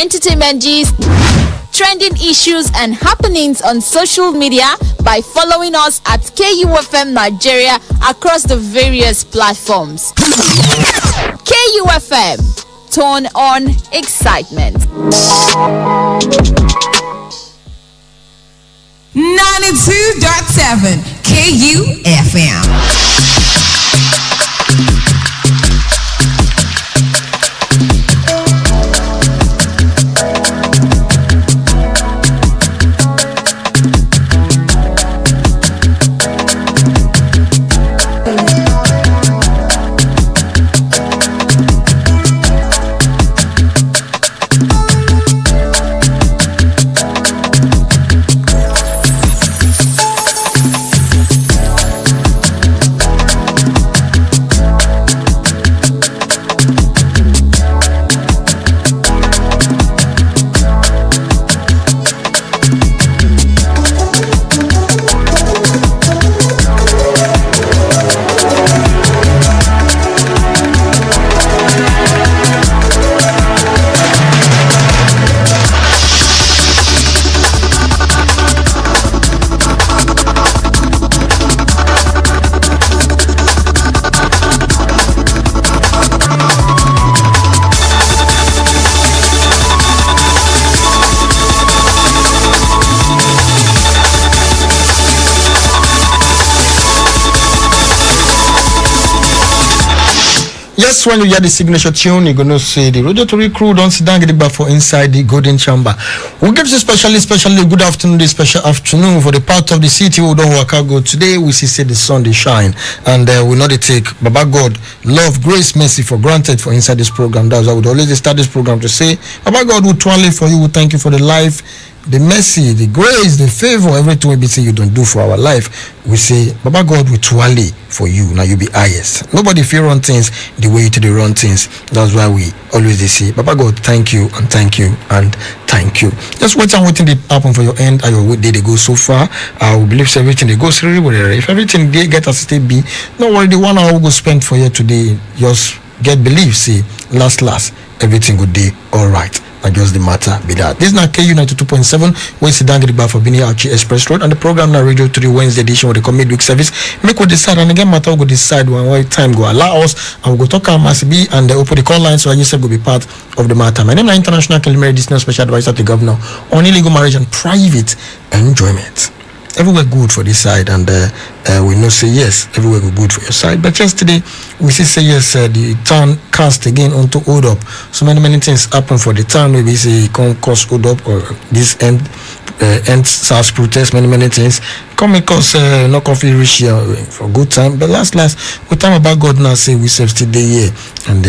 entertainment gist, trending issues and happenings on social media by following us at KUFM Nigeria across the various platforms. KUFM, turn on excitement. 92.7 KUFM. Yes, when you hear the signature tune, you're going to say the Radio Tori crew don't sit down, get it back for inside the golden chamber. We give you especially good afternoon, this special afternoon for the part of the city who don't work out good. Today, we see the sun, they shine. And we know they take Baba God, love, grace, mercy for granted for inside this program. That's why we always start this program to say, Baba God will twirl for you, we thank you for the life, the mercy, the grace, the favor, everything we say you don't do for our life. We say, Baba God will twirl for you. Now you be highest. Nobody feel run things the way to the run things. That's why we always say, Baba God, thank you and thank you and thank you. Just wait and waiting to happen for your end. And your day they go so far. I will believe everything they go through. If everything they get as it be, don't worry. The 1 hour we go spend for you today. Just get belief. See, last everything good day. All right. And just the matter be that. This is not KU 92.7. We sit down at the bar for Bini Archie Express Road. And the program now Radio 3 Wednesday edition with the midweek service. Make we decide and again matter we go decide when time go allow us. And we go talk about MASB and open the call line so I just go be part of the matter. My name is International Calimary Disney Special Advisor to the Governor on illegal marriage and private enjoyment. Everywhere good for this side, and we know say yes, everywhere good for your side. But yesterday we say yes, the town cast again onto hold up. So many things happen for the town. Maybe say come cause hold up or this end SARS protest. Many things come make us not coffee reach here for good time. But last we time about God now say we self still day here, and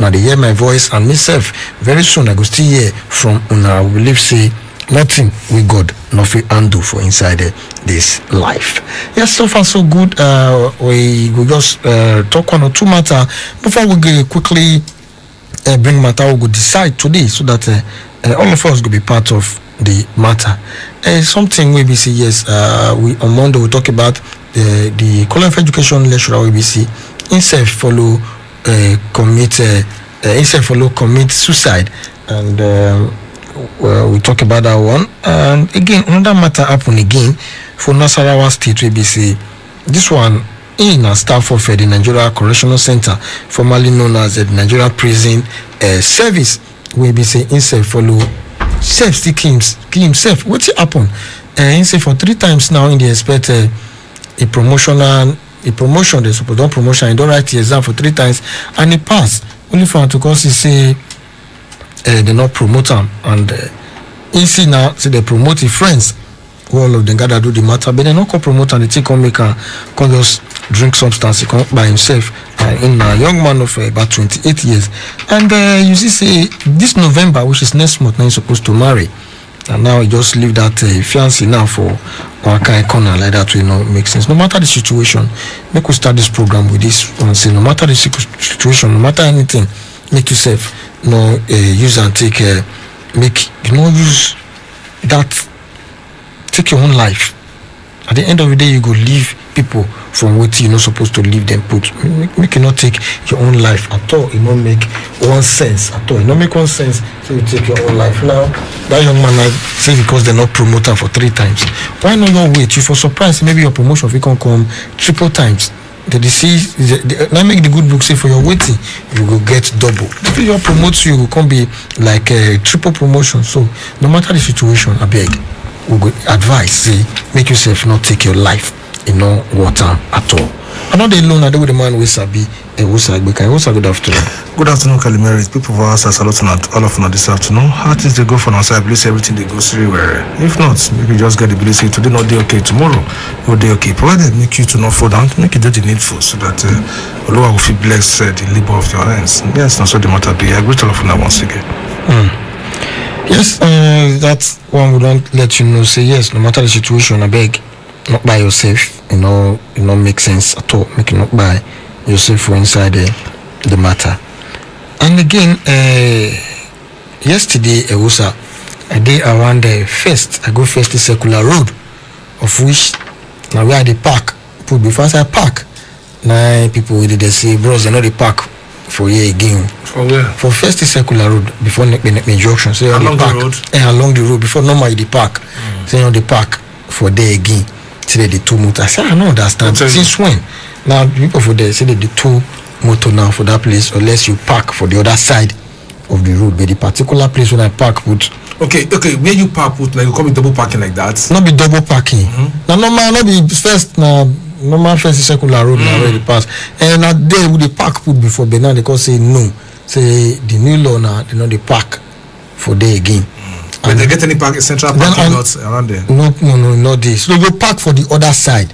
now they hear my voice and myself very soon. I go still hear from una. We believe say nothing we God nothing undo for inside this life. Yes, so far so good. We will just talk 1 or 2 matter before we go quickly bring matter we go decide today so that all of us will be part of the matter. Something we say yes. We on Monday we talk about the College of Education lecturer we see himself follow commit suicide, and we talk about that one. And again, another matter happen again for Nasarawa State WBC. This one in a staff of the Nigeria Correctional Center, formerly known as the Nigeria Prison Service, WBC himself follow self still himself. What's it happen? Himself for 3 times now in the expect a promotion. They suppose don't promotion. He don't write the exam for 3 times and he passed. Only for him to cause he say they not promote him, and you see now say they promote his friends. All of them gather do the matter, but they not come promote and they take on make can just drink substance by himself. In a young man of about 28 years, and you see say this November, which is next month, now he's supposed to marry, and now he just leave that fiancé now for one kind of corner like that. You know, make sense. No matter the situation, make we start this program with this one. Say no matter the situation, no matter anything, make yourself use and take make use that, take your own life. At the end of the day, you go leave people from what you're not supposed to leave them put. Make you not take your own life at all. It not make one sense at all. It not make one sense. So you take your own life. Now that young man, like say because they're not promoted for 3 times. Why not you wait? You for surprise maybe your promotion if you can come 3 times. The disease now make the good book say for your waiting you will get double. If you promote you will come be like a triple promotion. So no matter the situation, I beg we go advise say make yourself not take your life in no water at all. I'm not alone. I do with the man with Sabi. Good afternoon. Good afternoon, Calimeri. People of us are saluting all of them this afternoon. How things they go for us? I believe everything they go through. If not, maybe just get the belief say today not day okay, tomorrow no day okay. Provided make you to not fall down, make you do the needful so that Allah will feel blessed the labor of your hands. Yes, not so the matter be. I greet all of them once again. Yes, that one would not let you know. Say yes, no matter the situation, I beg not by yourself. You know, it not make sense at all. Make it not by yourself for inside the matter. And again, yesterday I did around the first. I go first the circular road, of which now where the park put before I park. Now people they say, bros, they know the park for here again. For where? For first the circular road before the junction. Say along the park. The road. Along the road before normally the park. Say on the park for there again. Say the 2 motor. I say I don't understand. Since when? Now people for there say that the 2 motor now for that place unless you park for the other side of the road. But the particular place when I park put. Okay. Where you park put like you call me double parking like that? Not be double parking. Now normal not be first now. Normal first circular road now where they pass. And now there would the park put before but now they can say no. Say the new law now they know the park for there again. But they get any central parking lots around there? No, not this. So you park for the other side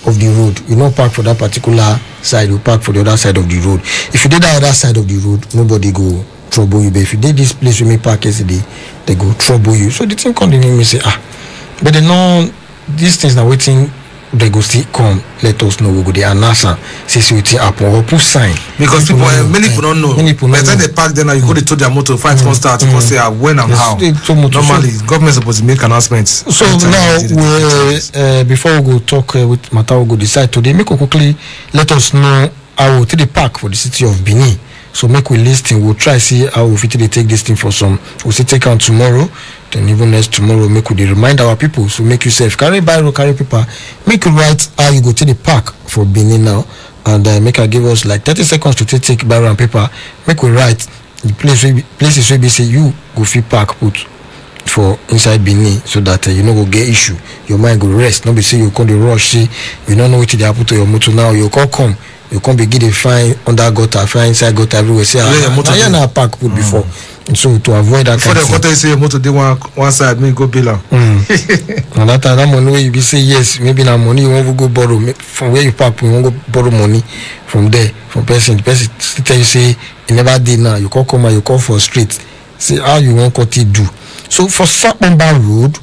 of the road. You don't park for that particular side, you park for the other side of the road. If you did the other side of the road, nobody go trouble you. But if you did this place with me park yesterday, they go trouble you. So the thing continue me say but they know these things now waiting. They go still come let us know we go the answer say wetin happen or put sign because many people don't know. By the time they park there now you go to tow their motor fight won't start you can say when and how. Normally government supposed to make announcements. So now we before we go talk with matter we go decide today make we quickly let us know how we take the park for the city of Benin. So make we listen, we'll try see how we fit take this thing for some. We'll see take on tomorrow, then even next tomorrow make we remind our people. So make yourself carry biro, carry paper, make you write how you go to the park for Benin now, and make her give us like 30 seconds to take biro and paper. Make we write the places where we say you go fit park put for inside Benin so that you know go get issue. Your mind go rest. Not be say you come the rush, say you don't know what they happen to your motor now. You can't come. You can't begin to find under gutter, find inside gutter everywhere. Say, I na park put before. And so to avoid that kind of thing. Before the say your motor, they one side, me go bill. And that money where you be say yes, maybe na money you want to go borrow from where you park. You want to go borrow money from there, from person. The person tell you say you never did now. You can't come and you call for street. Say how you want to do. So for Sapamba Road,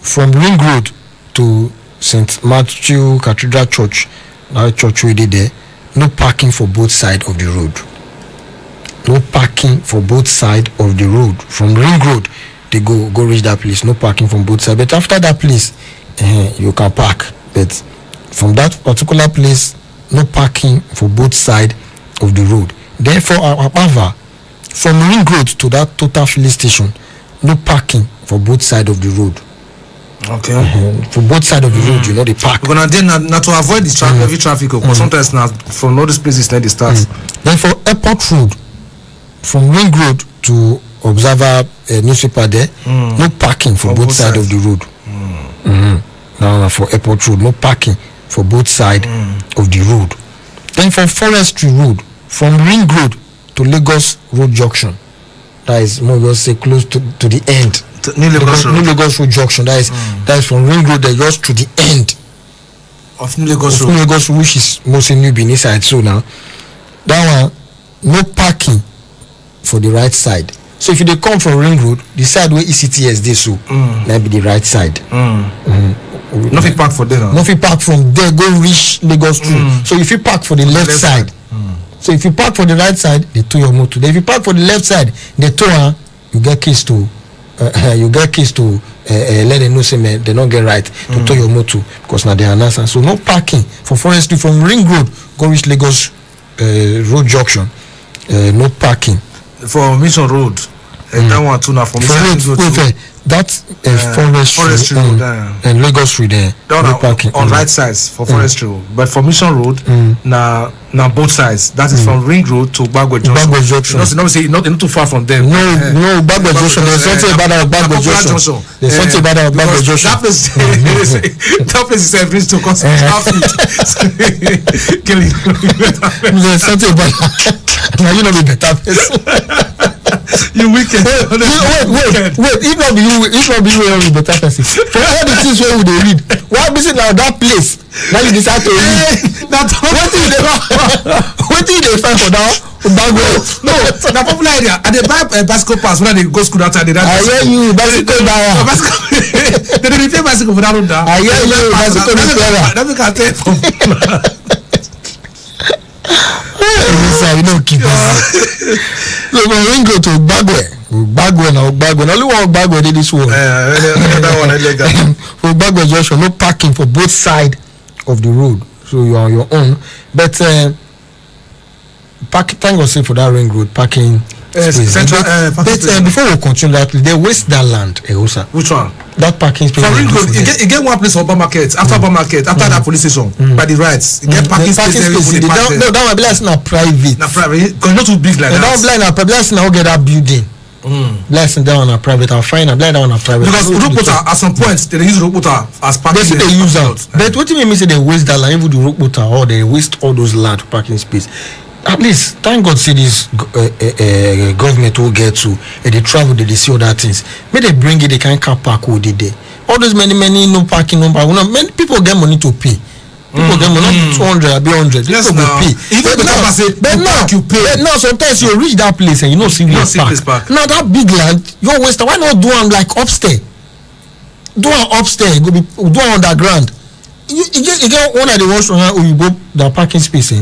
from Ring Road to St. Matthew Cathedral Church. Now church we did there. No parking for both sides of the road. No parking for both sides of the road. From Ring Road, they go reach that place. No parking from both sides. But after that place, you can park. But from that particular place, no parking for both sides of the road. Therefore, however, from Ring Road to that total filling station, no parking for both sides of the road. Okay. For both sides of the road, you know the park. We're gonna not to avoid the heavy traffic. Because sometimes now from all these places, now they start. Then for Airport Road, from Ring Road to Observer newspaper there, no parking for both sides of the road. Now for Airport Road, no parking for both sides of the road. Then for Forestry Road, from Ring Road to Lagos Road Junction, that is more or say close to the end. New Lagos Road Junction. That is from Ring Road. There just to the end of New Lagos Road. New Lagos Road, which is mostly New Benin side. So now that one no parking for the right side. So if you come from Ring Road, the side where ECTS they so that be the right side. Nothing park for there. Nothing park from there go reach Lagos Road. So if you park for the left side. So if you park for the right side, they tow your motor. If you park for the left side, they tow you get keys to let them know say man they don't get right to tow your motor because now they are answer. So no parking for forestry from Ring Road go reach Lagos Road junction. No parking for Mission Road. That one too now for Mission Road. That forestry road and Lagos Road there. No parking on right sides for forestry road, but for Mission Road now both sides. That is from Ring Road to Bagwe Junction. Not too far from them. No Bagwe Junction. There's something about Bagwe Junction. There's something about Bagwe Junction. That place is every to cause traffic. Killing. There's something about. Now you know the better person. You wicked. Wait. If not be you, you better person. For all the things where they read, why visit now that place? Now you decide to read. What did they find for that? No, the popular area. And they buy a bicycle pass when they go school outside. I hear you, bicycle buyer. They repair bicycle for that road. I hear you, bicycle repairer. That we can take from. You know, keep so when we go to Bagwe now, only one Bagwe did this one. That one illegal. For Bagwe Junction, no parking for both sides of the road, so you are on your own. But thank God say for that Ring Road parking. Central, but before we continue that, they waste that land. Which one? That parking space. For Ring Road, you get one place for Obama Market. After Obama Market, after that police station, by the rights, you get parking space. No, that one be like not private. Not private, because not too big like that. That one be like private. Now get that building. Blessing down on a private. I'll find a blind down on a private. Because Rockwater, at some point, they use Rockwater as parking. Yes, they use out. But what do you mean? Say they waste that land? Even the Rockwater, or they waste all those land parking space. At least, thank God, see this government will get to, and they travel, they see other things. May they bring it, they can car park who did they. All those many no parking number. Many people get money to pay. People get money, not 200, I be 100. Yes, people will pay. But now, sometimes you reach that place and you know serious park. Now that big land, you waste. Why not do them like upstairs? Do them upstairs. Go be do them underground. You get one of the ones from you go the parking space.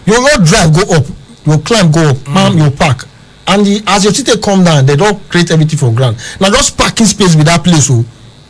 Your road drive go up, your climb go up, you park, and as your ticket come down, they don't create everything for ground. Now just parking space with that place,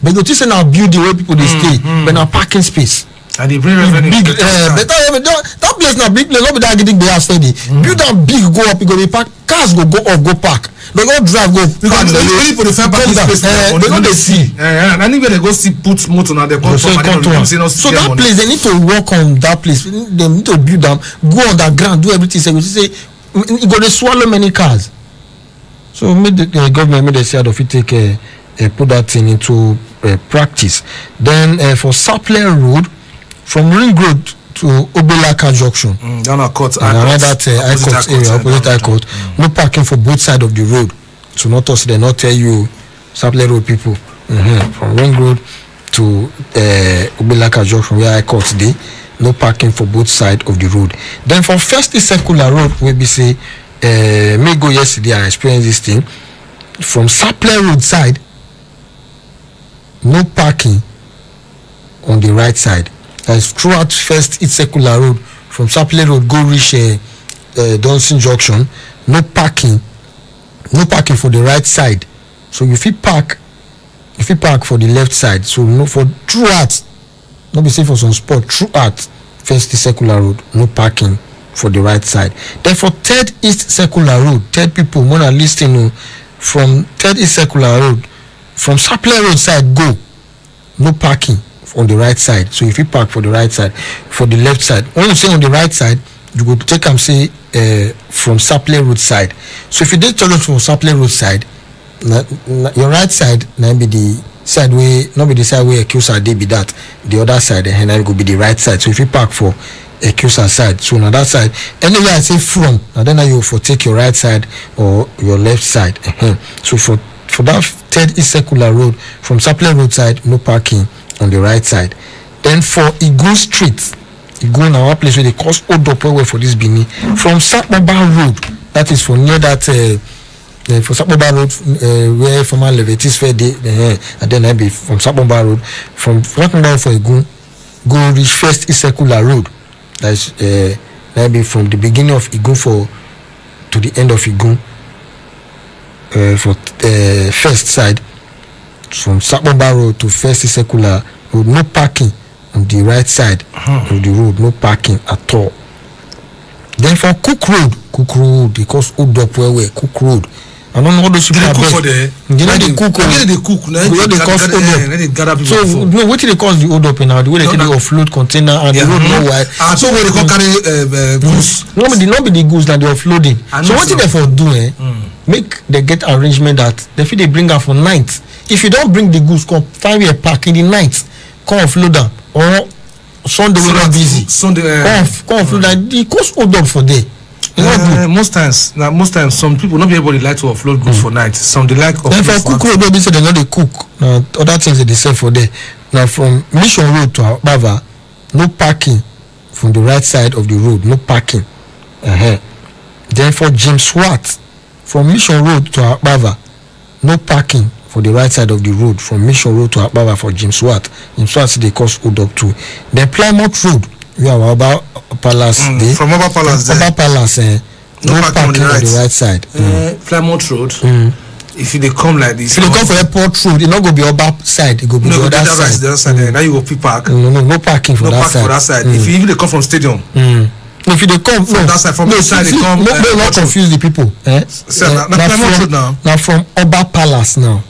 but you say now building where people they stay, but now parking space. And they bring revenue. Big, that place now big place. Not be that getting big steady. Build that big go up, you go be park. Cars go up, go park. They go drive go. Because they only for the fair parking space. They don't see. And anyway they go see put motor now. They come so that place they need to work on that place. They need to build them, go underground, do everything. So you say you go to swallow many cars. So made the government made a say of it take put that thing into practice. Then for Sapler Road from Ring Road to Obelaka Junction. Down a court. Around that High Court area, opposite High Court. No parking for both sides of the road. So not us, they not tell you Sapler Road people. From Ring Road to Obelaka Junction where High Court dey. No parking for both sides of the road. Then for First Circular Road, where we say me go yesterday I experienced this thing. From Sapler Road side, no parking on the right side. That's throughout First Circular Road from Sapler Road go reach Dunson Junction. No parking for the right side. So if you park for the left side. So no for throughout, not be safe for some spot throughout First Circular Road. No parking for the right side. Then for Third East Circular Road, third people wanna listen from Third East Circular Road from Sapler Road side go. No parking on the right side. So if you park for the right side, for the left side, when you say on the right side, you go take and say from Sapler Road side. So if you did turn from Sapler Road side, your right side now be the side way, not be the side where Ekusa dey be that. The other side and now go be the right side. So if you park for Ekusa side, so on that side, anywhere I say from, and then you for take your right side or your left side. So for that Third East Circular Road from Sapler Road side, no parking on the right side. Then for Igun Street, Igun now one place where they cause Odopo for this Bini from Sakbaba Road, that is for near that for Sakbaba Road where former Levitis Fair day, and then I be from Sakbaba Road from Sakbaba for Igun go reach First East Circular Road. That's maybe from the beginning of Igun to the end of Igun for first side. from Sapomba Road to First Circular Road, no parking on the right side of the road, no parking at all. Then for Cook Road, because hold up where Cook Road. I don't know what those people are for there. They cook. So no, what they cause the hold up now? The way they offload container and the road no wide. So where they can carry goods. Not be the goods that they offloading. So what they for do? Make they get arrangement that they bring her for night. If you don't bring the goods, come find a park in the night, come offload them or Sunday we not busy. Sunday come offload that the cost hold up for there. Most times some people not be able to like to offload goods for night. Some they like offload. Then for Cook Road, they say they know they cook. Now other things that they sell for there. Now from Mission Road to Bava, no parking from the right side of the road, no parking. Then for James Watt, from Mission Road to Bava, no parking for the right side of the road from Mission Road to Bava for James Watt. James Watt they cost hold up too. Then Plymouth Road. We are about Palace. From Upper Palace. Upper Palace. No parking on the right side. Plymouth Road. If they come like this. If they come for Airport Road, it not go be Upper side. It go be the other side. The other side. Now you go park. No parking for that side. No parking for that side. If you even come from Stadium. If they come from that side, from this side they come. No, not confuse the people. Now from Upper Palace now.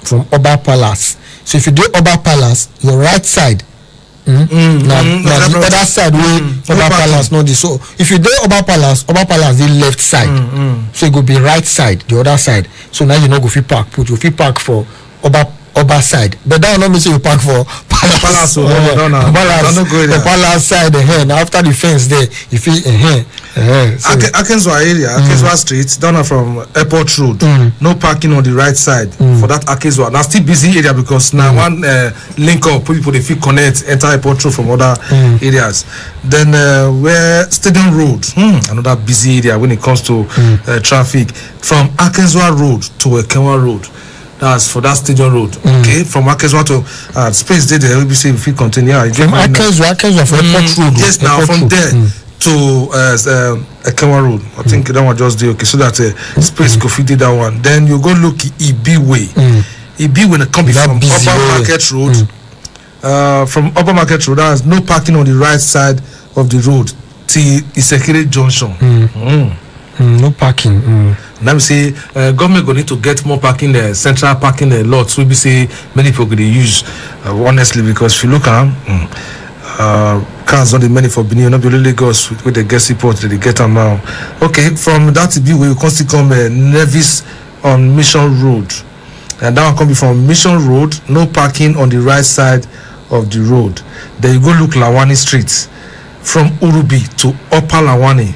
From Upper Palace. So if you do Upper Palace, your right side. Now the other side where Upper Palace not the so if you do Upper Palace the left side. So it go be right side, the other side. So now you know go fit park, put you fit park for Upper side. But that will not mean say you park for Palace. Palace side now after the fence there, you feel Akenswa area, Akenswa Street, down from Airport Road. No parking on the right side for that Akenswa. Now still busy area because now one link up people they feel connect enter Airport Road from other areas. Then where Stadium Road, another busy area when it comes to traffic from Akenswa Road to Ekenwa Road. That's for that Stadium Road. Okay, from Akenswa to space there we say if we continue. From Akenswa for Airport Road. Yes, now from there to Ekenwa Road. I think that one just do okay. So that space go fit that one. Then you go look EB Way. EB when it comes from Upper Market Road. From Upper Market Road, there's no parking on the right side of the road till Isekere Junction. No parking. Now we say government going to get more parking there, central parking lots. We be say many people they use honestly because if you look at cars not the money for Benin, not be only Lagos with the guest report that they get them now. Okay, from that to be we will constantly come Nevis on Mission Road, and that one come from Mission Road, no parking on the right side of the road. Then you go look Lawani Street from Urubi to Upper Lawani.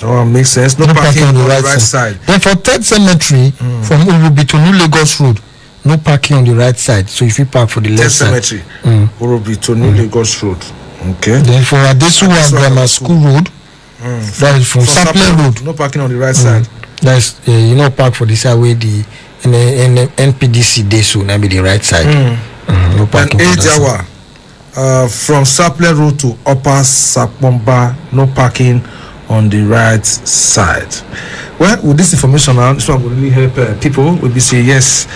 Oh, makes sense. No parking on the right side. Then for Third Cemetery from Urubi to New Lagos Road, no parking on the right side. So if you park for the left side. Third Cemetery, Urubi to New Lagos Road. Okay. Then for Adesuwa Grammar School Road, that is from Sapler Road. No parking on the right side. That's you know park for the side where the NPDC day so that be the right side. No parking. And Ejawa, from Sapler Road to Upper Sapomba, no parking on the right side. Well, with this information now, this one will really help people. Will be say yes,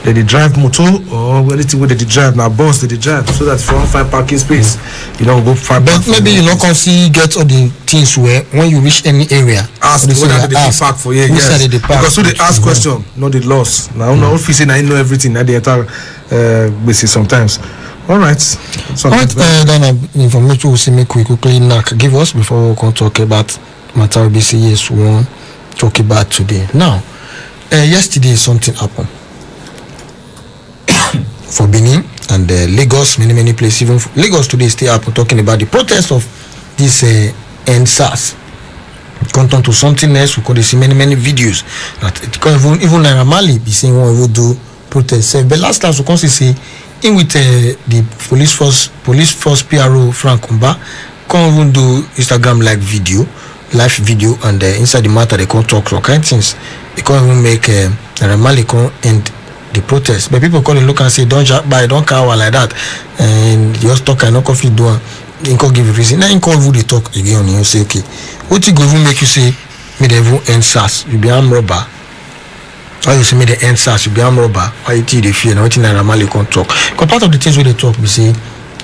they drive motor or anything where they drive now bus they drive so that if you want find parking space, you don't go far. But maybe you not can see get all the things where when you reach any area, ask whether they park for you. Yes, because so they ask question, not the loss. Now, no officer I know everything. Now they enter basis sometimes. All right. Then information we see me quickly give us before we can talk about matter BCS we want talk about today. Now, yesterday something happened for Benin and Lagos, many places. Even Lagos today still happen talking about the protest of this NSAS. Content to something else. We could see many videos that it can even Naira Marley be saying we will do protest. But last time we can see. In with the police force PRO Frank Umba come even do Instagram live video and inside the matter they can't talk all kind of things. They can't even make Ramali come end the protest. But people call it look and say don't jack by, don't cower like that, and just talk and no coffee do. You can't give a reason. Now you can't even they talk again and you say okay, what you go even make you say me they even end SARS? You be armed robber. Why you see me the answer should be armed robber? Why you the fear? Now nothing Naira Marley can't talk. Because part of the things where they talk, we say,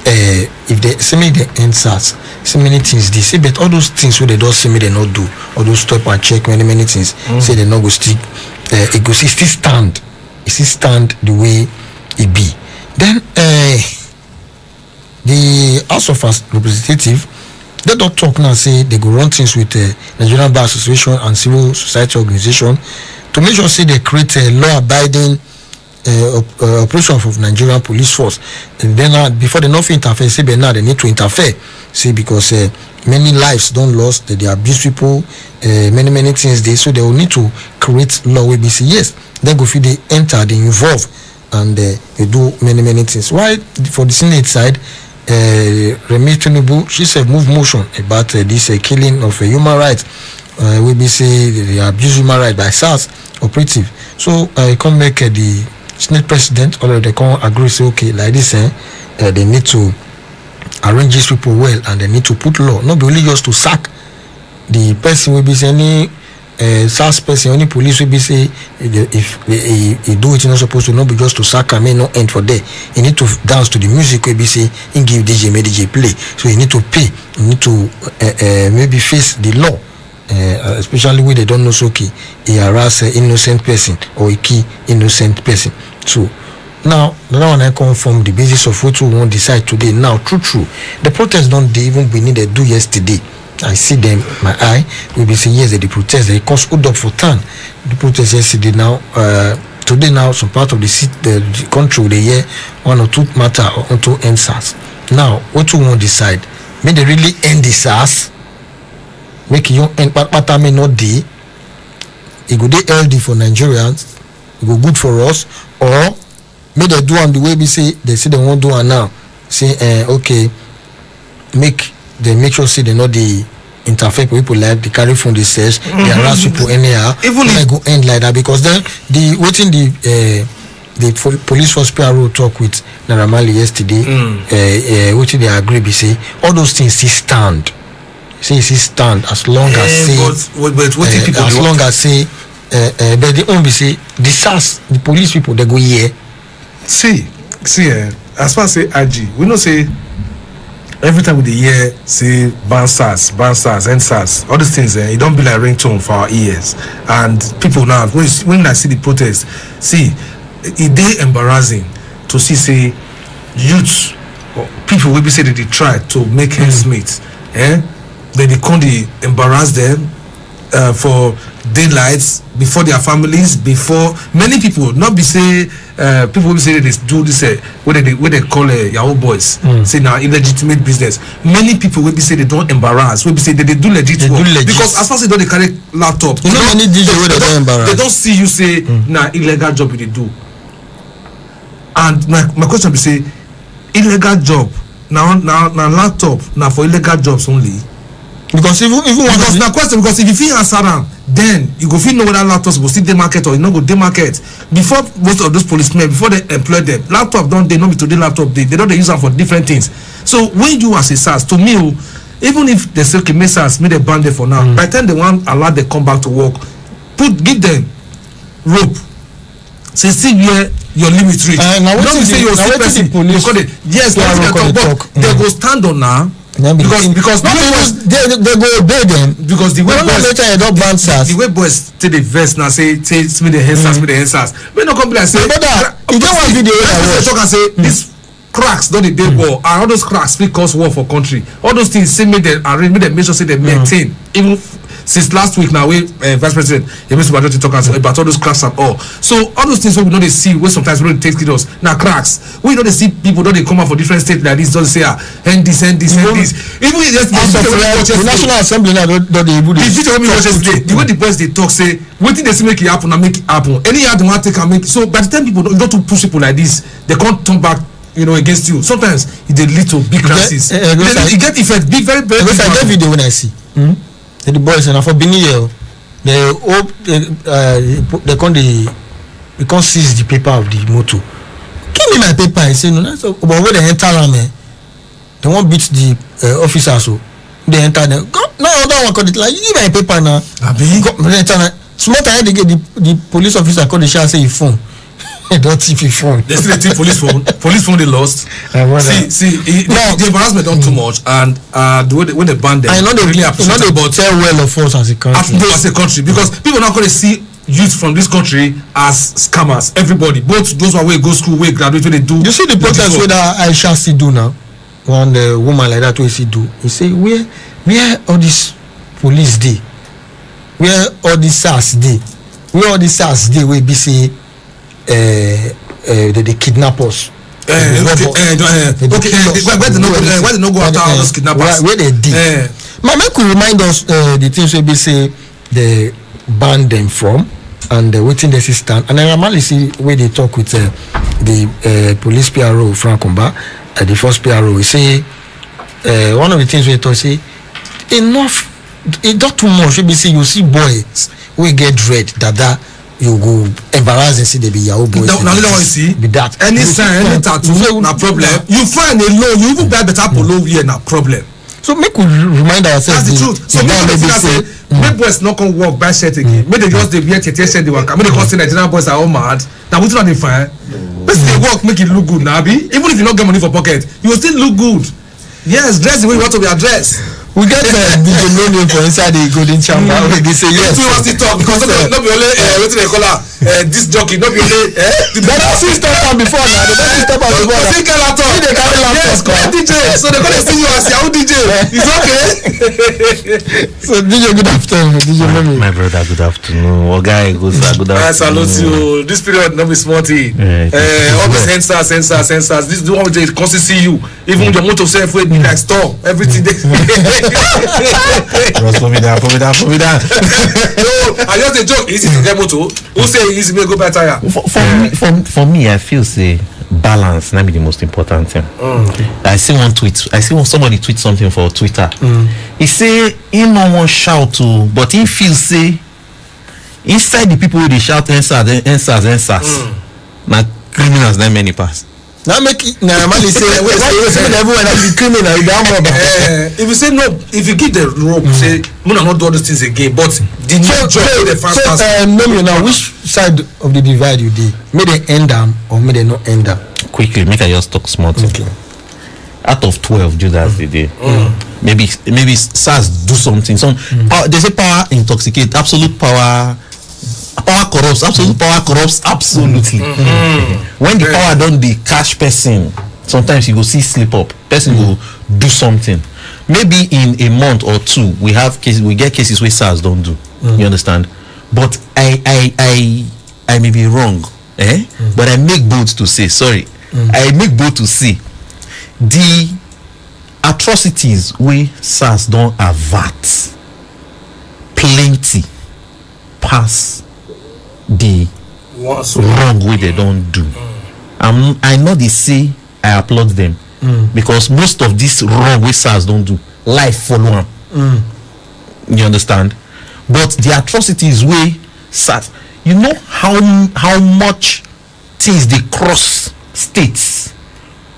if they see me the answers, see many things they say, but all those things where they don't see me they not do, all those stop and check many things, say they not go stick. It goes still stand. It still stand the way it be. Then the House of Representatives, they don't talk now. Say they go run things with Nigerian Bar Association and civil society organization to make sure say they create a law-abiding operation of Nigerian police force. And then before they not interfere, say but now they need to interfere. See because many lives don't lost, they abuse people, many things they so they will need to create law where we say yes. Then go feed they enter, they involve, and they do many things. Why for the Senate side? Remi Tinubu, she said move motion about this killing of human rights. We be say they abuse human rights by SARS operative. So I can make the Senate president already they can agree say okay like this they need to arrange these people well and they need to put law. Not be only just to sack the person will be say any SARS person, any police will be say if he do it, not supposed to not be just to sack and may not end for there. You need to dance to the music will be say and give DJ, make DJ play. So you need to pay, you need to maybe face the law, especially when they don't know so okay, he harass an innocent person or a key innocent person. So now the one I come from the basis of what we want to decide today. Now true, the protest don't they even be needed do yesterday. I see them, my eye will be saying yes, they protest, they cause hold up for turn. The protest yesterday now, today now, some part of the country they hear one or two matter or two end SARS. Now, what you want to decide? May they really end the SARS? Make you end matter may not be. It go dey healthy for Nigerians, it go good for us, or may they do on the way we say they say they won't do it now. Say okay, they make sure say they know the interfere with people like they carry phone they search, they harass people anyhow. Even if go end like that because then the waiting the police force PRO talk with Naira Marley yesterday, which they agree be say all those things still stand. Say it still stand as long as say but what people as long as say but the only say the SARS, the police people they go here. See as far as say IG, we know say every time we hear say ban SARS, end SARS, all these things, it don't be like ringtone for our ears. And people now, when I see the protest, see, it dey embarrassing to see say youths or people will be say that they try to make ends meet, then they come they embarrass them for daylights before their families, before many people not be say people will say they do this what they call Yahoo boys, say now illegitimate business. Many people will be say they don't embarrass, will be say they do legit work because as far as they don't carry laptop, you know many DJ where they don't embarrass. They don't see you say now illegal job they do. And my question be say illegal job now laptop now for illegal jobs only. Because even because na question because if you feel answer am then you go feel know whether laptops go still dey market or you no go dey market. Before most of those policemen before they employ them, laptop don dey, no be today laptop dey, they don dey use am for different things. So when you as a SARS, to me even if they say okay make SARS make they ban them for now, by the time they want allow them come back to work, give them rope, say see where your limit reach. Don't be say you're a person you call it yes they go stand on now. Because they go obey them because the way boys take the verse now say me the answers we no come be like say you don't want video talk and say this cracks don't dey war and all those cracks fit cause war for country. All those things say make them arrange, make them make sure say they maintain even since last week now we Vice President Yemi Osinbajo talk about all those cracks and all. So all those things we know they see where sometimes we don't take us now cracks. We know they see people don't they come out for different states like this, don't say end this. Even just the National Assembly now don't they the way the boys they talk say waiting they see make it happen and make it happen. Any other one take and make so by the time people don't to push people like this, they can't turn back against you. Sometimes it lead to big crises. It get effect big very big video when I see the boys and for being here they hope they can't seize the paper of the motor. Give me my paper. I say no, that's but when they enter they won't beat the officers, so they enter them. No, don't want it like you give my paper now. small time the police officer call the share say he phone. He don't take his phone. They still take police phone. Police phone they lost. The embarrassment done too much, and the way when they ban them, I know they really appreciate it, but tell well of us as a country. As a country, because people not going to see youth from this country as scammers. Everybody, both those who go school, way graduate, when they do. You see the protest where Aisha still do now. One woman like that, we see do. He say where all this police day, where all this SARS day, where all this SARS day we be say they kidnap us. Why they not go after all those kidnappers? Where they did. Mama could remind us the things we be say they ban them from and waiting the system. And I normally see where they talk with the police PRO Frank Omba, the first PRO. We say one of the things we talk say enough. It's not too much. We say you see boys we get dread that you go embarrass and see they be Yahoo boys. Now you see be that any sign, any tattoo, no problem. You find a low, you even buy better polo here, no problem. So make we remind ourselves. That's the truth. So maybe say make boys not come work buy shirt again. Maybe they just they wear shirt they work. Maybe they cause Nigerian boys are all mad. Now what's not they fine? Basically work make it look good now, be even if you not get money for pocket, you will still look good. Yes, dress the way you want to be addressed. We get DJ Noname for inside the Golden Chamber. They say yes. We want to talk because not be only what they call this jockey, not be only the better system come before now. The better system come before now. They carry laptop. Yes, come DJ. So they're gonna see you as Yahoo DJ. It's okay. So DJ, good afternoon. DJ Noname. My brother, good afternoon. What guy goes good afternoon. I salute you. This period not be smarty. All the sensors. This is the one which they constantly see you. Even your motor self will be like store everything. Put me down. No, I just a joke. Easy to get motor. Who say easy me go buy tire? For me, I feel say balance na be the most important thing. I see one tweet. I see somebody tweet something for Twitter. He say he no one shout to, but he feel say inside the people they shout answers. Na criminals that many pass. Now make it normally say everyone has been criminal. If you say no, if you give the rope, say we not do all those things again. But the new job the fast. No, now which side of the divide you did? May they end them or may they not end them? Quickly, make I just talk smart. Okay. Out of 12 Judas the day, maybe SARS do something. Power, they say power intoxicate, absolute power. Power corrupts, absolute power corrupts absolutely. When the power don't the cash person, sometimes you go see slip up. Person will do something. Maybe in a month or two, we get cases where SARS don't do. You understand? But I may be wrong, but I make bold to say I make bold to say the atrocities where SARS don't avert plenty pass the wrong way they don't do. I know they say I applaud them because most of this wrong way SARS don't do life follow them. You understand? But the atrocities way SARS, you know how much things they cross states.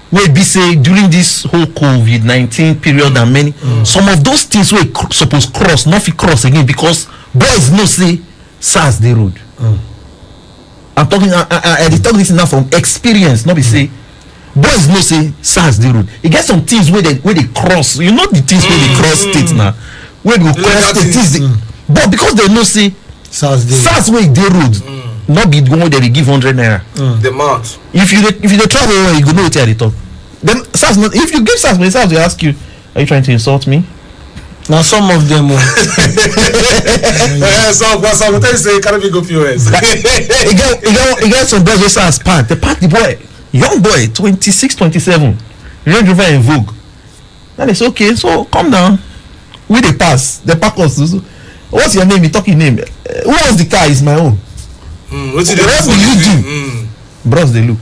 Where be say during this whole COVID-19 period and many some of those things were supposed cross, not fit cross again because boys no say SARS the road. I'm talking. I talk this now from experience. Not be say boys no say SARS the road. You get some things where they cross. You know the things where they cross states now. Where they cross states, but because they no say SARS where they road, not be the one where they give 100 naira. The mouth. If you travel, you go know what they talk. Then SARS not. If you give SARS, when SARS will ask you, are you trying to insult me? Now some of them some will tell you say can't be go POS. He got some boys who SARS pack. They pack the boy, young boy, 26, 27, Range Rover in Vogue. Then they say, okay, so come down. We they pass. They pack us. What's your name? You talking name. Who owns the car? Is my own. What will you do? Bros, they look.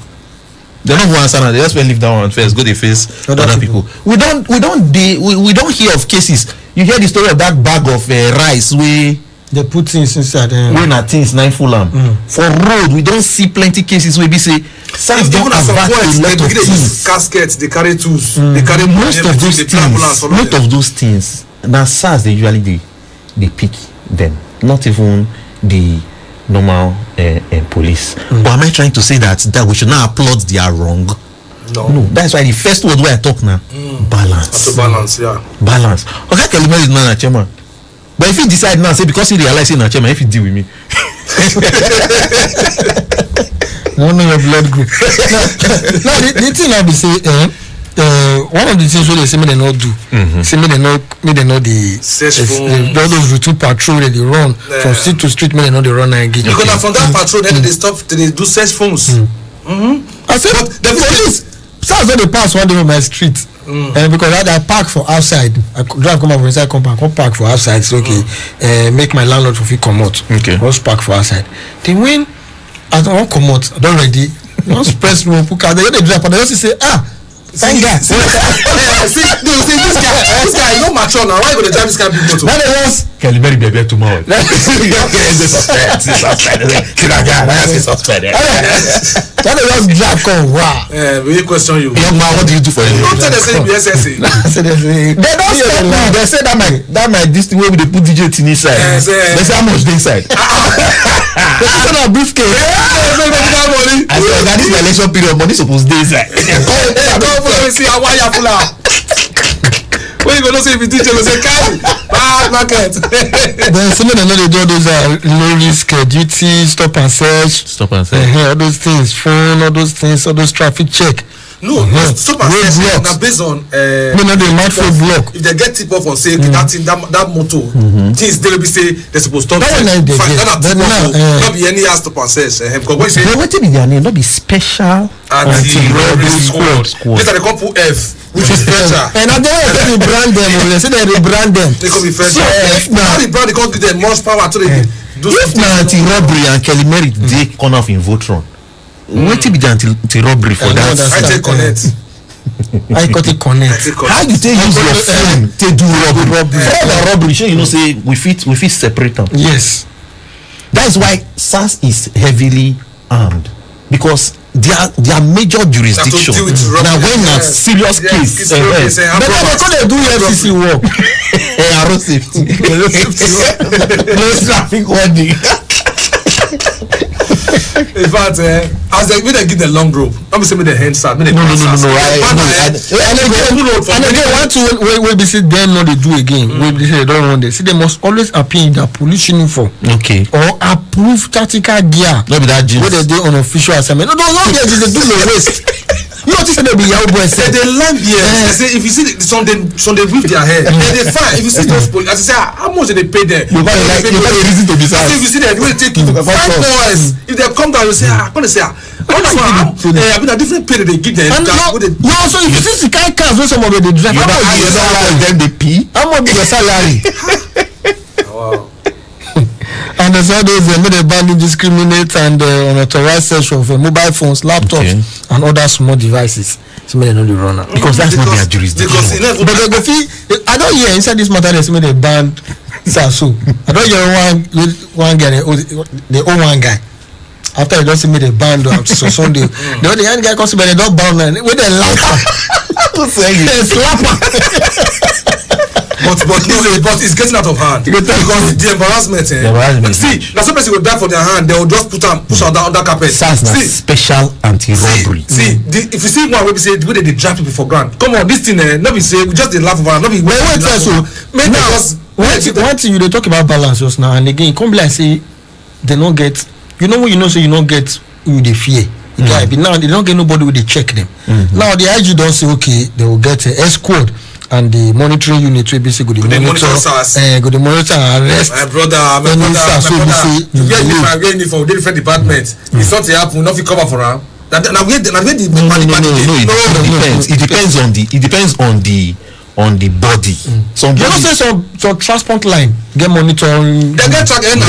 They don't want to answer now. They just leave that one first. Go they face other people. We don't hear of cases. You hear the story of that bag of rice where they put things inside. When are things nine full for road, we don't see plenty cases where we say SARS don't avert a lot of things. Caskets, they carry tools, they carry most of those things. Most of those things. Now SARS they usually they pick them. Not even the normal police. But am I trying to say that we should not applaud their wrong? No, that's why the first word where I talk now, balance. To balance, yeah. Balance. Okay, Kelly is not a chairman. But if he decide now, say because he realize he's not a chairman, if he deal with me. One of your blood group. Now the thing I be say, one of the things they say me they not do. Say me they know the all those routine patrol that they run from street to street. Me they know they run again. Because from that patrol, then they stop. They do search phones. I said, but the police. Sounds like they pass one day on my street. Because I park for outside. I drive come out from inside compound. Come park for outside. So okay, make my landlord for come out. Okay. Just park for outside. Then when I don't come out, I don't ready. Just press room, put car. They drive, and they just say, thank God. See, this guy, you know mature now. Why you gonna drive this kind of big motor? Now they was Kelly very baby tomorrow. Suspect. That they just drive come wow. We question you. Young man, what do you do for a living? Don't tell them say you SSA. they don't stop me. They say that my this thing where they put DJ tin inside. They say how much they inside. They say na briefcase. I said that is my election period. Money supposed dey inside. Don't follow me see how wire full up. When you gonna say if you DJ go say carry bad market. Then some of them know they do all those low risk duty, stop and search. All those things, phone, all those things, all those traffic check. No, stop and search na based on no they might for block. If they get tip off on say that thing that motor things they be say they supposed to stop. That not be any stop and search. Because when you say what be their name? Not be special anti-robbery squad. Later they come put F, which is better. And I don't want to rebrand them. They say they rebrand them. They could be better. Now the brand they can't give them much power to the. If na anti-robbery and Kelly Merritt they come off in Voltron, what be the anti-robbery for that? I take connect. I got it connect. How you take use your phone to do robbery? For the robbery, sure you know say we fit separate them. Yes. That is why SARS is heavily armed because their major jurisdiction now when na serious case but they do FCC work road safety no traffic warning. In fact, as they give the long rope, I'm saying the hand start. No. and again one thing we be see them no they do again. We say they don't want they see they must always appear in their police uniform. Okay. Or approve tactical gear. No be that jeans. Where they do on official assignment. No they do no waste. You know, say they be young boys. Say they lamb here. They say if you see some they weave their hair, and they fine. If you see those police, as I say, how much they pay them? You got a reason to be sad. If you see them, they take you 5 boys. If they come down, you say, I'm gonna say, I mean a different pay they give them. No, so if you see the kind of cars where some of them they drive, how much is them they pee? How much is your salary? Wow. And there's all those they ban indiscriminate and unauthorized search of mobile phones, laptops, and other small devices. So they know the runner because that's not their jurisdiction. But they go feel. I don't hear inside this matter they say they ban Sasu. I don't hear one guy they own one guy. After they don't see me the band so Sunday, the other young guy comes but they don't ban man with a laptop. They slapper. But it's getting out of hand because the embarrassment. See, now some person will die for their hand. They will just push out that carpet. See, special anti-robbery. See, if you see one where we say the way they drag people for grant. Come on, this thing. Not be say we just they laugh about. Not be wait so. One thing you they talk about balance just now and again. Come like say they don't get. You know when you know so you don't get who they fear. But now they don't get nobody who they check them. Now the IG don't say okay they will get a squad. And the monitoring unit will be say go the monitor and arrest. My brother, you get me from different departments. If something happen, nothing cover for him. Now where the it depends on the body. You know say some transport line get monitoring. They get track and they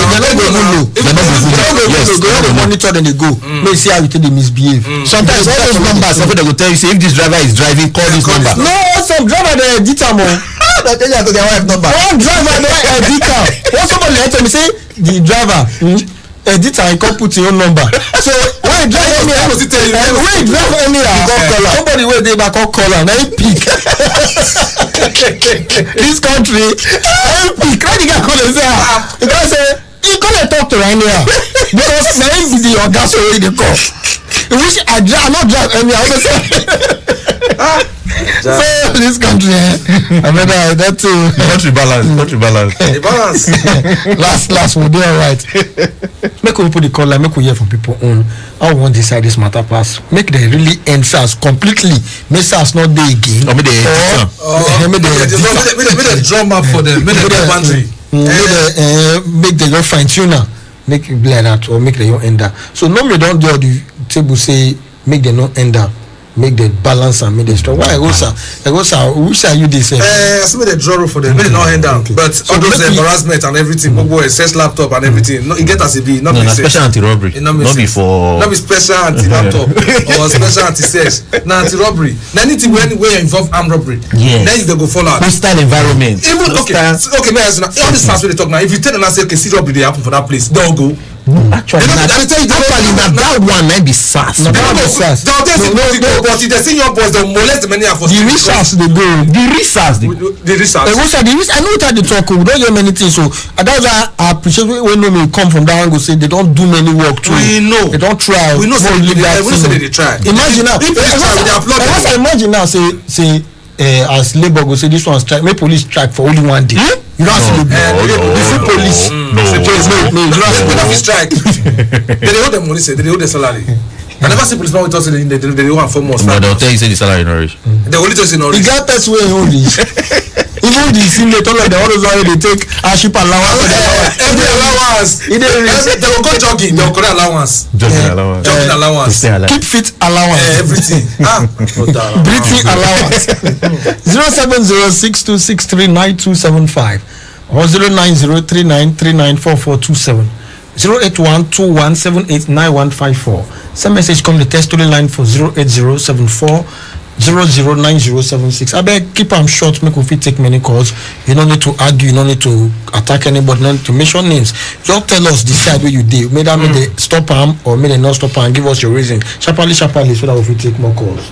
monitor then they go. May see how you take they misbehave. Sometimes all those numbers they go tell you say if this driver is driving call this number. No, some driver they edit am. They tell you to their wife number. One driver they edit am. When somebody tell me say the driver editor and come put your own number. So when you drive anywhere, somebody wey dey back call am na him pick. This country na him pick. When the guy call him say he don say You gonna talk to right now because now him be the oga so wey dey call. Which I not drive any other say. So this country, I mean that too. Country balance. The balance. last we'll do alright. Make we put the call line, make we hear from people on how we want to decide this matter pass. Make they really end SARS completely. Make SARS not there again. Or make they Make the drum up for them. Make the boundary. Make the go fine tuner. Make it like that or make the young end that. So normally don't do the table say make the no end up. Make the balance and make the strong. Why go sir? Which are you this? I see the draw for them. Make it not end down. But So all those make embarrassment and everything, boy, access laptop and everything. No, you get as it be. Not no, be special anti-robbery. Not before. Not be special anti-laptop or special anti-sex. Now anti-robbery. Now anything when you involve armed robbery. Yes. Then you go follow. Hostile environment. Even okay, may I say now? All this fast when they talk now. If you tell them and say, okay, see robbery they happen for that place, don't go. Actually, that one might be SARS. No, SARS. But if they see your boys, they'll molest the many of us. The resource they go. The research. The research. I know that they talk. We don't hear many things. So that's why I appreciate when we come from that angle. Say they don't do many work too. We know. They don't try. We know. We say they try. Imagine now. If they try, we applaud them. Imagine now. Say. As Labour go say this one strike, make police strike for only one day. You don't see the police. No, you don't strike. They hold them money, say they hold the salary. I never see policeman with us they want 4 months. No, they'll tell you say the salary not rich. They only tell you not rich. The guy test way only. Even the senior told them all those ones they take ship allowance. Every allowance. They will go jogging. They will go allowance. Jogging allowance. Jogging allowance. Keep fit allowance. Everything. Breathing allowance. 07062639275 or 09039394427. 08121789154. Send message come the text line for 08074009076. I beg keep them short, make we fit take many calls. You don't need to argue, you don't need to attack anybody, you don't need to mention names. Just tell us the side where you did. May that make they stop them or may they not stop and give us your reason. Sharply so that we fit take more calls.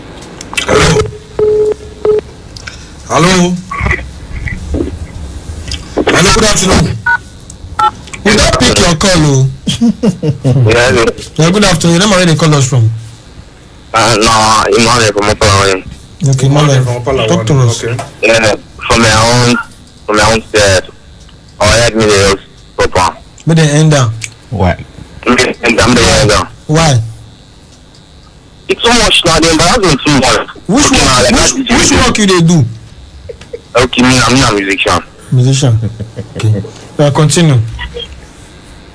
Hello. Hello, good afternoon. You don't pick your call, oh. Hello. Yeah, good afternoon. Where they call us from? No, Emmanuel from Opalawan. Okay, Emmanuel. Talk to us. Okay. Yeah, from my own state. I had me the stop. May they end down. Why? I'm the Why? It's so much now. The embarrassment too much. Which work you they do? Okay, I'm a musician. Musician. Okay. Continue.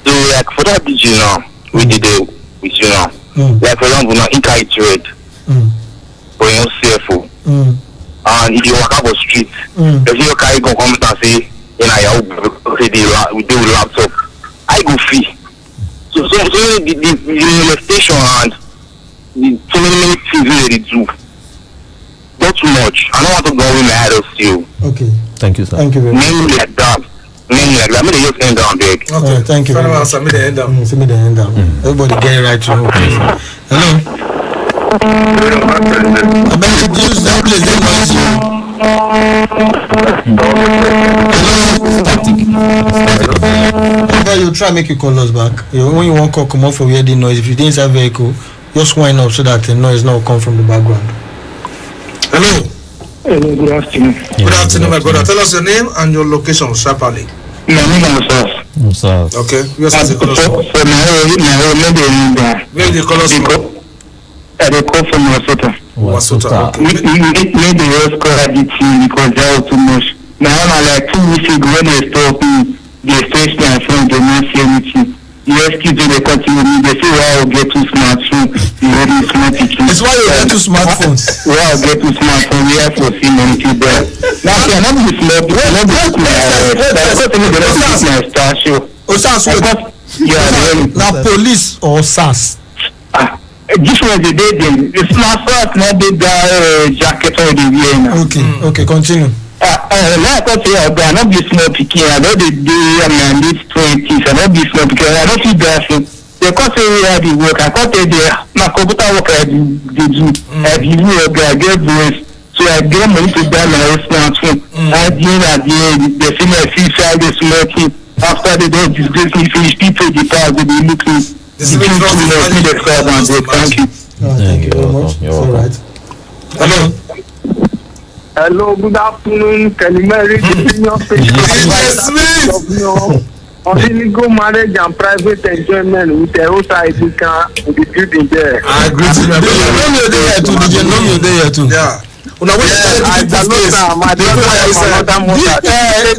So like for that DJ now, we did it with you now. Like for example now, Inca trade. For your CFO. And if you walk up the street, if you carry go come and say, you know, we do laptop. I go free. So the station and so many things they do. Not too much. I don't want to go with my head still. Okay. Thank you, sir. Thank you very much. Mainly like that. Mainly like that. I mean, they just end down big. Okay, thank you very much. Send me the end down. Send me the end down. Everybody get it right to know. Hello. I bet you use that place. They noise you. Hello. I bet you try make you call us back. When you want to come off for where the noise, if you didn't inside vehicle, just wind up so that the noise not come from the background. Hello. Hello, good afternoon. Good afternoon, my brother. Tell us your name and your location, sharply. My name is Musaf. Okay. Yours is the call us from. For my Where the call us from? they call from Wasota. Wasota. Maybe the rest call the team because they are too much. Now, like 2 weeks ago, when they stopped me, they stretched my phone, they not see anything. The rescue they continue me, they say, wow, get too smartphone, you ready smart picking. It's why you get two smartphones. Wow, get too smartphone, we have to see anything there. Now, see, I'm not going to slap you, I'm not going to my star show. Osas, now police or SAS? This was the day the smartphone, not the jacket or the wear now. Okay, continue. Like I say, I not be small picking. I know the day I'm late 20s. I not be small picking. I don't feel bad. They can't say where they work. I can't say my computer work I do. I give you I get voice. So I get money to buy my smartphone. At the end, they see my FIFA, they smoking. after they don't disgrace me, finish people the past, they be looking. This is the Thank you. Thank you very much. You're All welcome. right. Hello. Hello, good afternoon. Calimeri, the senior patient on illegal marriage and private enjoyment with the outside in the building there. I agree to you. DJ Nomio there too. Yeah. Una wait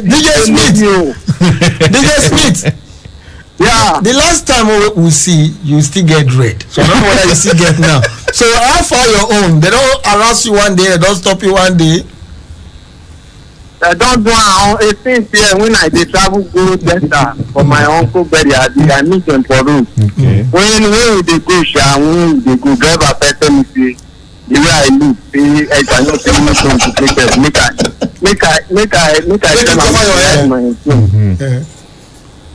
DJ Smith. Yeah. The last time we see you still get red. So I don't know whether you still get now. So how far your own? They don't harass you one day, they don't stop you one day. I don't do on 18th year when I did travel go Delta for my uncle burial. I meet them for room. Okay. When they go share, when they go drive a person, say the way I look, I cannot tell me something to take care. Make I tell my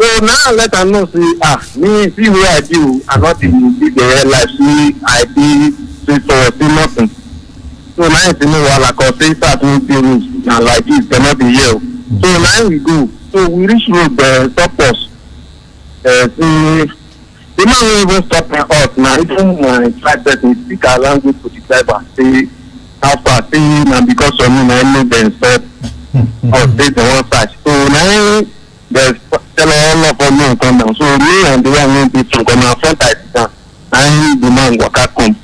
so now let them know say me see where I do and not in the real life. See I be see nothing. So now it's like say start to do rules and like this cannot be here. So now we go. So we reach road stop us. The man will even stop my horse now. Even my track person speak our language to the driver. Say how far say now because of me I know them stop or stay the one side. So now there's tell all of us no come down. So me and the one will be from come out front I sit down. And the man waka come.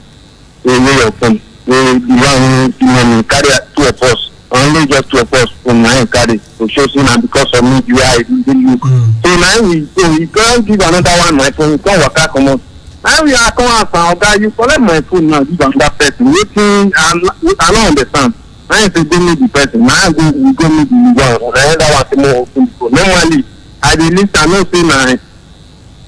So way of come. The one carry 2 of us, only just 2 of us from my carry to show him because of me the way I do look. So now we can't give another one my phone, we can't work out come on. Now we are come out and okay, you collect my phone now, give another person. Waiting I don't understand. Now if you go meet the person, now we go meet the one, another one say more open phone. Normally I dey listen, I know say now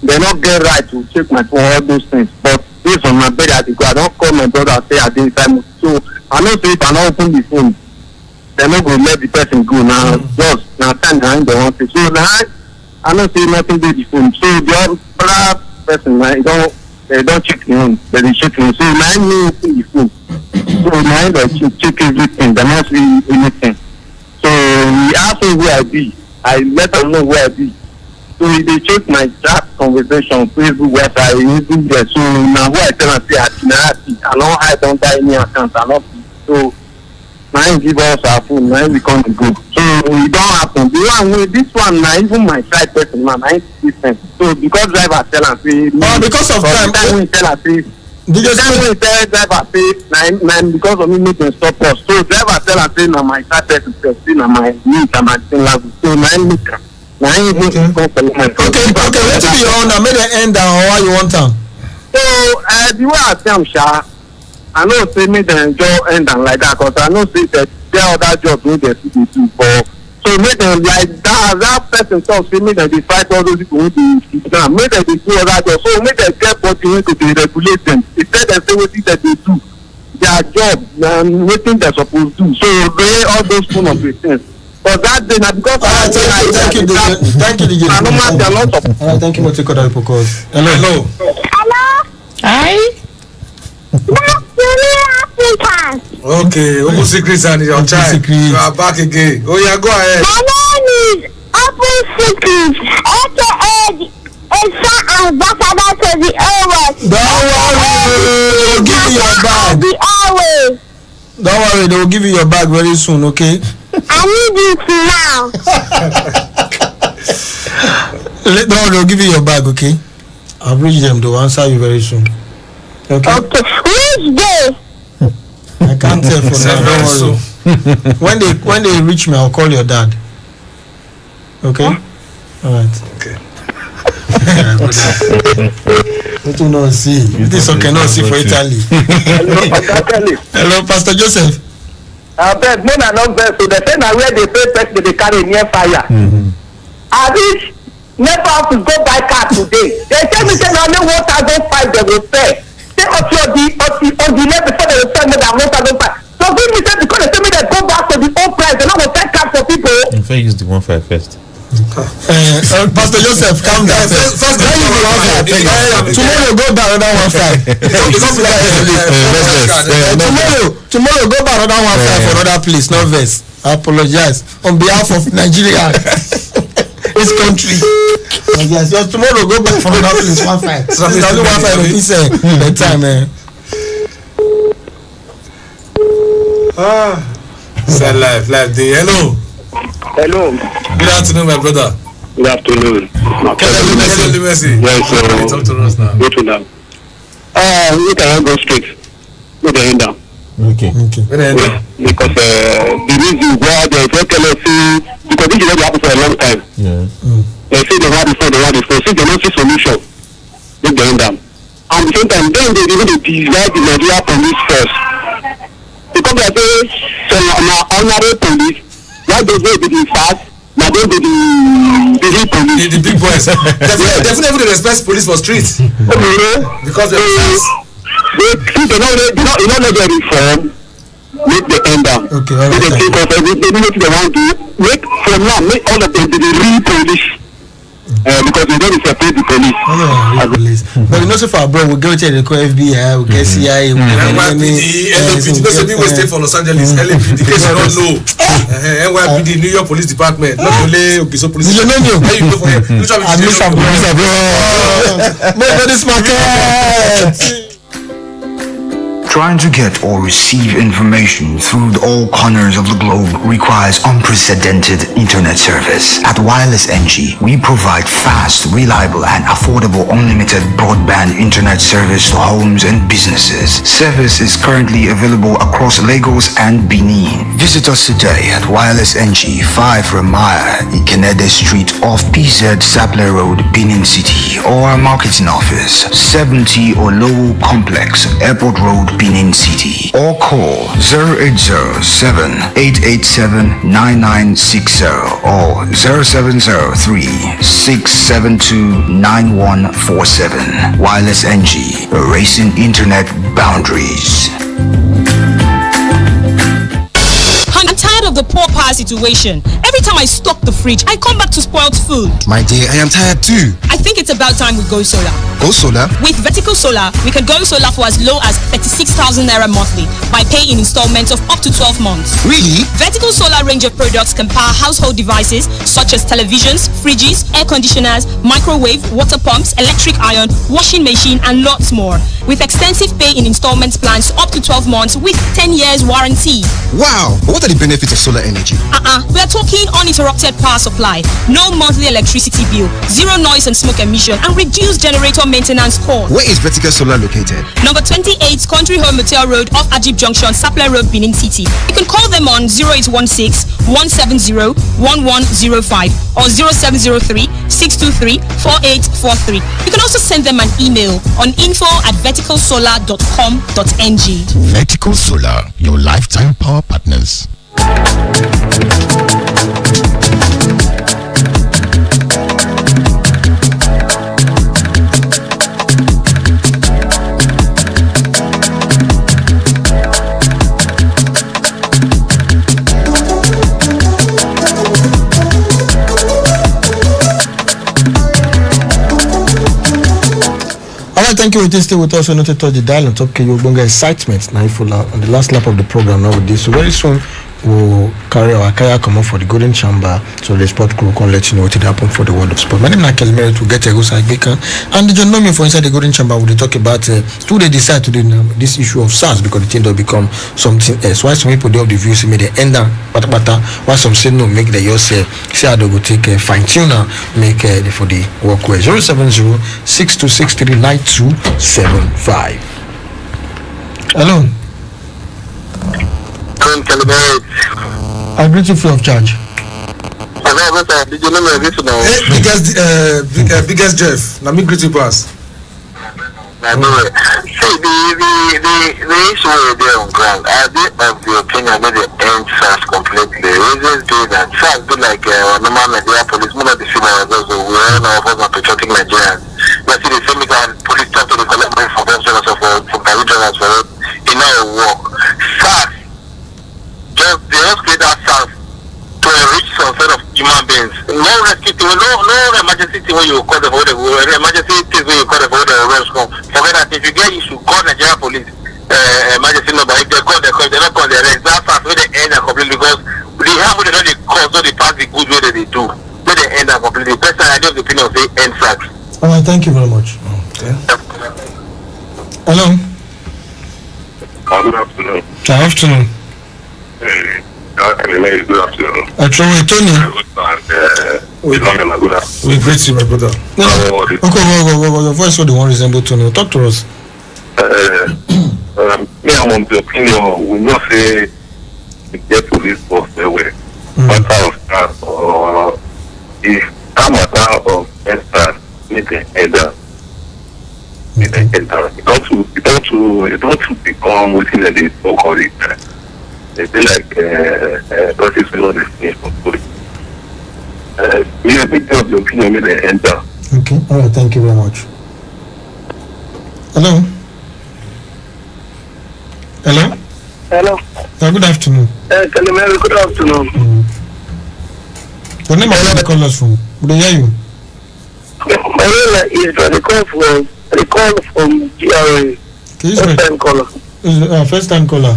they not get right to check my phone, all those things. But based on my bed, I don't call my brother say I didn't time. So I know say if I don't open the phone, they're not going to let the person go now. Just now time behind they want to. So now I know say nothing to the phone. So the other person now they don't check the phone, they check the phone. So now I know open the phone. So now they check everything. There must be anything. So he asked me where I be. I let them know where I be. So they check my chat conversation, Facebook, website, anything there. So now what I tell them say I don't hide under any account, I not. So now give us our phone, now we come to go. So it don't happen. The one with this one now, even my side person man, I ain't different. So because driver tell and say because of time we tell and say we tell driver say now because of me make them stop us. So driver tell and say now my side person say now my needs and my thing level. So now make them. Okay, what to be your own now? Make the end down or how you want them? So the way I say I'm I know say me them job end and like that because I know say that there other jobs wey they see do but so make them like that person talk say make them dey fight all those people wey dey sit down make them dey do other jobs so make them get body wey go dey regulate them instead dem say wetin dem dey do their job na wetin dem suppose do so dey all those kind of things. But that day, because thank you, DJ. I know man, there are lots of. All right, thank you, Motiko Dapokos. Hello. Hi. Okay, Open Secrets and your child. You are back again. Oh yeah, go ahead. My name is Open Secrets, aka Ambassador to the Always. Don't worry, they will give you your bag. The Always. Don't worry, they will give you your bag very soon, okay? I need it now. No, they'll give you your bag, okay? I've reached them, they'll answer you very soon. Okay? Okay. Which day? I can't tell for now, don't worry. When they reach me, I'll call your dad. Okay? Alright. Okay. What do not see? This one cannot see for Italy. Hello, Pastor Joseph. But men are not there, so they say now where they pay person they carry near fire. I wish never have to go buy car today. They tell me say now only 1,500 they will pay. Say on the left before they will sell me that 1,500. So give me say because they tell me they go back to the old price, they not will sell car for people. In fact, use the 1.5 first. Pastor Joseph, calm down. First tomorrow go buy another 1.5. Tomorrow go buy another 1.5 for another place. No verse. I apologize on behalf of Nigeria. Which country? Yes, just tomorrow go back for another place 1-5. So it's only 1-5 if it's the time, man. Live day. Hello. Good afternoon, my brother. Good afternoon. Messi. Yes, sir. Talk to us now. Go to them. We can go straight. Go the end down. Okay. Because the reason why they tell us because this is what happened for a long time. Yeah. They say they want this. Since they don't see solution, they go down. And at the same time, then they even divide the Nigeria police first. Because they say some honorable police, why they go to the fast, now they go to the police. The big boys. Definitely respect police for streets. Because they they don't let them reform, make the end down. Okay, they think of everything they want to make from now, make all of them the real police. Because we don't separate the police. But you know, so far, bro, we go to the FBI, we get CIA, we get NYPD. Because we will stay for Los Angeles. LAPD, because you don't know. NYPD, New York Police Department. Not only Ogiso Police. You know, how you go for him? I miss some police, bro. Nobody's market. Trying to get or receive information through all corners of the globe requires unprecedented internet service. At Wireless NG, we provide fast, reliable, and affordable unlimited broadband internet service to homes and businesses. Service is currently available across Lagos and Benin. Visit us today at Wireless NG, 5 Ramaya, Ikenede Street off PZ Sapler Road, Benin City, or our marketing office, 70 Olowo Complex, Airport Road, Benin City, or call 0807-887-9960 or 0703-672-9147. Wireless NG, erasing internet boundaries. I'm tired of the poor power situation. Every time I stock the fridge, I come back to spoiled food. My dear, I am tired too. I think it's about time we go solar. Go solar? With Vertical Solar, we can go solar for as low as 36,000 naira monthly by paying in installments of up to 12 months. Really? Vertical Solar range of products can power household devices such as televisions, fridges, air conditioners, microwave, water pumps, electric iron, washing machine, and lots more. With extensive pay in installments plans up to 12 months with 10 years warranty. Wow! What are the benefits of solar energy? We are talking uninterrupted power supply, no monthly electricity bill, zero noise and smoke emission, and reduced generator maintenance cost. Where is Vertical Solar located? Number 28 Country Home Motel Road off Ajib Junction, Sapler Road, Benin City. You can call them on 0816-170-1105 or 0703-623-4843. You can also send them an email on info@verticalsolar.com.ng. Vertical Solar, your lifetime power partners. Thank you for stay with us. Not to touch the dial on top KU Bonga excitement. Now, if on the last lap of the program now with this, so very soon we'll carry our kayak come up for the Golden Chamber. So the sport crew can let you know what it happened for the world of sport. My name is Nakel Merit to get a go side baker. And the John Nomi for inside the Golden Chamber will talk about who they decide to do this issue of SARS because the thing will become something else. Why some people they have the views may they end up pata. Why some say no, make the yourself say I go take a fine tuner, make for the walkway 070-6263-9275. Hello. I greet you free of charge. Biggest Jeff. Now me greet you pass. See the issue there on ground. I did of the opinion that they end SARS completely. Reasons do that SARS do like normal Nigeria police. One of the females also we all know of us are patriotic Nigerians. But see the same kind police talk to the collect money for them so for private drivers for it. It now work. SARS they just create that SARS to enrich some sort of human beings. No rescue team, no emergency team when you call the border, emergency team when you call the border arrests come. Forget that if you get issue, call Nigeria police emergency number. If they call, they not call the arrest. That's SARS where they end and completely because the harm they don't cause, so they pass the good way that they do. Where they end and completely. opinion say NSAS. All right, thank you very much. Okay. Hello. Good afternoon. Good afternoon. Good afternoon. Tony. We greet you, my brother. Okay, your voice so the one resemble Tony. Talk to us. Me, I want the opinion. We not say the get police force their way. Matter of that, or if that matter of NSAS need the header. It don't to become within the so-called it. They feel like what is below the finish for police. We have big of the opinion with the enter. Okay, all right, thank you very much. Hello. Hello. Hello. Good afternoon. Good afternoon. Your name is the call us from. Would I hear you? My name is the call from GRA. First time caller. First time caller.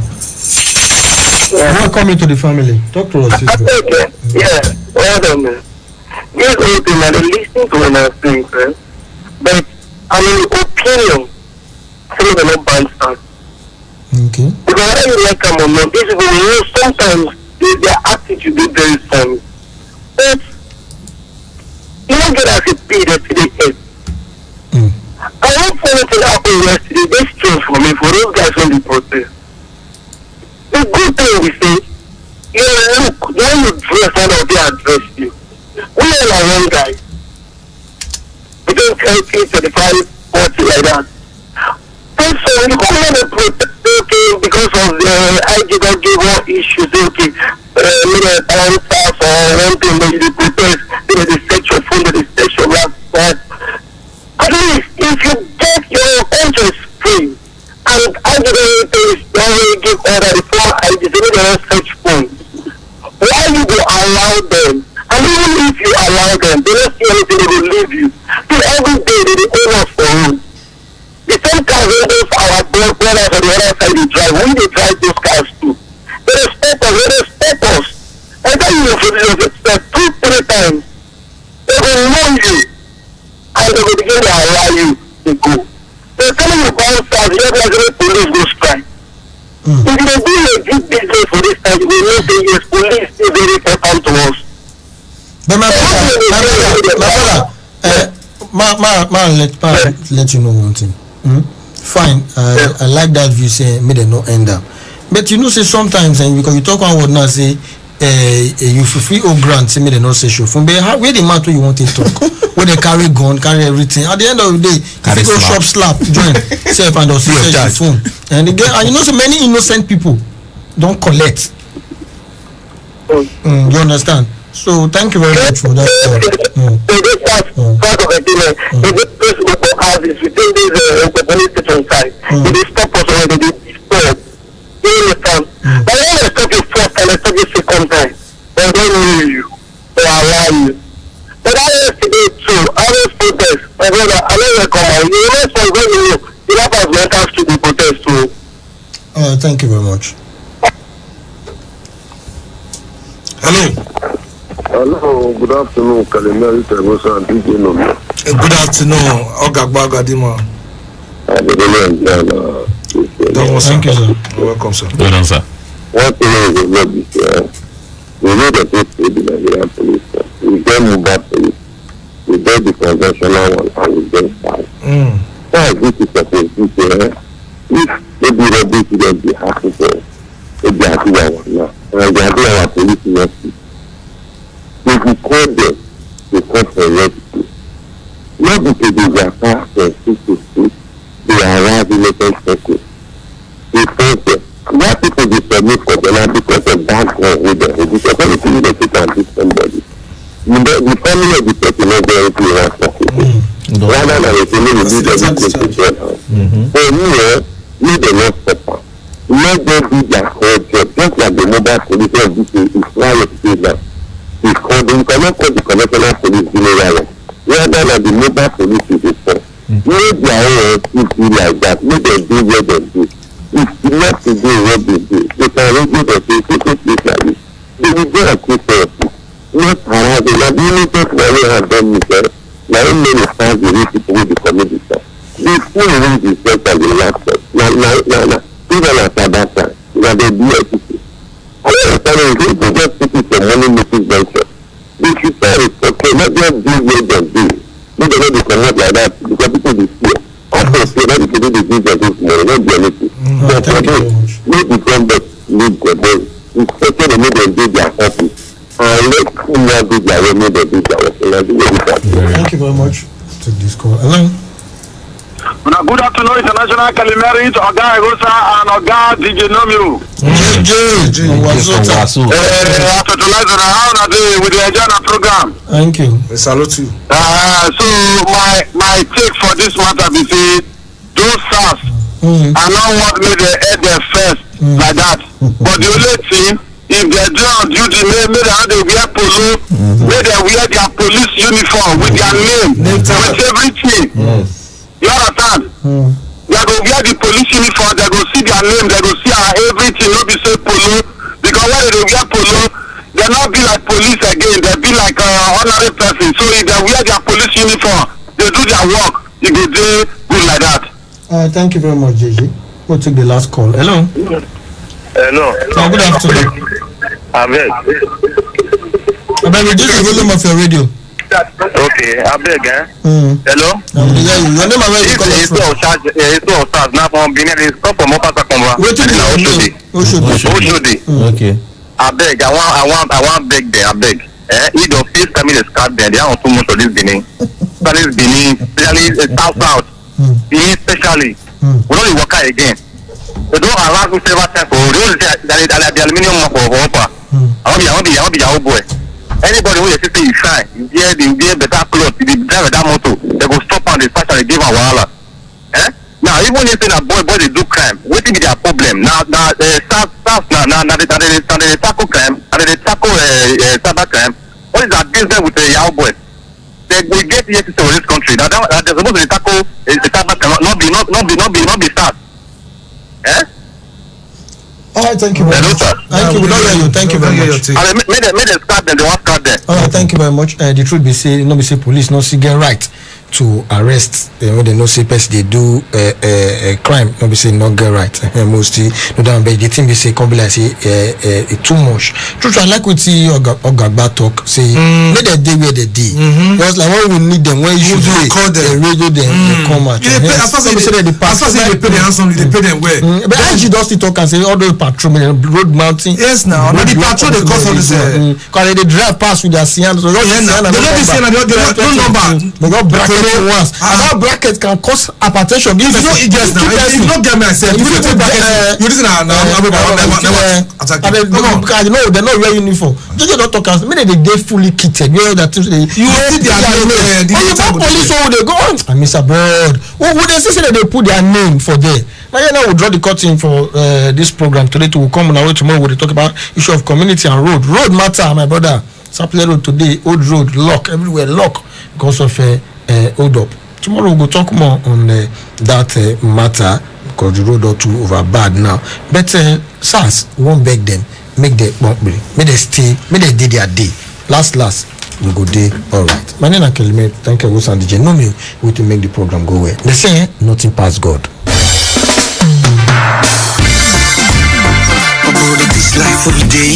Yeah. Welcome to the family. Talk to us, sister. Okay. Yeah. Well done, man. Yes, open and listening to what I'm saying, right? But I'm in opinion. Some of them not band start. Okay. Because I don't like them or not. This is when you know sometimes their attitude is very funny. But you don't get as a paid at the end. I want something happen yesterday. This strange for me, for those guys on the protest. The good thing we say, you look, the way you dress and how they address you. We all are one guy. We don't carry 35, 40 like that. And so you come on and protest, okay, because of the IGW issues, okay, answers or one thing that you protest, they set your phone, they set your laptop. At least if you get your conscience free, and IGW things, they already give order before I decided to search phones. Why you go allow them? And even if you allow them, they don't see anything, they will leave you. So every day they own us for road. The same cars those our brothers on the other side they drive, we they drive those cars too. They respect us, And then you respect 2-3 times. They will know you. And they will begin to allow you to go. They're telling you about cars, you have like police go strike. If you do a big business for this time, you will know that yes, police is very important to us. But my brother, let you know one thing. Fine, I like that view say me they no end up. But you know say sometimes and because you talk one word now say you free old grant say me they no say show from where the matter you want to talk where they carry gun carry everything at the end of the day if you go shop slap join self and also say your phone and again and you know so many innocent people don't collect. You understand? So thank you very much for that. Part of it, houses within this police station side. They stop us when they disturb. You understand? But when they stop you first and they stop you second time, they don't know you. They allow you. But I yesterday too, I was protest. My brother, I don't come out. You know, so when you have as mental to the protest too. Thank you very much. Hello. Hello, good afternoon, Kalimeri Tegosa and DJ Nomi. Good afternoon, Ogagba Gadima. Thank you, sir. Welcome, sir. Well done, sir. One thing is not this we need a bit to the Nigerian police. We get mobile police, we get the conventional one, and we get five. Why this is supposed to be if they be ready to get the happy for if they are doing one now, and they are doing our police next. If we call them, they come for rescue. Not because they are fast and street, they are related people. They think that why people they submit for them because of background with them. Because everything they take and do somebody. The family of the person not going to answer. Rather than the family will do everything to join us. So me they not stop. Let them do their whole job. Just like the mobile police of this is why you say that. It's called, you cannot call the conventional police general. Rather than the mobile police is the first. Make their own people like that. Make them do what they do. It's not to do what they do. They can regulate the place like this. They will do a quick therapy. Not harassing. Now, the only person that we have done is that now when many times the real people will be committed stuff. The full range is just as the last step. Now, even after that time, they do everything. I understand if they just put it for money making venture. If you say it's okay, not just do what they do. They don't be come out like that because people be fear. Of course, they don't do the business this morning, not do anything. But for them, make the government lead their boys. It's okay to make them do their office. And let them not do their way, make them do their office. Thank you very much. Take this call. Hello. Good afternoon, International Calimeri, Oga Egosa and Oga DJ Nomiu. With the agenda program. Thank you. We salute you. So my take for this matter is say those SARS I don't want me to head there first like that. But the only thing, if they're doing on duty, maybe they wear polo, maybe they wear their police uniform with their name, with everything. You understand? They go wear the police uniform, they go see their name, they go see everything, not be say polo. Because when they wear polo, they not be like police again, they be like honorary person. So if they wear their police uniform, they do their work, it go do good like that. Thank you very much, JJ. We'll take the last call. Hello. Hello. Good afternoon. Abeg. Reduce the volume of your radio. Okay, abeg. Hello. Your name and where you calling from? It's all stars. Now from Benin, it's come from Upper Sakomba. Oshodi. Okay. Abeg, I want beg there. Abeg. If your face coming to scarf there, they are too much of this Benin. Especially Benin, especially South. Benin especially. We don't work out again. They don't allow me several times for the aluminium for Upper. I want to be your boy. Anybody who is saying you shine, you wear better clothes, you drive that motor, they go stop on the fashion and they give a wahala. Now, even if that boy they do crime, what is their problem? Now they tackle crime, and they tackle cyber crime. What is that business with the young boys? We get here to this country. Now they're supposed to tackle cyber crime, not be start. All right, thank you very much. Thank you. We don't hear you. Thank you very much. Made them start them. They want start them. All right, thank you very much. The truth be say, no be say police, no see get right to arrest when they no say person they do a crime. No be say not get right. Mostly no down, but the thing be say come be like say too much. True, I like what see Ogagba talk say. Make they day where they day. Because like when we need them, when you should call them, radio them, they come out. As far as they pay them handsome, they pay them well. But IG does talk and say all those patrolmen, road mounting. Yes, now the patrol they cost all this. Because they drive past with their Sienna. They don't be saying that they don't number. They got bracket once. And that bracket can cause hypertension. If you don't get myself, you listen now. I know they're not wearing uniform. Just don't talk as many they fully kitted. You know that you see their name. Police over they go on. I miss abroad. Would they say that they put their name for there? Now we'll draw the curtain for this program today. To come on our way tomorrow. We'll talk about issue of community and road. Road matter, my brother. Sapele Road today, old road lock everywhere lock because of hold up. Tomorrow we'll go talk more on that matter because the road or two over bad now. But SARS won't beg them, make they stay, make they did their day. Last we go day all right. My name is Kelme. Thank you, Wilson DJ. No me we to make the program go well. They say nothing past God. This life for the day.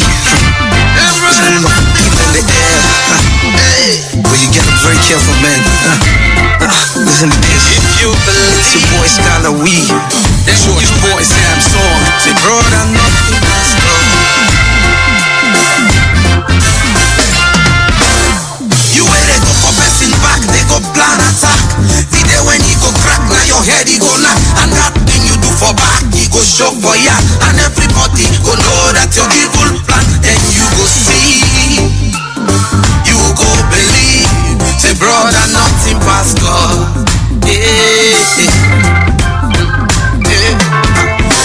Even the air. But you gotta be very careful, man. Listen to this. If you believe it's your boy Skylar Wee. That's your boy Sam Song. Say, bro, I nothing else, bro. You where they go for passing back, they go plan attack. The day when he go crack, now your head he go knock. And that thing you do for back, he go shock for ya. And everybody go know that your evil plan. Then you go see, you go believe. Say, brother, nothing past God.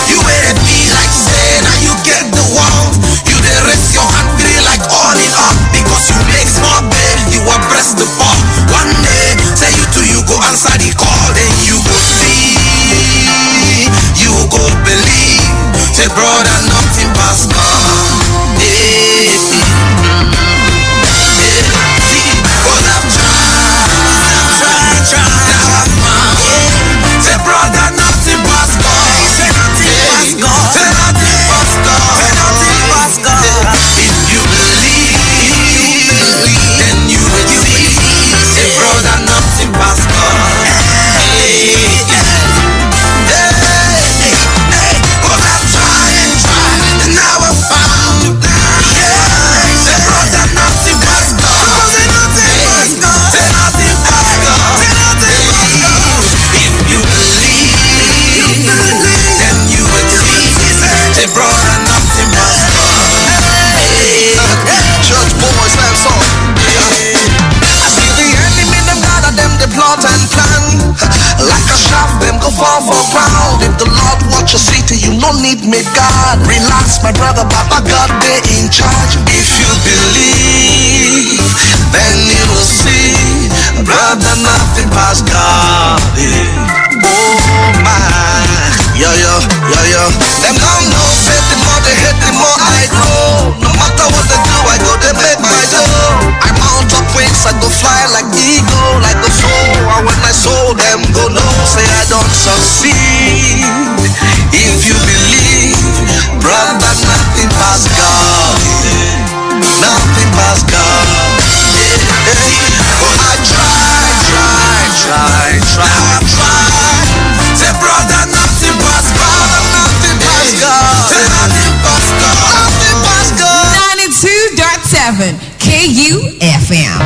You wait me like say, now you get the world. You dey raise your hand, feel like all in all. Because you make small pay, you will press the ball. One day, say you too, you go answer the call. Then you go see, you go believe. Say, brother, nothing past God. Cause I've tried fall for ground. If the Lord watch your city, you no need me God. Relax, my brother, Papa God, they in charge. If you believe, then you will see, brother, nothing past God. Oh my, yo. Them don't know, say the more they hate, the more I grow. No matter what they do, I go, they make my dough. I mount up wings, I go fly like eagle, like a soul. And when I soul them go no, say I don't succeed. If you believe, brother, nothing past God. Nothing past God. Oh, I try. I try. Say, brother, nothing past God. Nothing past God. Say, nothing past God. Nothing past God. 92.7 KUFM.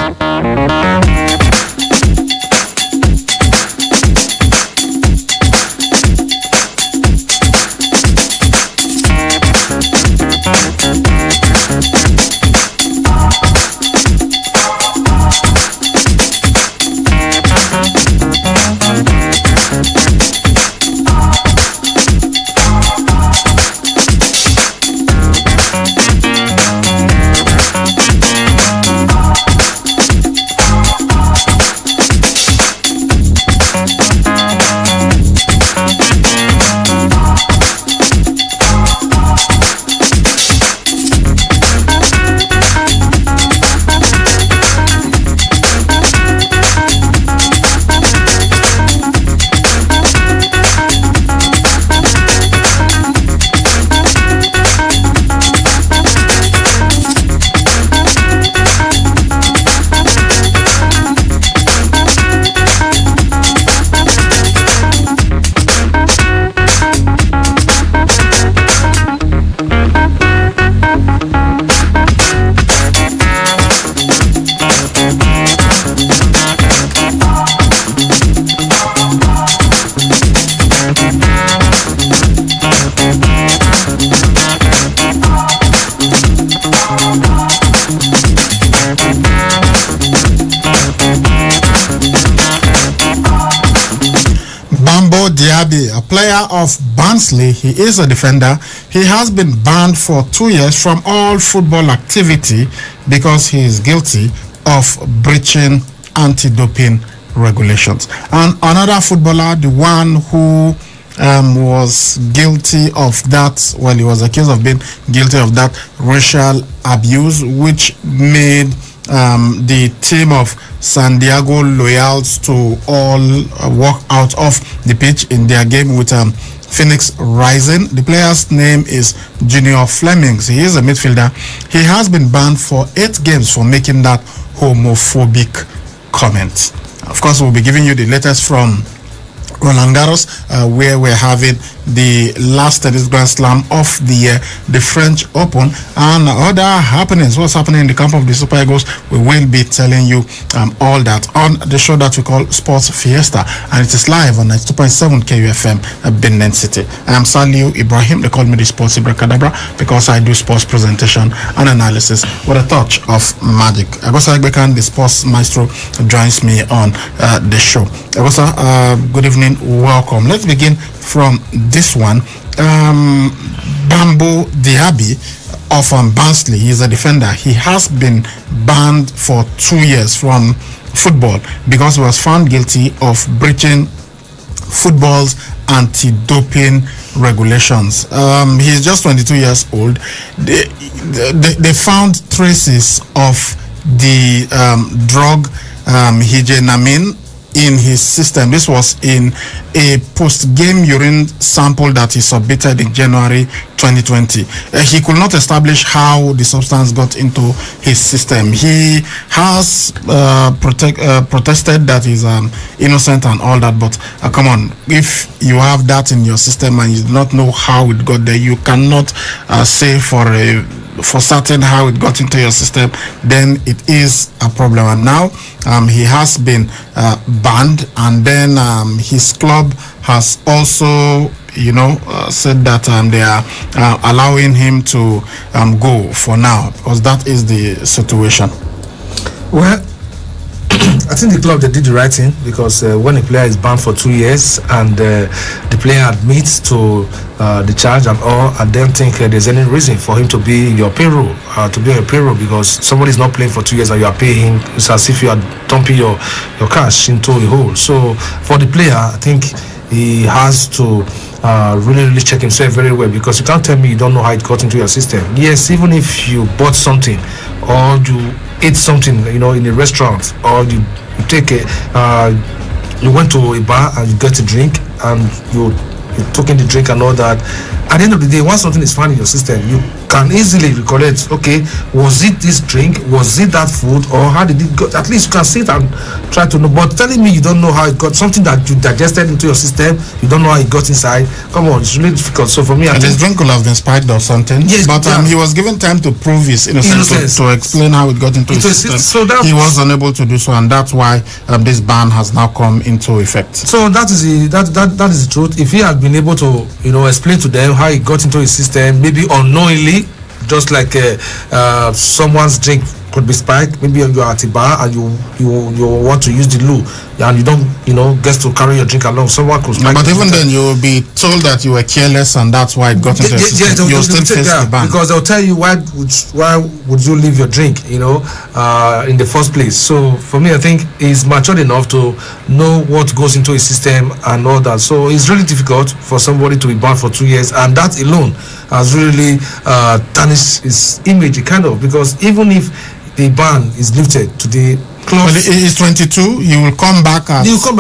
Diaby, a player of Barnsley, he is a defender. He has been banned for 2 years from all football activity because he is guilty of breaching anti-doping regulations. And another footballer, the one who was guilty of that, well, he was accused of being guilty of that racial abuse, which made the team of San Diego Loyals to all walk out of the pitch in their game with Phoenix Rising. The player's name is Junior Flemings. He is a midfielder. He has been banned for 8 games for making that homophobic comment. Of course, we'll be giving you the latest from Roland Garros, where we're having the last tennis Grand Slam of the year, the French Open, and other happenings. What's happening in the camp of the Super Eagles, we will be telling you all that on the show that we call Sports Fiesta, and it is live on 92.7 KUFM Benin City. I am Saliu Ibrahim. They call me the Sports Ibracadabra because I do sports presentation and analysis with a touch of magic. Agosa Egbekan, the sports maestro, joins me on the show. Agosa, good evening, welcome. Let's begin from this one. Bambo Diaby of Barnsley, he is a defender. He has been banned for 2 years from football because he was found guilty of breaching football's anti-doping regulations. He is just 22 years old. They found traces of the drug higenamine in his system. This was in a post-game urine sample that he submitted in January 2020. He could not establish how the substance got into his system. He has protested that he's innocent and all that, but come on, if you have that in your system and you do not know how it got there, you cannot say for certain how it got into your system, then it is a problem. And now he has been banned, and then his club has also said that they are allowing him to go for now, because that is the situation. Well, I think the club they did the right thing because when a player is banned for 2 years and the player admits to the charge and all, I don't think there's any reason for him to be in your payroll, because somebody is not playing for 2 years and you are paying him. It's as if you are dumping your cash into a hole. So for the player, I think he has to really check himself very well, because you can't tell me you don't know how it got into your system. Yes, even if you bought something or you ate something, in a restaurant, or you take you went to a bar and you get a drink and you took in the drink and all that. At the end of the day, once something is found in your system, you can easily recollect, okay, was it this drink, was it that food, or how did it go? At least you can sit and try to know. But telling me you don't know how it got, something that you digested into your system, you don't know how it got inside, come on, it's really difficult. So for me, I think his drink could have been spiked or something. Yes, but he was given time to prove his innocence. To explain how it got into his system. So he was unable to do so, and that's why this ban has now come into effect. So that is the truth. If he had been able to explain to them how it got into his system, maybe unknowingly, just like someone's drink could be spiked. Maybe you are at a bar and you want to use the loo and you don't get to carry your drink along. Someone could spike. But even then, you will be told that you were careless and that's why it got into your system. You'll still face the ban, because they'll tell you why would you leave your drink in the first place. So for me, I think he's matured enough to know what goes into his system and all that. So it's really difficult for somebody to be banned for 2 years, and that alone has really tarnished his image, because even if the ban is lifted today, well, he's 22. He will come back at 24. So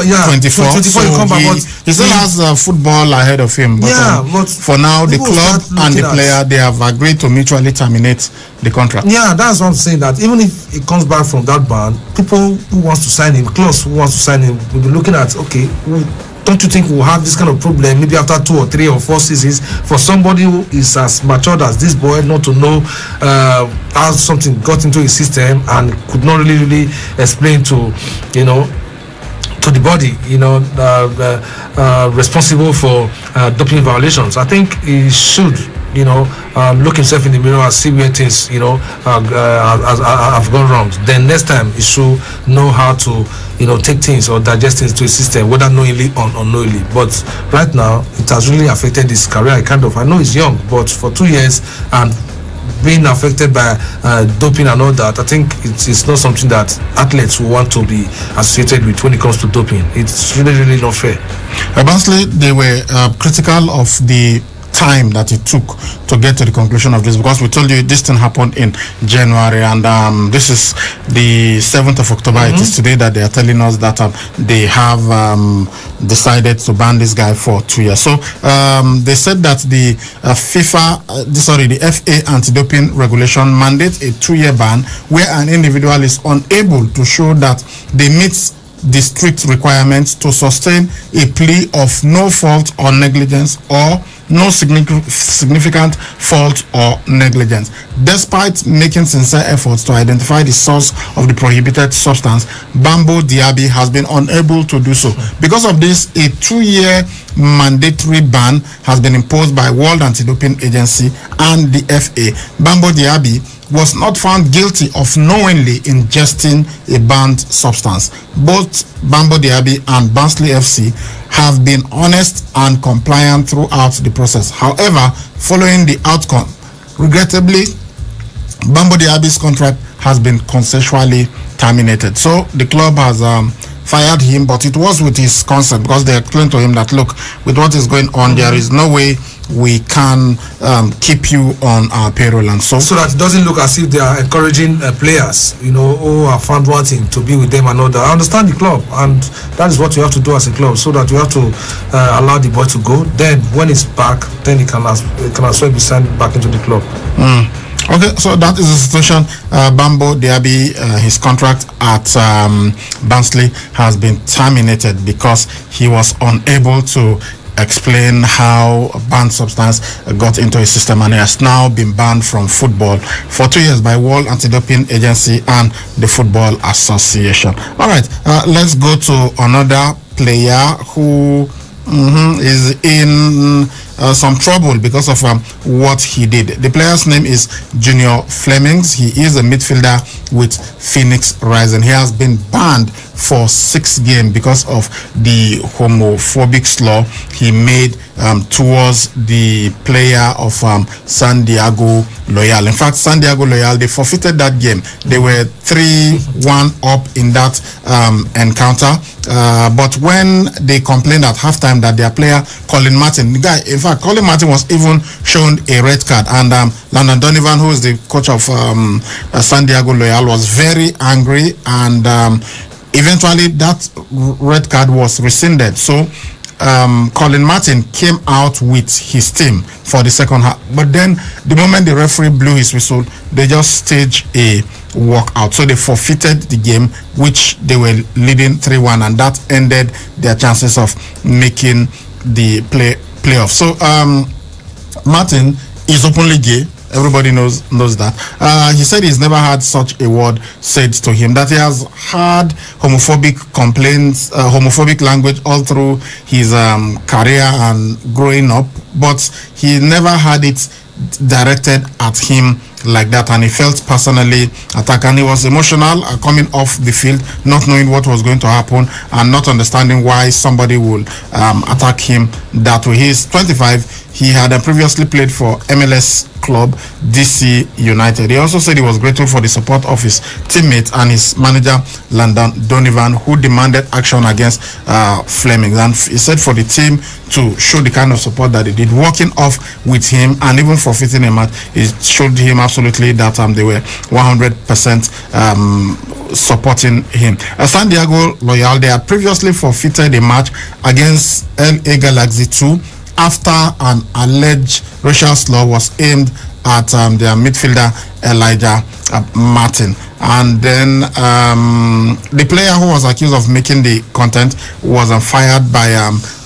he still has football ahead of him. But, but for now, the club and the player, they have agreed to mutually terminate the contract. Yeah, that's what I'm saying. That even if he comes back from that ban, people who wants to sign him, clubs who wants to sign him, will be looking at, okay, don't you think we'll have this kind of problem maybe after 2 or 3 or 4 seasons for somebody who is as matured as this boy not to know how something got into his system and could not really explain to to the body responsible for doping violations. I think he should look himself in the mirror and see where things have gone wrong. Then next time he should know how to take things or digest things to his system, whether knowingly or unknowingly. But right now it has really affected his career. I know he's young, but for 2 years and being affected by doping and all that, I think it's not something that athletes will want to be associated with when it comes to doping. It's really not fair. Barnsley, they were critical of the time that it took to get to the conclusion of this, because we told you this thing happened in January, and this is the 7th of October. It is today that they are telling us that they have decided to ban this guy for 2 years. So they said that the the FA anti-doping regulation mandates a 2-year ban where an individual is unable to show that they meet the strict requirements to sustain a plea of no fault or negligence, or no significant fault or negligence. Despite making sincere efforts to identify the source of the prohibited substance, Bambo Diaby has been unable to do so. Because of this, a 2-year mandatory ban has been imposed by World Anti-Doping Agency and the FA. Bambo Diaby was not found guilty of knowingly ingesting a banned substance. Both Bambo Diaby and Barnsley FC have been honest and compliant throughout the process. However, following the outcome, regrettably, Bambo Diaby's contract has been consensually terminated. So the club has fired him, but it was with his consent, because they explained to him that, look, with what is going on, there is no way we can keep you on our payroll, and so that it doesn't look as if they are encouraging players who are found wanting to be with them and all that. I understand the club, and that is what you have to do as a club, so that you have to allow the boy to go. Then when he's back, then he can as well be sent back into the club. Okay, so that is the situation. Bambo Diaby, his contract at Barnsley has been terminated because he was unable to explain how a banned substance got into his system, and he has now been banned from football for 2 years by World Anti-Doping Agency and the Football Association. All right, let's go to another player who is in some trouble because of what he did. The player's name is Junior Flemings. He is a midfielder with Phoenix Rising. He has been banned for 6 games because of the homophobic slur he made towards the player of San Diego Loyal. In fact, San Diego Loyal, they forfeited that game. They were 3-1 up in that encounter. But when they complained at halftime that their player, Colin Martin, Colin Martin was even shown a red card. And Landon Donovan, who is the coach of San Diego Loyal, was very angry, and eventually that red card was rescinded. So Colin Martin came out with his team for the second half, but then the moment the referee blew his whistle, they just staged a walkout. So they forfeited the game, which they were leading 3-1, and that ended their chances of making the playoff. So Martin is openly gay. Everybody knows that. He said he's never had such a word said to him, that he has had homophobic complaints, homophobic language all through his career and growing up, but he never had it directed at him like that, and he felt personally attacked, and he was emotional coming off the field, not knowing what was going to happen and not understanding why somebody would attack him that way. He's 25. He had previously played for MLS club DC United. He also said he was grateful for the support of his teammates and his manager Landon Donovan, who demanded action against Fleming. And he said for the team to show the kind of support that they did, walking off with him and even forfeiting a match, it showed him absolutely that they were 100% supporting him. San Diego Loyal, they had previously forfeited a match against LA Galaxy 2 after an alleged racial slur was aimed at their midfielder Elijah Martin. And then the player who was accused of making the content was fired by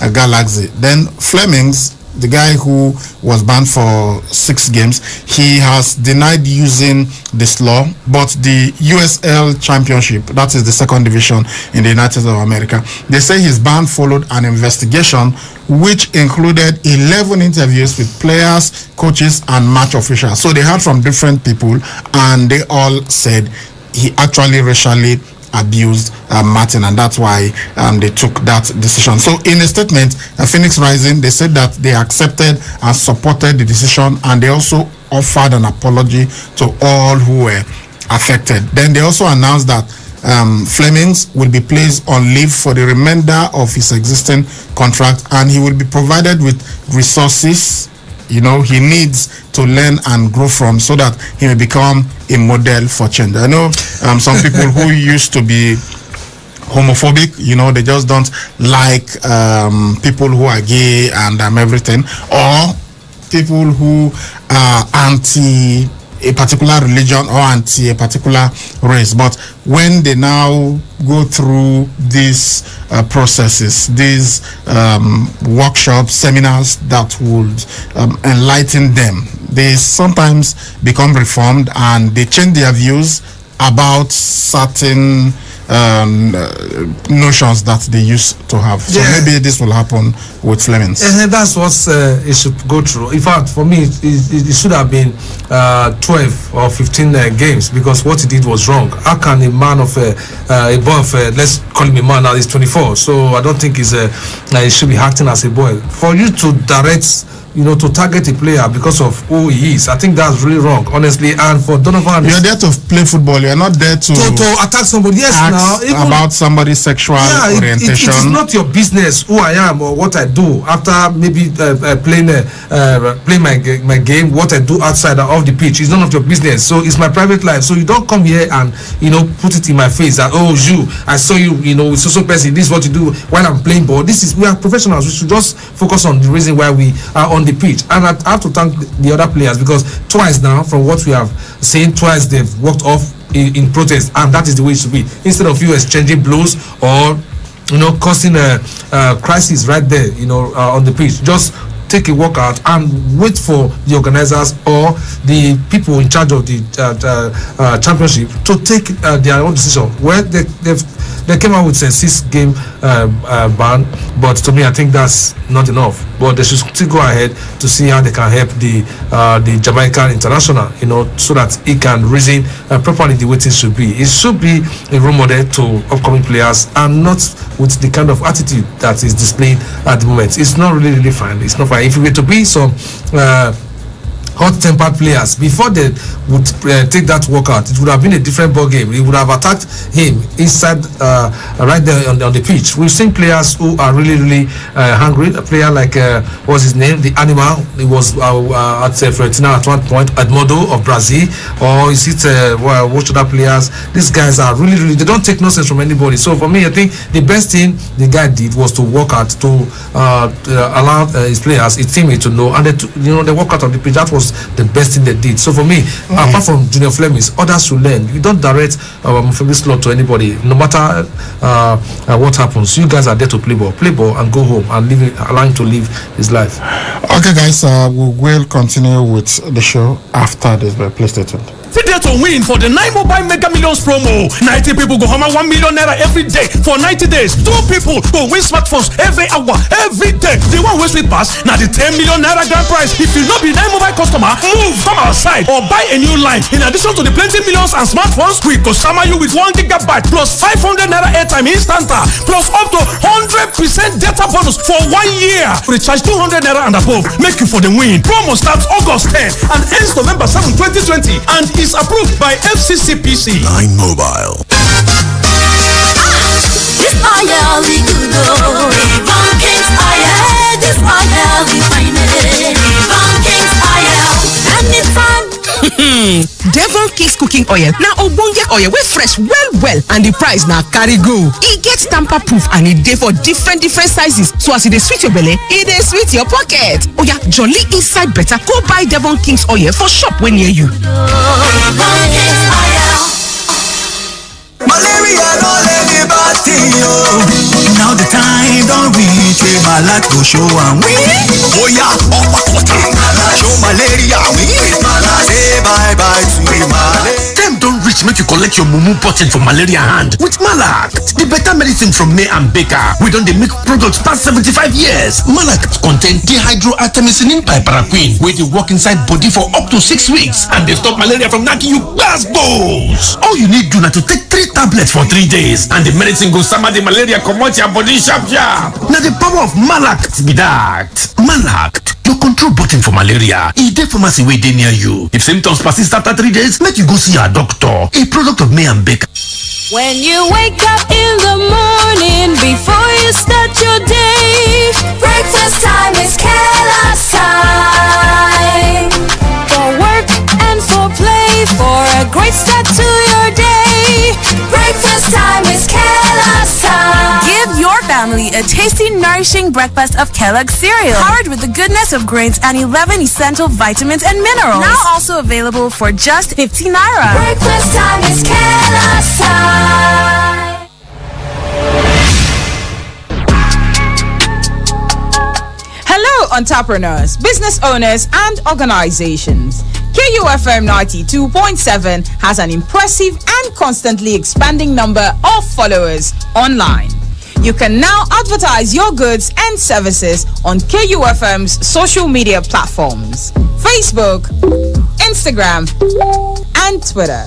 a Galaxy. Then Flemings, the guy who was banned for 6 games, he has denied using the slur, but the USL Championship, that is the 2nd division in the United States of America, they say his ban followed an investigation which included 11 interviews with players, coaches, and match officials. So they heard from different people, and they all said he actually racially abused Martin, and that's why they took that decision. So in a statement, Phoenix Rising, they said that they accepted and supported the decision, and they also offered an apology to all who were affected. Then they also announced that Flemings will be placed on leave for the remainder of his existing contract, and he will be provided with resources he needs to learn and grow from, so that he may become a model for change. I know some people who used to be homophobic, they just don't like people who are gay and everything, or people who are anti a particular religion or anti a particular race. But when they now go through these processes, these workshops, seminars that would enlighten them, they sometimes become reformed and they change their views about certain notions that they used to have. So maybe this will happen with Flemings. That's what it should go through. In fact, for me, it should have been 12 or 15 games, because what he did was wrong. How can a man of a boy of let's call him a man now, he's 24, so I don't think he should be acting as a boy. For you to direct, to target a player because of who he is, I think that's really wrong, honestly. And for Donovan, you're there to play football. You're not there to attack somebody. Yes, now even about somebody's sexual orientation. It is not your business who I am or what I do after maybe playing my game. What I do outside of the pitch is none of your business. So it's my private life. So you don't come here and put it in my face that I saw you with so person. This is what you do while I'm playing ball. We are professionals. We should just focus on the reason why we are on the pitch. And I have to thank the other players, because twice now, from what we have seen, twice they've walked off in protest, and that is the way it should be. Instead of you exchanging blows or causing a crisis right there on the pitch, just take a walk out and wait for the organizers or the people in charge of the championship to take their own decision. Where they've they came out with a 6-game ban, but to me, I think that's not enough. But they should still go ahead to see how they can help the Jamaican international, so that it can reason properly the way things should be. It should be a role model to upcoming players, and not with the kind of attitude that is displayed at the moment. It's not really fine. It's not fine. If we were to be some hot-tempered players before they would take that walkout, it would have been a different ball game. It would have attacked him inside right there on the pitch. We've seen players who are really hungry. A player like what's his name, the animal. He was at Fiorentina at one point, Edmundo of Brazil, or is it what other players? These guys are really they don't take nonsense from anybody. So for me, I think the best thing the guy did was to walk out, to allow his players, his teammates to know, and they walk out of the pitch. That was the best thing they did. So for me, apart from Junior Flemings, others should learn. You don't direct Flemings Law to anybody, no matter what happens. You guys are there to play ball and go home and allow him to live his life. Okay, guys, we will continue with the show after this. Please stay tuned. Fit there to win for the 9 Mobile Mega Millions promo. 90 people go hammer 1 million naira every day for 90 days. 2 people go win smartphones every hour, every day. The one with pass, now the 10 million naira grand prize. If you not be 9 Mobile customer, move, come outside or buy a new line. In addition to the plenty millions and smartphones, we go summer you with 1 gigabyte plus 500 naira airtime instanta plus up to 100% data bonus for 1 year. Recharge 200 naira and above. Make you for the win. Promo starts August 10 and ends November 7, 2020 and is approved by FCCPC. 9 Mobile. This oil we good oh, Devon King's oil. This oil we find it, Devon King's oil, and it's fun. Devon King's cooking oil. Now ogbonge oil we fresh well, and the price now carry go. It gets tamper proof and it dey for different sizes. So as it dey sweet your belly, it dey sweet your pocket. Oh yeah, jolly inside better. Go buy Devon King's oil for shop when near you. Malaria don't let me batty, now the time don't reach where my life go show and we. Oh yeah, show malaria we. Say bye to malaria. Time don't reach make you collect your mumu button for malaria hand with Malact, the better medicine from May and Baker. We don't make products past 75 years. Malact contain dehydroartemisinin piperaquine, where they work inside body for up to 6 weeks and they stop malaria from knocking you gbasgbos. All you need do now to take 3 tablets for 3 days and the medicine goes summer the malaria come out your body sharp. Now the power of Malact be that. Malact, your control button for malaria. E dey pharmacy wey dey near you. If symptoms persist after 3 days, make you go see your doctor. A product of May and Baker. When you wake up in the morning before you start your day, breakfast time is Kellogg's time. For work and for play, for a great start to your day, breakfast time is Kellogg's time. Give your family a tasty, nourishing breakfast of Kellogg's cereal, powered with the goodness of grains and 11 essential vitamins and minerals. Now also available for just 15 naira. Breakfast time is Kellogg's time. Hello, entrepreneurs, business owners, and organizations. KUFM 92.7 has an impressive and constantly expanding number of followers online. You can now advertise your goods and services on KUFM's social media platforms: Facebook, Instagram, and Twitter.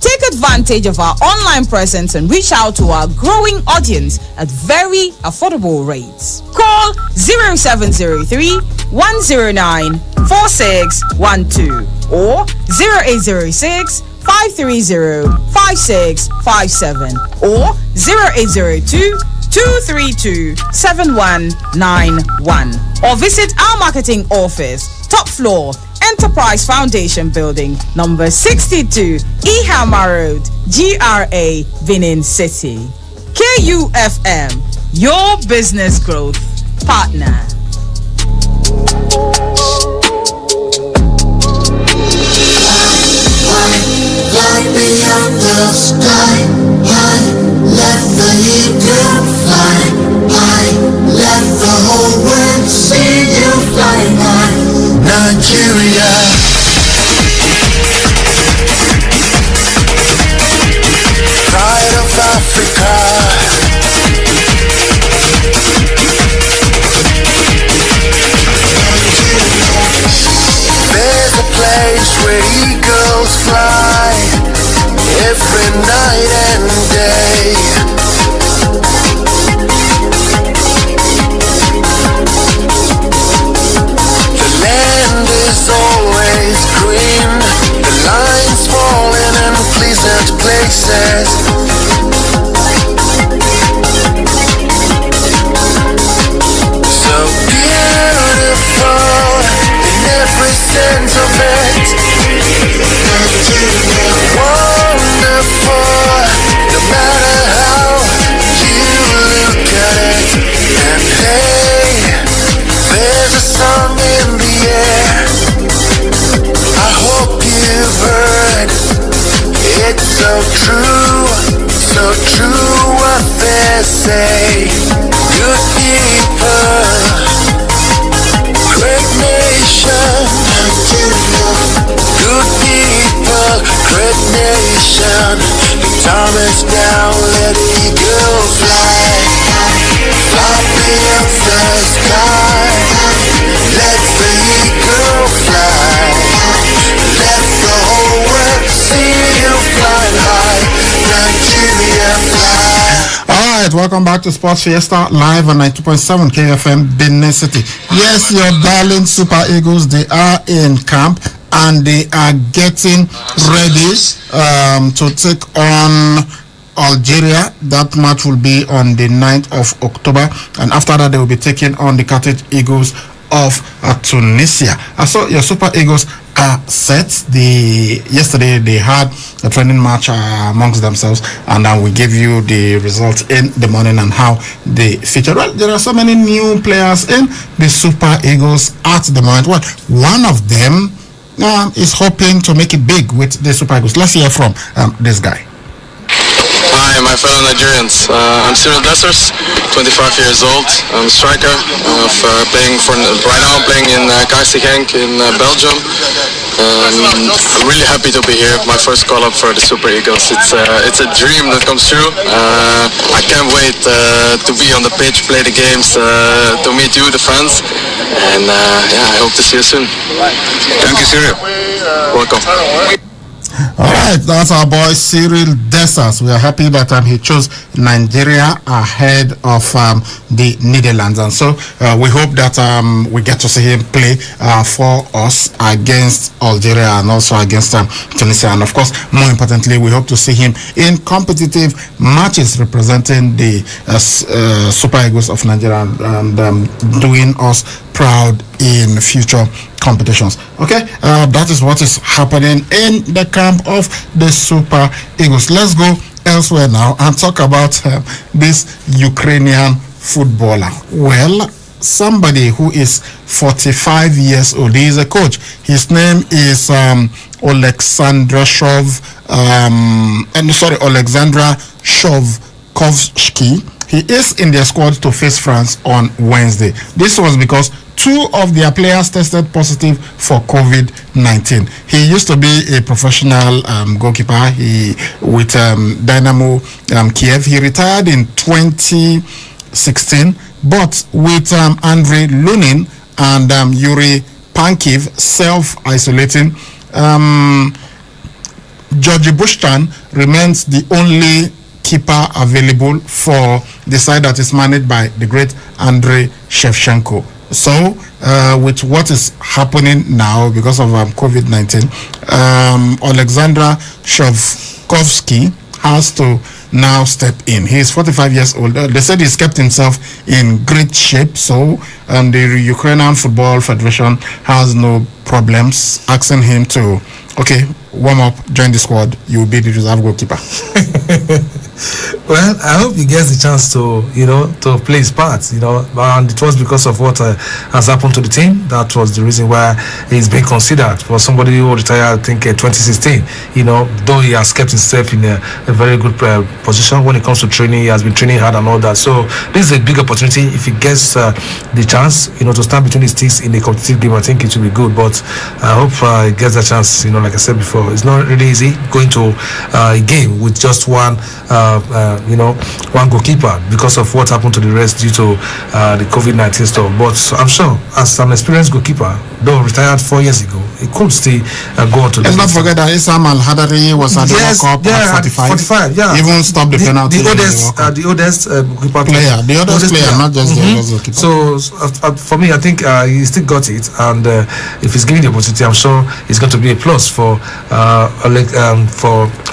Take advantage of our online presence and reach out to our growing audience at very affordable rates. Call 0703 109 4612 or 0806 530 5657 or 0802 232 7191 or visit our marketing office, top floor, Enterprise Foundation Building, number 62, Ihama Road, GRA, Benin City. KUFM, your business growth partner. Fly beyond the sky, high, let the eagle fly, high, let the whole world see you flying high, Nigeria. Pride of Africa. where eagles fly every night and day. The land is always green, the lines falling in pleasant places. So beautiful in every sense of it. Wonderful, no matter how you look at it. And hey, there's a song in the air, I hope you've heard. It's so true what they say. Good people, great nation. Good people, great nation. The time is now, let eagle fly. Floppy up the sky. Let the eagle fly. Let the whole world see you flying high. Nigeria fly. Alright, welcome back to Sports Fiesta live on 92.7 KFM Benin City. Yes, your darling Super Eagles, they are in camp and they are getting ready to take on Algeria. That match will be on the 9th of October, and after that they will be taking on the Carthage Eagles of Tunisia. So your Super Eagles are set. Yesterday they had a training match amongst themselves, and then we gave you the results in the morning and how they featured. Well, there are so many new players in the Super Eagles at the moment. Well, one of them is hoping to make it big with the Super Eagles. Let's hear from this guy. Hi, my fellow Nigerians. I'm Cyril Dessers, 25 years old. I'm a striker playing in KC Genk in Belgium. I'm really happy to be here. My first call up for the Super Eagles. It's a dream that comes true. I can't wait to be on the pitch, play the games, to meet you, the fans, and I hope to see you soon. Thank you, Cyril. Welcome. Alright, that's our boy Cyril Dessers. We are happy that he chose Nigeria ahead of the Netherlands, and so we hope that we get to see him play for us against Algeria and also against Tunisia, and of course, more importantly, we hope to see him in competitive matches representing the Super Eagles of Nigeria and doing us proud in future competitions. Okay, that is what is happening in the camp of the Super Eagles. Let's go elsewhere now and talk about this Ukrainian footballer. Well, somebody who is 45 years old. He is a coach. His name is Alexandra Shovkovsky. He is in their squad to face France on Wednesday. This was because two of their players tested positive for COVID-19. He used to be a professional goalkeeper with Dynamo Kiev. He retired in 2016, but with Andrei Lunin and Yuri Pankiv self-isolating, Georgi Bushtan remains the only keeper available for the side that is managed by the great Andrei Shevchenko. So, with what is happening now because of COVID-19, Alexander Shovkovsky has to now step in. He is 45 years old. They said he's kept himself in great shape, so the Ukrainian Football Federation has no problems asking him to, okay, warm up, join the squad, you will be the reserve goalkeeper. Well, I hope he gets the chance to, to play his part, and it was because of what has happened to the team. That was the reason why he's being considered for somebody who retired, I think, 2016. Though he has kept himself in a very good position when it comes to training, he has been training hard and all that. So this is a big opportunity. If he gets the chance, to stand between his teeth in a competitive game, I think it will be good. But I hope he gets a chance. Like I said before, it's not really easy going to a game with just one goalkeeper because of what happened to the rest due to the COVID-19 stuff. But I'm sure, as an experienced goalkeeper, though retired 4 years ago, he could still go on to. Let's not forget that Issam Al Hadari was at the World Cup at 45. Yeah, even stopped the penalty. The oldest player, not just the goalkeeper. So for me, I think he still got it, and if he's given the opportunity, I'm sure it's going to be a plus for Andriy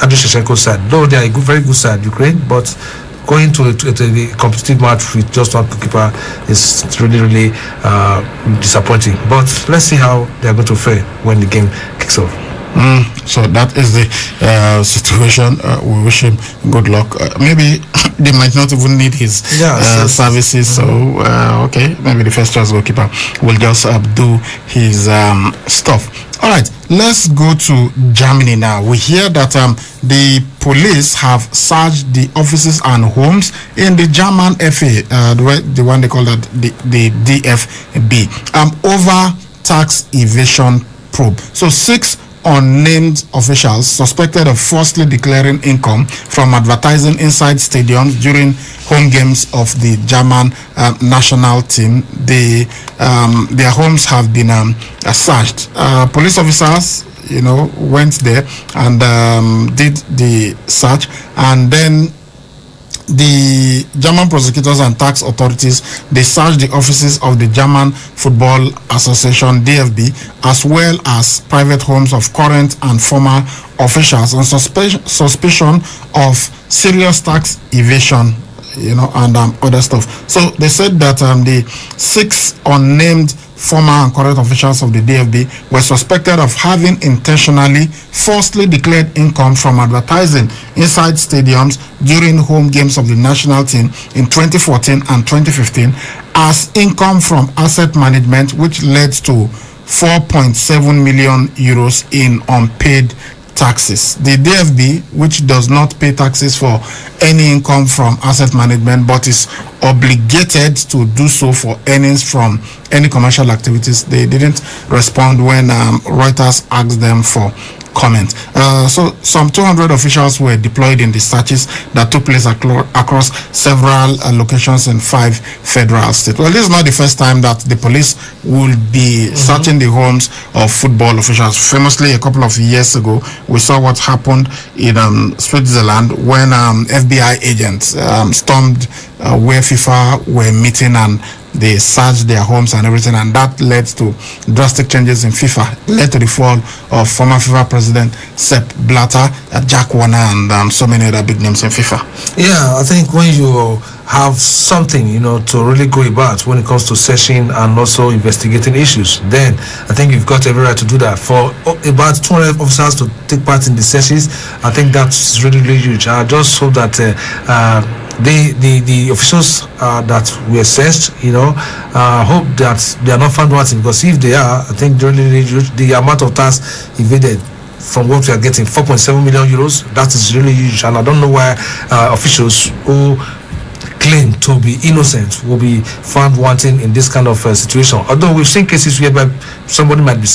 Shevchenko's side. Though they are a very good side, Ukraine, but going to a competitive match with just one goalkeeper is really disappointing. But let's see how they are going to fare when the game kicks off. So that is the situation. We wish him good luck. Maybe they might not even need his services. So okay, maybe the first choice goalkeeper will just do his stuff. All right, let's go to Germany now. We hear that the police have searched the offices and homes in the German FA, the one they call that the DFB, over tax evasion probe. So 6 unnamed officials suspected of falsely declaring income from advertising inside stadiums during home games of the German national team. Their homes have been searched. Police officers, went there and did the search, and then the German prosecutors and tax authorities, they searched the offices of the German Football Association, DFB, as well as private homes of current and former officials on suspicion of serious tax evasion, and other stuff. So they said that the 6 unnamed former and current officials of the DFB were suspected of having intentionally falsely declared income from advertising inside stadiums during home games of the national team in 2014 and 2015 as income from asset management, which led to 4.7 million euros in unpaid taxes. The DFB, which does not pay taxes for any income from asset management but is obligated to do so for earnings from any commercial activities, they didn't respond when Reuters asked them for comment. So some 200 officials were deployed in the searches that took place across several locations in 5 federal states. Well, this is not the first time that the police will be searching the homes of football officials. Famously, a couple of years ago, we saw what happened in Switzerland when FBI agents stormed where FIFA were meeting, and they searched their homes and everything, and that led to drastic changes in FIFA. It led to the fall of former FIFA president Sepp Blatter, Jack Warner, and so many other big names in FIFA. Yeah, I think when you have something, to really go about when it comes to searching and also investigating issues, then I think you've got every right to do that. For about 200 officers to take part in the searches, I think that's really, really huge. I just hope that the officials that were searched, hope that they are not found wanting, because if they are, I think the amount of tax evaded from what we are getting, 4.7 million euros, that is really huge. And I don't know why officials who claim to be innocent will be found wanting in this kind of situation. Although we've seen cases whereby someone might be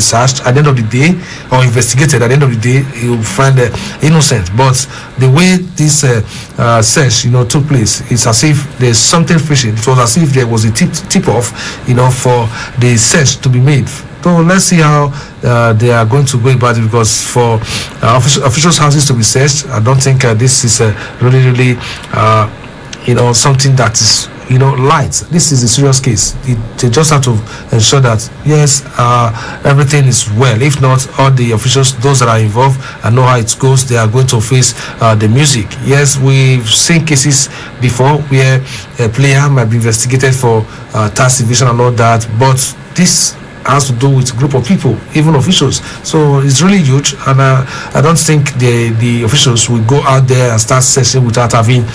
searched at the end of the day, or investigated at the end of the day, you will find innocent. But the way this search took place, it's as if there's something fishy. It was as if there was a tip off for the search to be made. So let's see how they are going to go about it, because for officials' houses to be searched, I don't think this is really something that is light. This is a serious case. They just have to ensure that yes, everything is well. If not, all the officials, those that are involved and know how it goes, they are going to face the music. Yes, we've seen cases before where a player might be investigated for tax evasion and all that, but this has to do with a group of people, even officials. So it's really huge, and I don't think the officials will go out there and start searching without having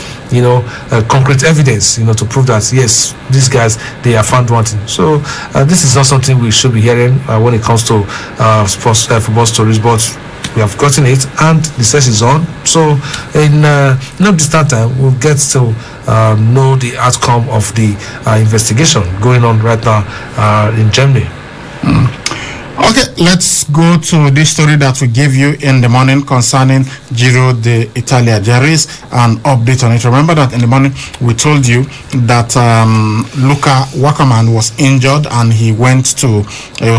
concrete evidence to prove that yes, these guys, they are found wanting. So this is not something we should be hearing when it comes to sports football stories, but we have gotten it and the search is on. So in no distant time we'll get to know the outcome of the investigation going on right now in Germany. Okay, let's go to this story that we gave you in the morning concerning Giro d'Italia. There is an update on it. Remember that in the morning we told you that Luca Wackerman was injured and he was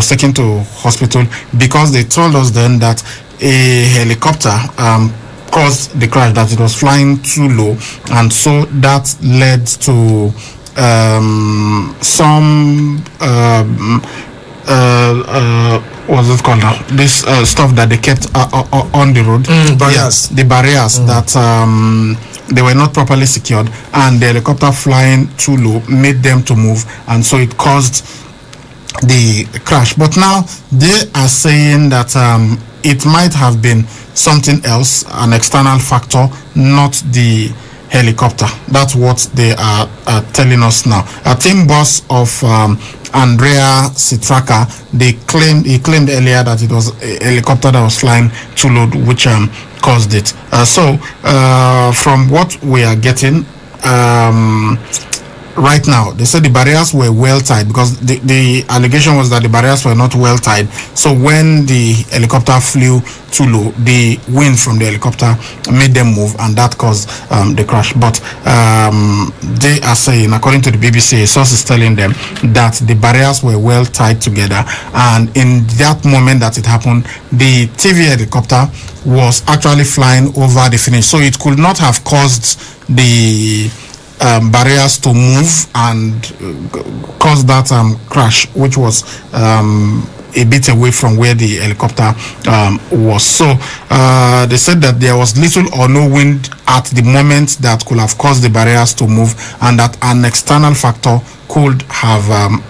taken to hospital because they told us then that a helicopter caused the crash, that it was flying too low, and so that led to some what's it called now? This stuff that they kept on the road, barriers. The barriers that they were not properly secured, and the helicopter flying too low made them to move, and so it caused the crash. But now they are saying that it might have been something else, an external factor, not the helicopter. That's what they are telling us now. A team boss of Andrea Citraca, he claimed earlier that it was a helicopter that was flying too low, which caused it. So from what we are getting right now, they said the barriers were well tied, because the allegation was that the barriers were not well tied. So when the helicopter flew too low, the wind from the helicopter made them move, and that caused the crash. But they are saying, according to the BBC, a source is telling them that the barriers were well tied together, and in that moment that it happened, the TV helicopter was actually flying over the finish, so it could not have caused the barriers to move and cause that crash, which was a bit away from where the helicopter was. So they said that there was little or no wind at the moment that could have caused the barriers to move, and that an external factor could have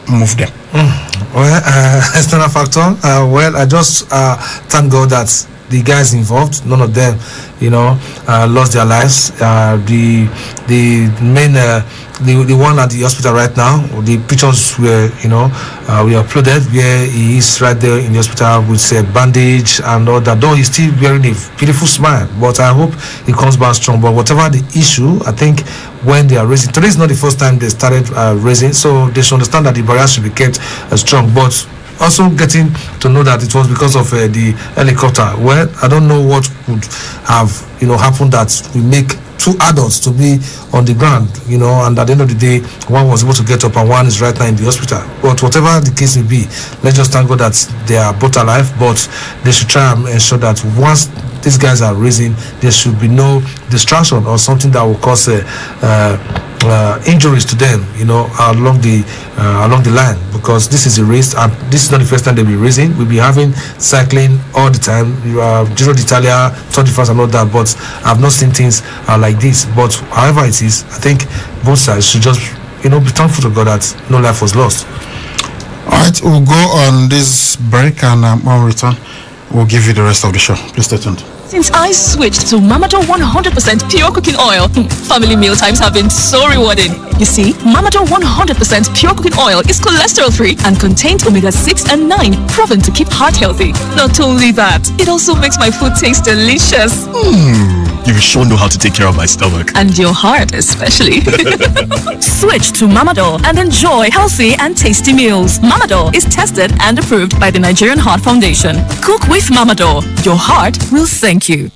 moved them. Well, external factor. Well, I just thank God that the guys involved, none of them, lost their lives. The main, the one at the hospital right now, the pictures were, we uploaded where he is right there in the hospital with a bandage and all that. Though he's still wearing a beautiful smile, but I hope he comes back strong. But whatever the issue, I think when they are raising, today is not the first time they started raising, so they should understand that the barriers should be kept strong. But also getting to know that it was because of the helicopter. Well, I don't know what would have happened that we make two adults to be on the ground, and at the end of the day, one was able to get up and one is right now in the hospital. But whatever the case may be, let's just thank God that they are both alive. But they should try and ensure that once these guys are raising, there should be no distraction or something that will cause injuries to them, along the line, because this is a race, and this is not the first time they'll be racing. We'll be having cycling all the time. Giro d'Italia, Tour de France, and all that. But I've not seen things like this. But however it is, I think both sides should just, be thankful to God that no life was lost. All right, we'll go on this break, and when we return, we'll give you the rest of the show. Please stay tuned. Since I switched to Mamador 100% pure cooking oil, family meal times have been so rewarding. You see, Mamador 100% pure cooking oil is cholesterol-free and contains omega-6 and 9, proven to keep heart healthy. Not only that, it also makes my food taste delicious. You sure know how to take care of my stomach. And your heart, especially. Switch to Mamador and enjoy healthy and tasty meals. Mamador is tested and approved by the Nigerian Heart Foundation. Cook with Mamador. Your heart will thank you.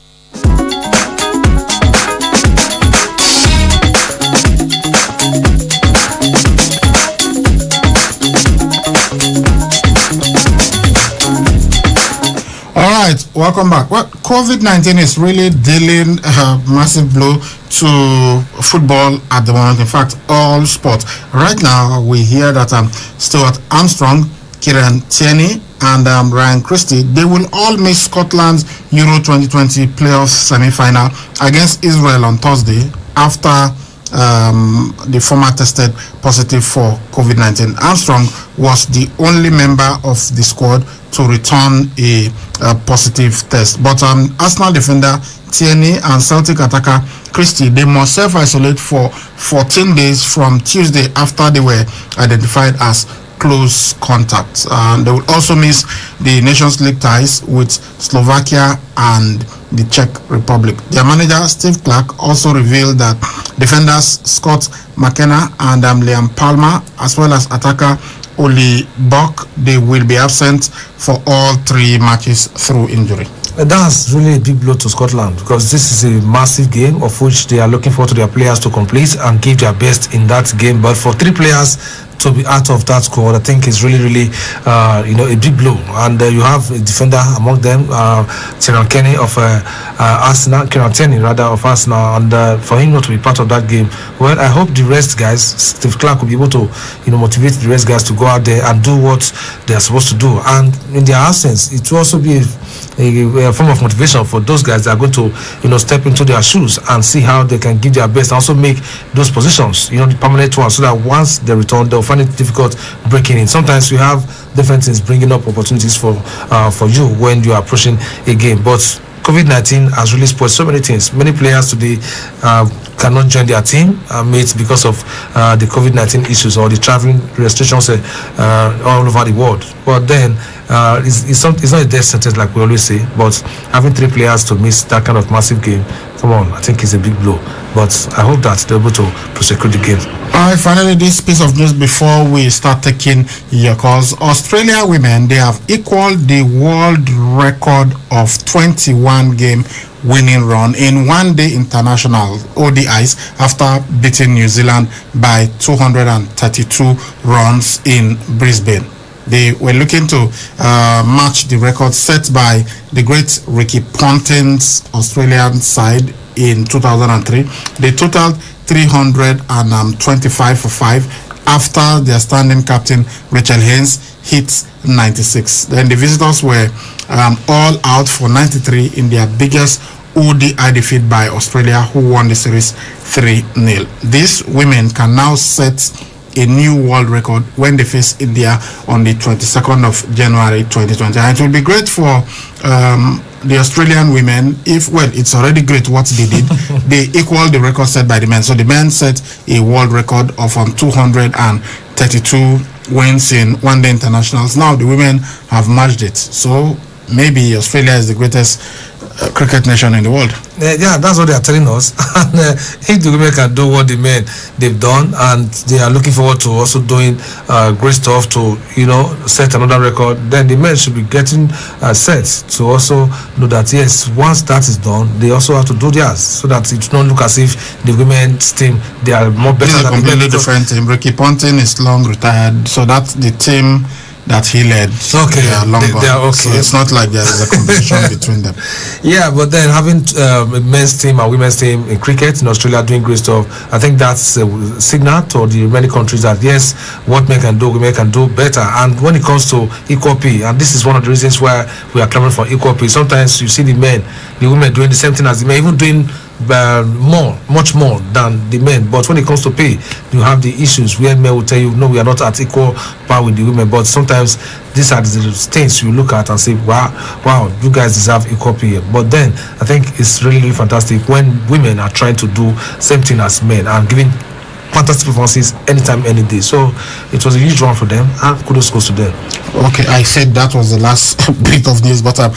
Right, welcome back. Well, COVID-19 is really dealing a massive blow to football at the moment. In fact, all sports. Right now, we hear that Stuart Armstrong, Kieran Tierney, and Ryan Christie, they will all miss Scotland's Euro 2020 playoff semi-final against Israel on Thursday after the former tested positive for COVID-19. Armstrong was the only member of the squad to return a positive test. But Arsenal defender Tierney and Celtic attacker Christie, they must self-isolate for 14 days from Tuesday after they were identified as close contacts. They will also miss the Nations League ties with Slovakia and the Czech Republic. Their manager Steve Clark also revealed that defenders Scott McKenna and Liam Palmer, as well as attacker Oli Buck. They will be absent for all 3 matches through injury. That's really a big blow to Scotland because this is a massive game of which they are looking forward to their players to complete and give their best in that game. But for 3 players to be out of that squad, I think is really a big blow. And you have a defender among them, Kieran Tierney of Arsenal, and for him not to be part of that game. Well, I hope the rest guys, Steve Clark, will be able to motivate the rest guys to go out there and do what they are supposed to do. And in their absence, it will also be a form of motivation for those guys that are going to step into their shoes and see how they can give their best and also make those positions the permanent ones, so that once they return they'll find it difficult breaking in. Sometimes we have different things bringing up opportunities for you when you are approaching a game, but COVID-19 has really spoiled so many things. Many players today cannot join their team mates because of the COVID-19 issues or the traveling restrictions all over the world. But then it's not a death sentence like we always say, but having 3 players to miss that kind of massive game, come on, I think it's a big blow. But I hope that they're able to prosecute the game. Alright, finally, this piece of news before we start taking your calls. Australia women, they have equaled the world record of 21 game winning run in one-day international ODIs after beating New Zealand by 232 runs in Brisbane. They were looking to match the record set by the great Ricky Ponting's Australian side in 2003. They totaled 325 for 5 after their standing captain Rachel Haynes hit 96. Then the visitors were all out for 93 in their biggest ODI defeat by Australia, who won the series 3-0. These women can now set a new world record when they face India on the 22nd of January 2020. And it will be great for the Australian women if, well, it's already great what they did. They equal the record set by the men. So the men set a world record of 232 wins in one-day internationals. Now the women have matched it. So maybe Australia is the greatest cricket nation in the world. Yeah, that's what they are telling us. And if the women can do what the men they've done, and they are looking forward to also doing great stuff to set another record, then the men should be getting set to also know that yes, once that is done, they also have to do theirs, so that it don't look as if the women's team they are more better. This is a completely different team. Ricky Ponting is long retired, so that's the team that he led. Okay, they are okay. So it's not like there is a competition between them. Yeah, but then having a men's team and women's team in cricket in Australia doing great stuff, I think that's a signal to the many countries that yes, what men can do, women can do better. And when it comes to equal pay, and this is one of the reasons why we are clamoring for equal pay. Sometimes you see the women doing the same thing as the men, even doing much more than the men. But when it comes to pay, you have the issues where men will tell you, no, we are not at equal par with the women. But sometimes these are the things you look at and say, wow, you guys deserve equal pay. But then I think it's really fantastic when women are trying to do same thing as men and giving fantastic performances anytime, any day. So it was a huge one for them, and kudos goes to them. Okay, I said that was the last bit of news, but I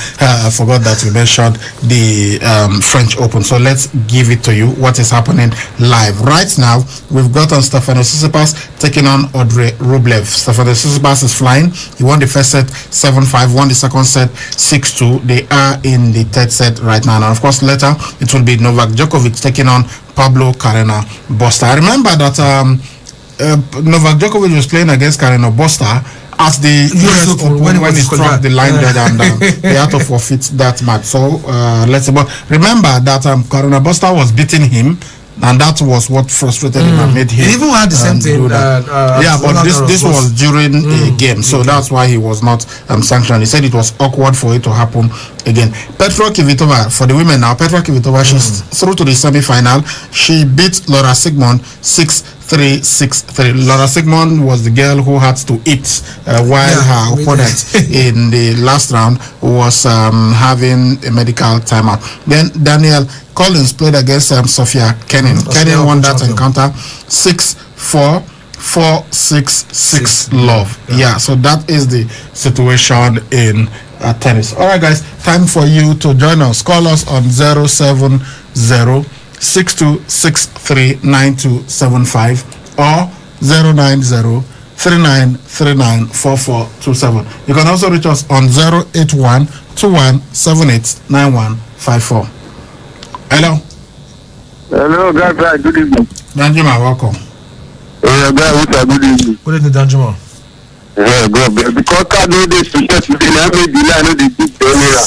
forgot that we mentioned the French Open. So let's give it to you what is happening live right now. We've got on Stefanos Tsitsipas taking on Andrei Rublev. Stefanos Tsitsipas is flying. He won the first set 7-5, won the second set 6-2. They are in the third set right now. And of course, later it will be Novak Djokovic taking on Pablo Carreno Busta. I remember that Novak Djokovic was playing against Carreno Busta at the US Open when he struck the line dead and they had to forfeit that match. So let's see. But remember that Carreno Busta was beating him, and that was what frustrated him and made him. He even had the same thing. Yeah, but this was during a game, so that's why he was not sanctioned. He said it was awkward for it to happen again. Petra Kvitova, for the women now, Petra Kvitova, she's through to the semi-final. She beat Laura Sigmund 6-3, 6-3. Laura Sigmund was the girl who had to eat while her opponent in the last round was having a medical timeout. Then Danielle Collins played against Sophia Kenin. Kenin won that encounter 6-4, 4-6, 6 love. Yeah, so that is the situation in tennis. All right, guys, time for you to join us. Call us on 070-6263-9275 or 08039394427. You can also reach us on 08121789154. Hello. Hello, guys. Good evening. Danjuma, welcome. Good evening. Good evening, Danjuma. Yeah, good. Because card no dey to set me, I made the line, no dey keep camera.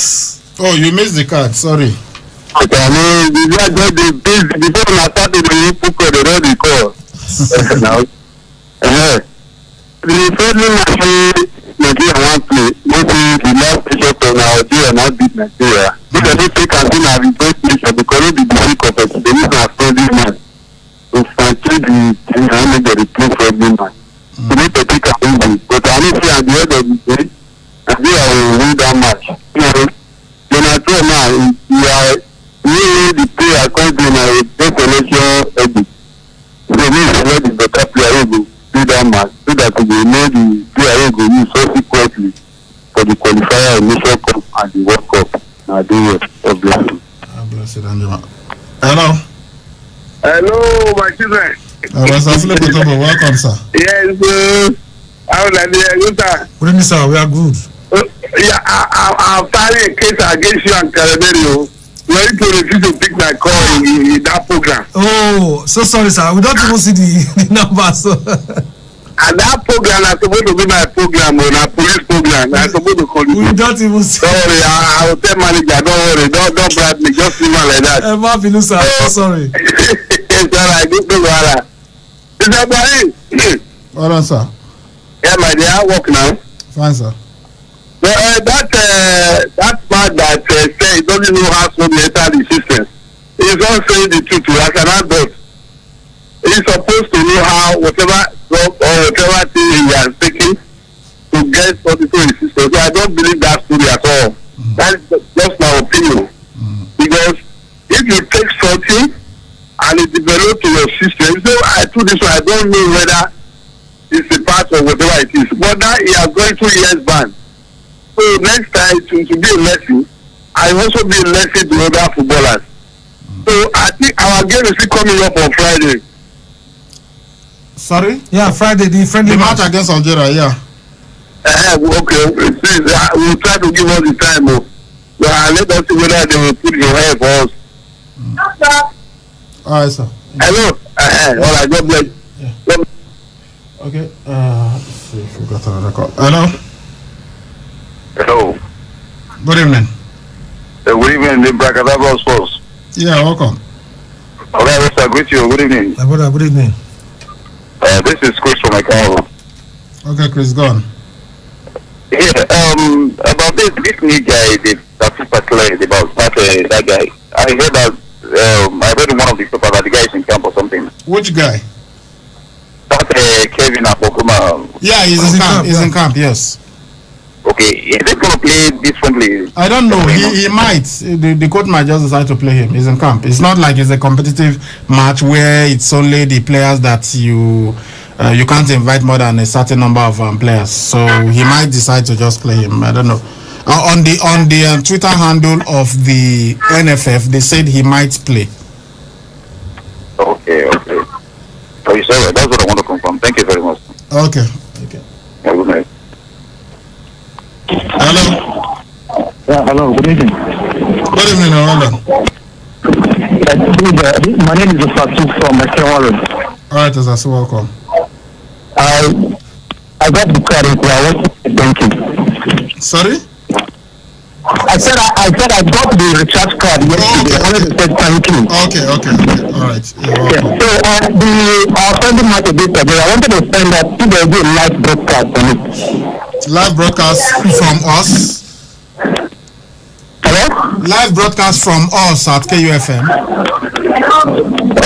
Oh, you missed the card. Sorry. Okay, I mean, the guy just dey busy before I started the put call, they don't dey call. Now, the friendly match Nigeria wan play, maybe the last picture from Nigeria not beat Nigeria. If I don't take as in a reverse picture, because it be the week of it, they need to have friendly match. To facilitate the team and make the play friendly match. We need to take a win, but I need to see at the end of the day, Nigeria will win that match. You know, Jonathan now, we are really the player according to a best selection edit. So we need to let the better player who will do that match so that we will know the player who will use subsequently for the qualifier in Nation Cup and the World Cup. Now do it. God bless you. God bless you, Danjuma. Hello. Hello, my children. Welcome, sir. Yes, how are you, sir? Good evening, sir. We are good. Yeah, I'm filing a case against you and Caramello. You are to refuse to pick my call in that program. Oh, so sorry, sir. We don't even see the number, so. And that program is supposed to be my program, or my police program. I'm supposed to call you. We don't even see. Sorry, I will tell manager, don't worry, don't bribe me, just leave me like that. Sir. So sorry. It's alright, good to go. Mr. Ibrahim. Hold on, sir. Yeah, my dear, I work now. Fine, sir. But that man that said he doesn't know how to enter the system, he's not saying the truth as an adult. He's supposed to know how whatever job or whatever thing he has taken to get something to the system. So I don't believe that story at all. That's just my opinion. Because if you take something and it develops in your system, so I do this one, I don't know whether it's a part of whatever it is. But now he has gone 2 years ban. So next time to be a lesson, I also be a lesson to other footballers. So I think our game is still coming up on Friday. Sorry? Yeah, Friday, the friendly match against Algeria, yeah. Okay, please, we'll try to give us the time. Let us see whether they will put your hair for us. All right, sir. Hello? All right, God bless. Yeah. Okay, let's see if we got another call. Hello? Hello. Good evening. Good evening, the Bracadabra Sports. Yeah, welcome. All right, sir, greet you. Good evening. Good evening. This is Chris from Macau. Okay, Chris, go on. Yeah, about this new guy, that particularly about that guy. I heard that, I read in one of the papers that the guy is in camp or something. Which guy? That Kevin Apokuma. Yeah, he's in camp. He's in camp, yes. Okay, is he going to play differently? I don't know. He might. The coach might just decide to play him. He's in camp. It's not like it's a competitive match where it's only the players that you can't invite more than a certain number of players. So he might decide to just play him. I don't know. On the Twitter handle of the NFF, they said he might play. Okay. So you said that's what I want to confirm. Thank you very much. Okay. Yeah, good night. Hello. Yeah, hello. Good evening. Good evening, Orlando. My name is Osatu from Ekewari. All right, Osatu, welcome. I got the card. I want to thank you. Sorry? I said I got the recharge card yesterday. I wanted to say thank you. Okay. All right. Yeah. So our friendly match a bit today. I wanted to send that if there will be a live broadcast on it. Live broadcast from us. Hello? Live broadcast from us at KUFM.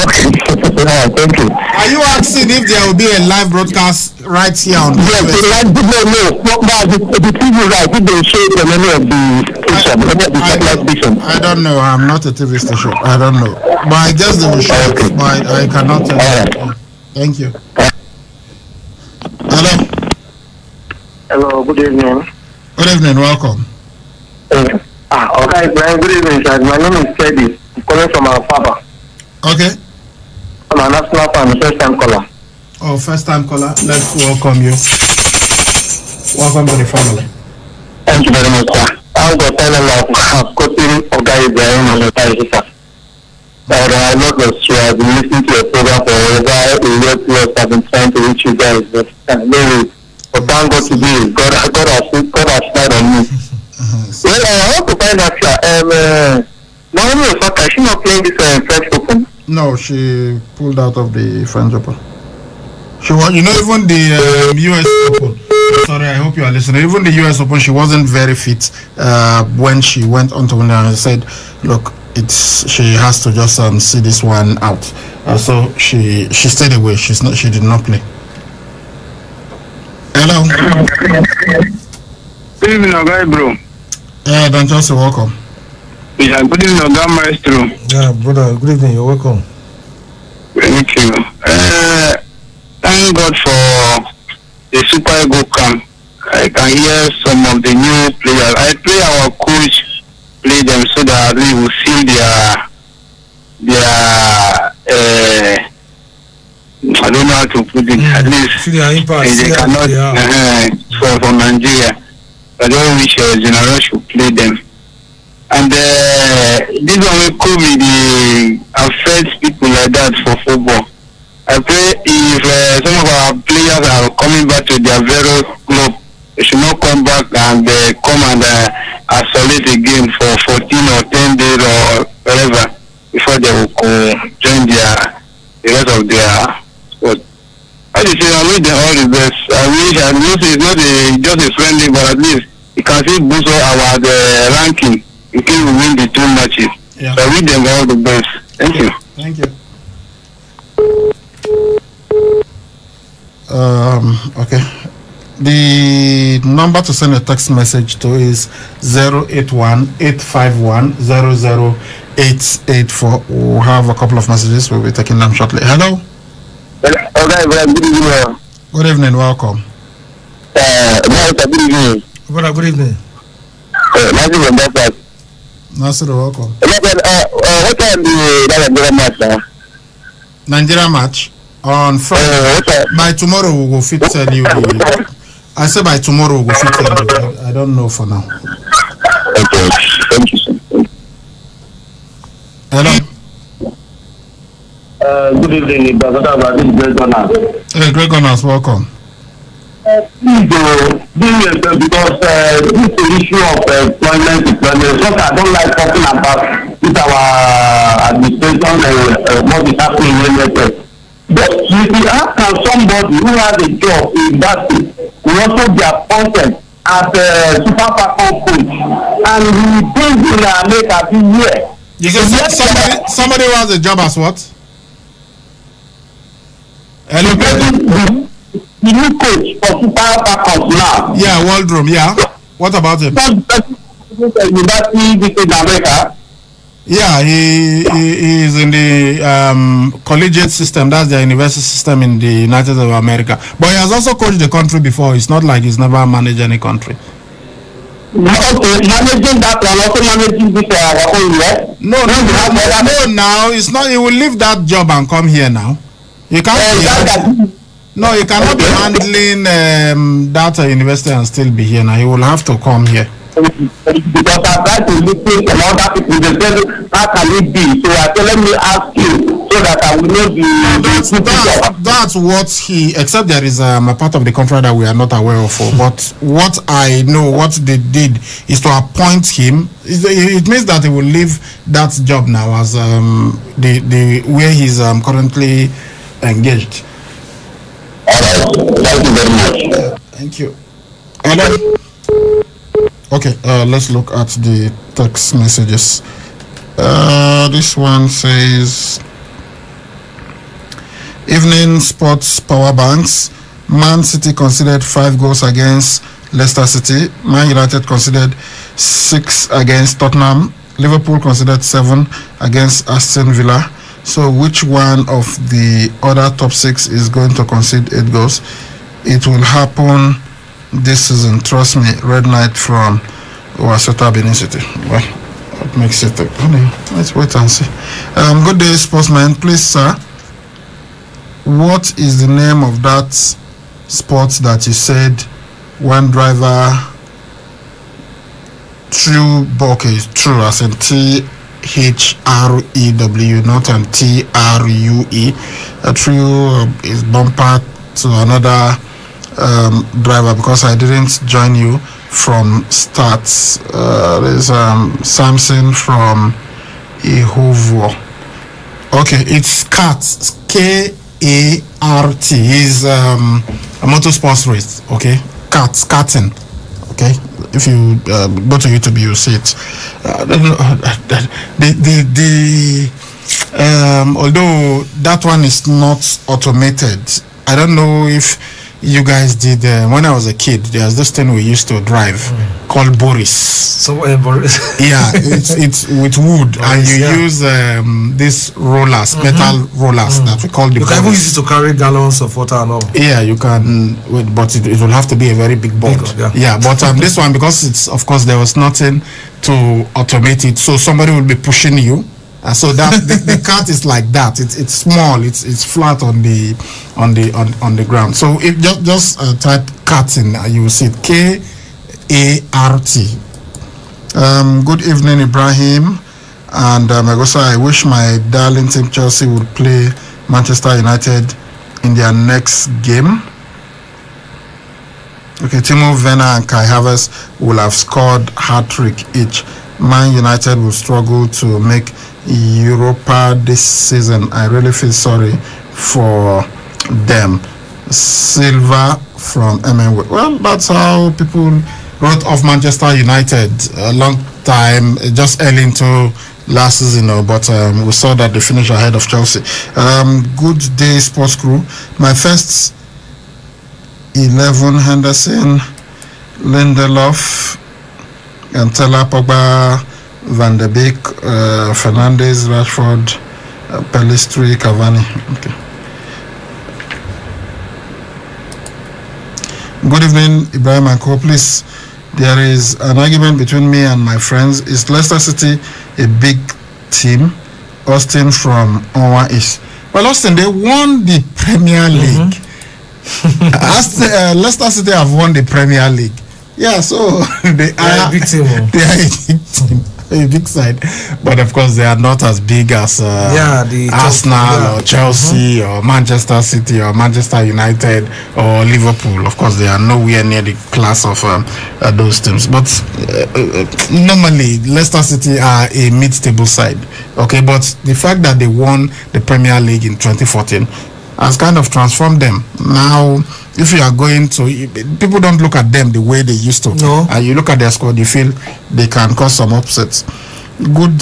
Okay. Thank you. Are you asking if there will be a live broadcast right here on yes, the TV right, if they show the menu of the station, I don't know. I'm not a TV station. I don't know. But I guess they will show it. But I cannot tell you. Thank you. Hello? Hello, good evening. Good evening, welcome. Okay, good evening, sir. My name is Teddy. I'm calling from our father. Okay. I'm a national fan, first time caller. Oh, first time caller. Let's welcome you. Welcome to the family. Thank you very much, sir. I'm the fellow of quoting of guys on the side, but I know that you have been listening to a program for over a year plus. I've been trying to reach you guys, but anyway, but thank God today, God has smiled on me. Well, I want to find out, Naomi Osaka, is she not playing this French Open? No, she pulled out of the French Open. She was, even the US Open. Sorry, I hope you are listening. Even the US Open, she wasn't very fit when she went on to win and said, look, she has to just see this one out. So she stayed away. She did not play. Hello. Good evening, guy, bro. Yeah, don't just welcome. Yeah, good evening, Oga Maestro. Yeah, brother, good evening, you're welcome. Thank you. Thank God for the Super Eagle camp. I can hear some of the new players. I pray our coach play them so that we will see their I don't know how to put it. At least they cannot for Nigeria. I don't wish General should play them. And this one will COVID affect people like that for football. I pray if some of our players are coming back to their various club, they should not come back and come and isolate again for 14 or 10 days or whatever before they will join the rest of their sport. I just say I wish them all the best. I wish it's not just a friendly, but at least it can still boost our ranking in case we win the 2 matches. Yeah. So I wish them all the best. Thank you. Thank you. Okay. The number to send a text message to is 081-851-00884. We'll have a couple of messages. We'll be taking them shortly. Hello. Okay, good evening. Good evening. Welcome. Good evening. Good evening. Nasir, welcome. What time the Nigeria match now? Nigeria match on Friday. By tomorrow we will fit tell you. I say by tomorrow we will fit tell you. I don't know for now. Okay, thank you, sir. Hello. Good evening, Brother. This is Greg Gunners. Hey, Greg Gunners, welcome. Please because this issue of employment, what I don't like talking about with our administration what is happening in the but you see, how can somebody who has a job in that state will also be appointed as a Super Falcon coach and we bring in America this year? You say somebody who has a job as what? The new coach for Super Falcons now. Yeah, Waldrum, yeah. What about him? University in America. Yeah, he is in the collegiate system. That's the university system in the United States of America. But he has also coached the country before. It's not like he's never managed any country. Okay, managing that one, also managing this our own year. No, now it's not. He will leave that job and come here now. You can't. No, you cannot be handling that university and still be here now. He will have to come here. Because I tried to listen to other people. They said, how can it be? So I said, let me ask you so that I will know that's what he, except there is a part of the conference that we are not aware of. But what I know, what they did is to appoint him. It means that he will leave that job now as the where he's currently engaged. Thank you very much. Thank you. Okay, let's look at the text messages. This one says, evening sports power banks. Man City considered 5 goals against Leicester City. Man United considered 6 against Tottenham. Liverpool considered 7 against Aston Villa. So which one of the other top 6 is going to concede 8 goals? It will happen this season, trust me. Red Knight from Wasota, Benin City. Well, what makes it? Let's wait and see. Good day, sportsman. Please, sir. what is the name of that sport that you said one driver threw? Okay, true, as in THREW, not an TRUE. Threw his bumper to another driver, because I didn't join you from starts. There's Samson from Ihovo. Okay, it's CART, KART. He's a motorsports race. Okay, karting. Okay, if you go to YouTube, you see it. Although that one is not automated, I don't know if you guys did. When I was a kid, there's this thing we used to drive called Boris. So Boris. Yeah, it's with wood, Boris, and you use these rollers, metal rollers that we call the. You can even use it to carry gallons of water and all. Yeah, you can, but it will have to be a very big board. Yeah, but this one, because it's, of course, there was nothing to automate it, so somebody will be pushing you. So that the cart is like that. It's small. It's flat on the ground. So if just type karting, you will see it. KART. Good evening, Ibrahim and Magosa. I wish my darling team Chelsea would play Manchester United in their next game. Okay, Timo Werner and Kai Havertz will have scored hat-trick each. Man United will struggle to make Europa this season. I really feel sorry for them. Silva from MN. Well, that's how people wrote off Manchester United a long time, just early into last season, but we saw that they finished ahead of Chelsea. Good day, sports crew. My first 11: Henderson, Lindelof, and Teller, Pogba, Van de Beek, Fernandes, Rashford, Pellistri, Cavani. Okay. Good evening, Ibrahim and Co. Please, there is an argument between me and my friends. Is Leicester City a big team? Austin from Onwa East. Well, Austin, they won the Premier League. Leicester City have won the Premier League. Yeah, so they are a big team. They are a big team, a big side, but of course they are not as big as the Arsenal or Chelsea or Manchester City or Manchester United or Liverpool. Of course, they are nowhere near the class of those teams. But normally, Leicester City are a mid-table side. Okay, but the fact that they won the Premier League in 2014 has kind of transformed them. Now, if you are going to, people don't look at them the way they used to. No. You look at their squad, you feel they can cause some upsets. Good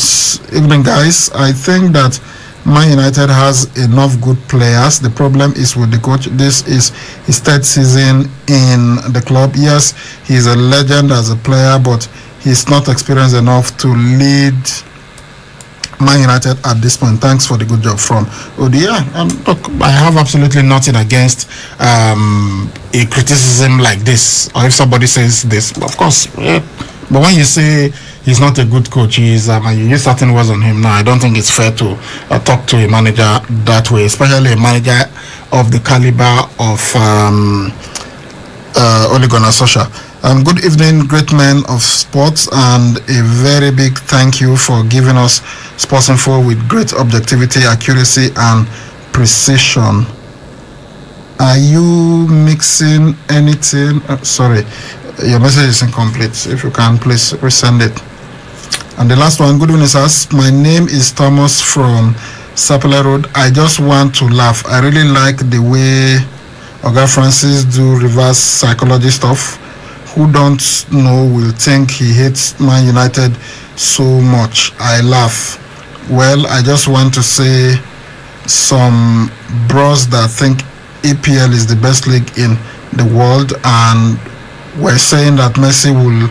evening, guys. I think that Man United has enough good players. The problem is with the coach. This is his third season in the club. Yes, he's a legend as a player, but he's not experienced enough to lead Man United at this point. Thanks for the good job from Odia. Look, I have absolutely nothing against a criticism like this, or if somebody says this, of course. Yeah. But when you say he's not a good coach, you use certain words on him. Now, I don't think it's fair to talk to a manager that way, especially a manager of the caliber of Ole Gunnar Solskjaer. Good evening, great men of sports, and a very big thank you for giving us sports info with great objectivity, accuracy, and precision. Are you mixing anything? Sorry, your message is incomplete. If you can, please resend it. And the last one, good evening, sirs. My name is Thomas from Sapele Road. I just want to laugh. I really like the way Oga Francis do reverse psychology stuff. Who don't know will think he hates Man United so much. I laugh. Well, I just want to say some bros that think EPL is the best league in the world, and we're saying that Messi will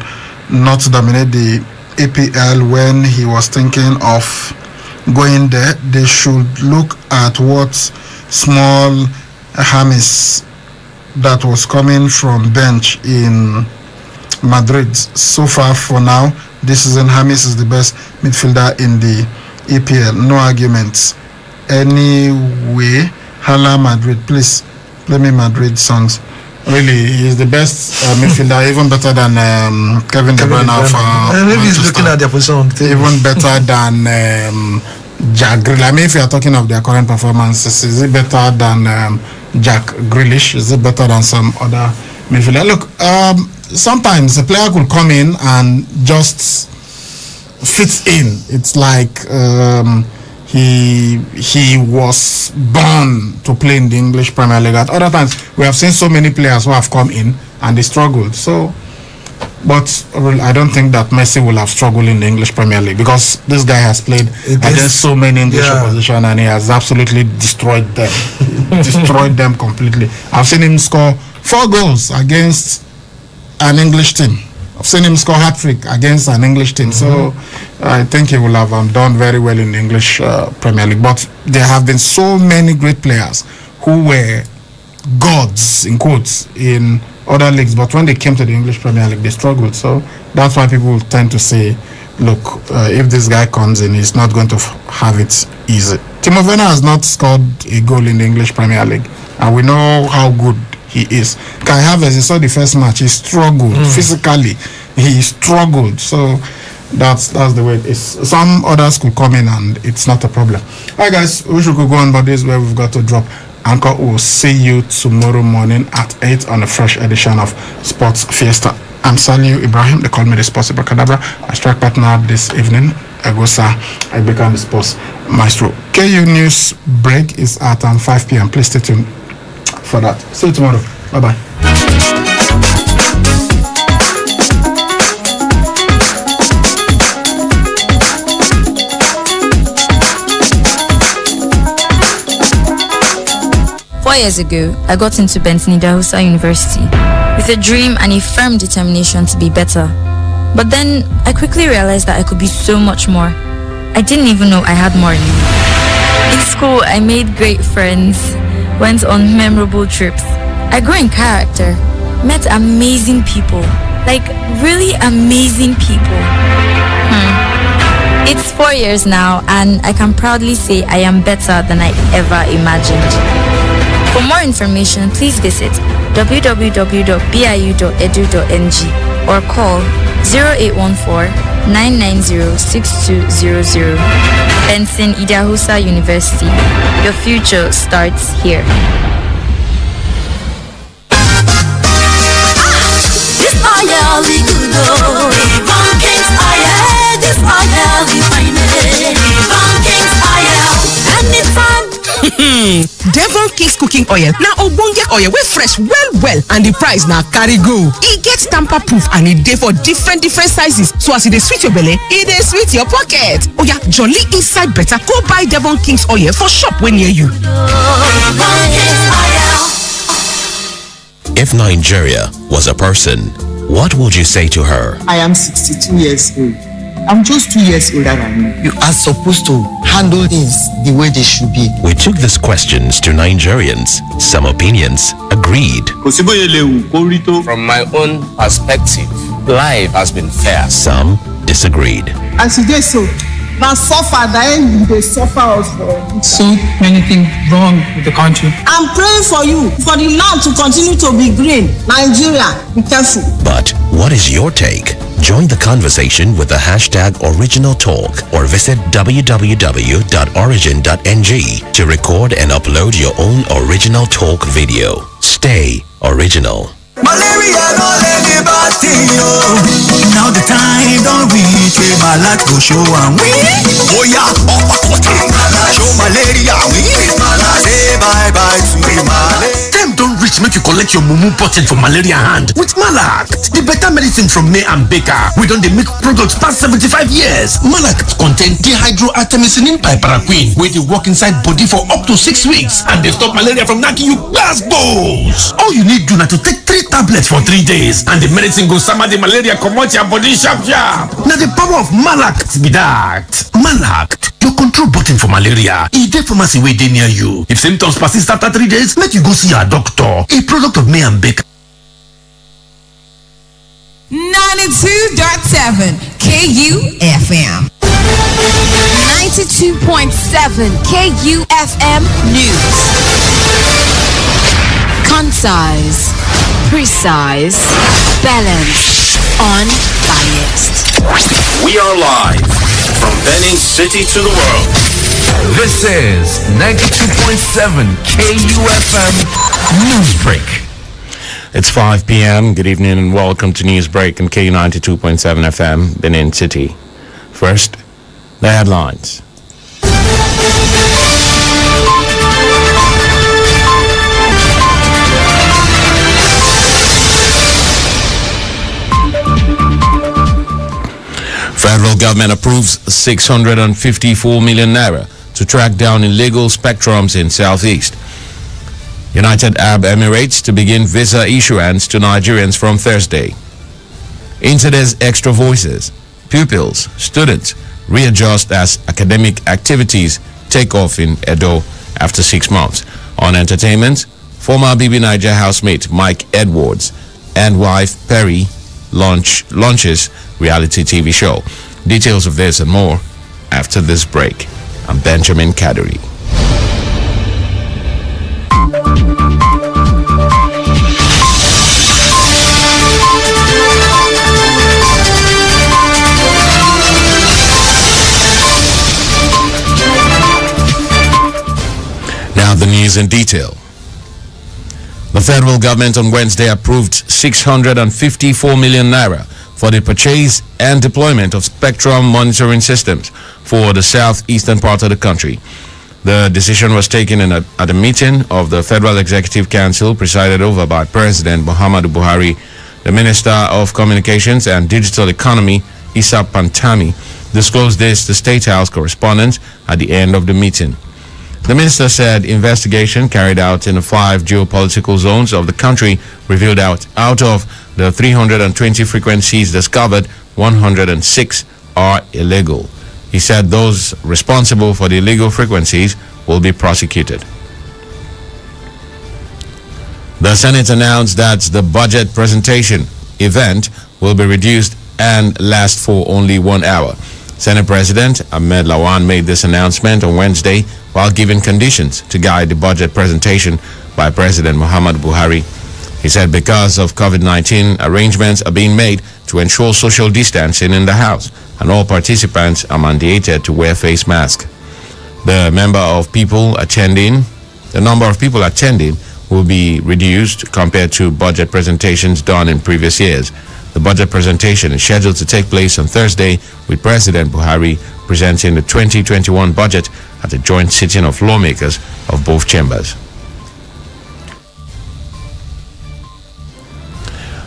not dominate the EPL when he was thinking of going there. They should look at what small James that was coming from bench in Madrid. So far for now, this season, James is the best midfielder in the EPL. No arguments. Anyway, Hala Madrid. Please play me Madrid songs. Really, he's the best midfielder, even better than Kevin De Bruyne. Maybe he's looking at their position. Even better than Jack Grealish. I mean, if you are talking of their current performances, is it better than Jack Grealish? Is it better than some other midfielder? Look, sometimes a player could come in and just fit in. It's like he was born to play in the English Premier League. At other times, we have seen so many players who have come in and they struggled. So, but I don't think that Messi will have struggled in the English Premier League because this guy has played against so many English opposition and he has absolutely destroyed them. Destroyed them completely. I've seen him score 4 goals against an English team. I've seen him score hat-trick against an English team. So I think he will have done very well in the English Premier League. But there have been so many great players who were gods, in quotes, in other leagues. But when they came to the English Premier League, they struggled. So that's why people tend to say, look, if this guy comes in, he's not going to have it easy. Timo Werner has not scored a goal in the English Premier League. And we know how good he is. Kai Havertz, you saw the first match, he struggled physically. He struggled. So that's the way it is. Some others could come in and it's not a problem. Alright guys, we should go on, but this is where we've got to drop. Anchor will see you tomorrow morning at 8 on a fresh edition of Sports Fiesta. I'm Saliu Ibrahim. They call me the Sports Abracadabra. My strike partner this evening, Agosa. I become the Sports Maestro. KU News break is at 5 p.m. Please stay tuned for that. See you tomorrow. Bye-bye. 4 years ago, I got into Benson Idahosa University with a dream and a firm determination to be better. But then I quickly realized that I could be so much more. I didn't even know I had more in me. In school, I made great friends, went on memorable trips. I grew in character, met amazing people, like really amazing people. It's 4 years now, and I can proudly say I am better than I ever imagined. For more information, please visit www.biu.edu.ng or call 0814-990-6200. Benson Idahosa University. Your future starts here. This oil is good, oh. Devon King's oil. This oil is fine. Devon King's oil. Anytime. Devon King's cooking oil na ogbonge oil wey fresh well and the price na carry go. E get tamper proof and e dey for different sizes, so as e dey sweet your belle, e dey sweet your pocket. Oya, jolly inside better, go buy Devon King's oil for shop wey near you. If Nigeria was a person, what would you say to her? I am 62 years old. I'm just 2 years older than you. You are supposed to handle things the way they should be. We took these questions to Nigerians. Some opinions agreed. From my own perspective, life has been fair. Some disagreed. As you did so, now suffer, then they suffer us for so many things wrong with the country. I'm praying for you, for the land to continue to be green. Nigeria, be careful. But what is your take? Join the conversation with the hashtag #OriginalTalk or visit www.origin.ng to record and upload your own original talk video. Stay original. Malaria don't let me now the time don't reach where my life go show and win. Oh yeah, show malaria win. Say bye bye to malaria. Time don't reach make you collect your mumu button for malaria hand with Malact, the better medicine from May and Baker. We don't make products past 75 years. Malact contain dehydroartemisinin piperaquine, where they work inside body for up to 6 weeks and they stop malaria from knocking you gbas. All you need do now to take 3 tablets for 3 days and the medicine goes summer the malaria come out your body sharp. Now the power of Malact be that. Malact, your control button for malaria. E dey pharmacy wey dey near you. If symptoms persist after 3 days, make you go see your doctor. A product of May and Baker. 92.7 KUFM. 92.7 KUFM News. Concise, precise, balanced, unbiased. We are live from Benin City to the world. This is 92.7 KUFM Newsbreak. It's 5 p.m. Good evening and welcome to Newsbreak on K92.7 FM, Benin City. First, the headlines. Federal government approves 654 million naira to track down illegal spectrums in Southeast. United Arab Emirates to begin visa issuance to Nigerians from Thursday. Interday's extra voices. Pupils, students readjust as academic activities take off in Edo after 6 months. On entertainment, former BB Niger housemate Mike Edwards and wife Perry launches reality TV show. Details of this and more after this break. I'm Benjamin Kaduri. Now the news in detail. The federal government on Wednesday approved 654 million naira for the purchase and deployment of spectrum monitoring systems for the southeastern part of the country. The decision was taken at a meeting of the Federal Executive Council presided over by President Muhammadu Buhari. The Minister of Communications and Digital Economy, Issa Pantami, disclosed this to State House correspondents at the end of the meeting. The minister said investigation carried out in the 5 geopolitical zones of the country revealed out of the 320 frequencies discovered, 106 are illegal. He said those responsible for the illegal frequencies will be prosecuted. The Senate announced that the budget presentation event will be reduced and last for only 1 hour. Senate President Ahmed Lawan made this announcement on Wednesday while giving conditions to guide the budget presentation by President Muhammadu Buhari. He said because of COVID-19, arrangements are being made to ensure social distancing in the House, and all participants are mandated to wear face masks. The number of people attending will be reduced compared to budget presentations done in previous years. The budget presentation is scheduled to take place on Thursday, with President Buhari presenting the 2021 budget at a joint sitting of lawmakers of both chambers.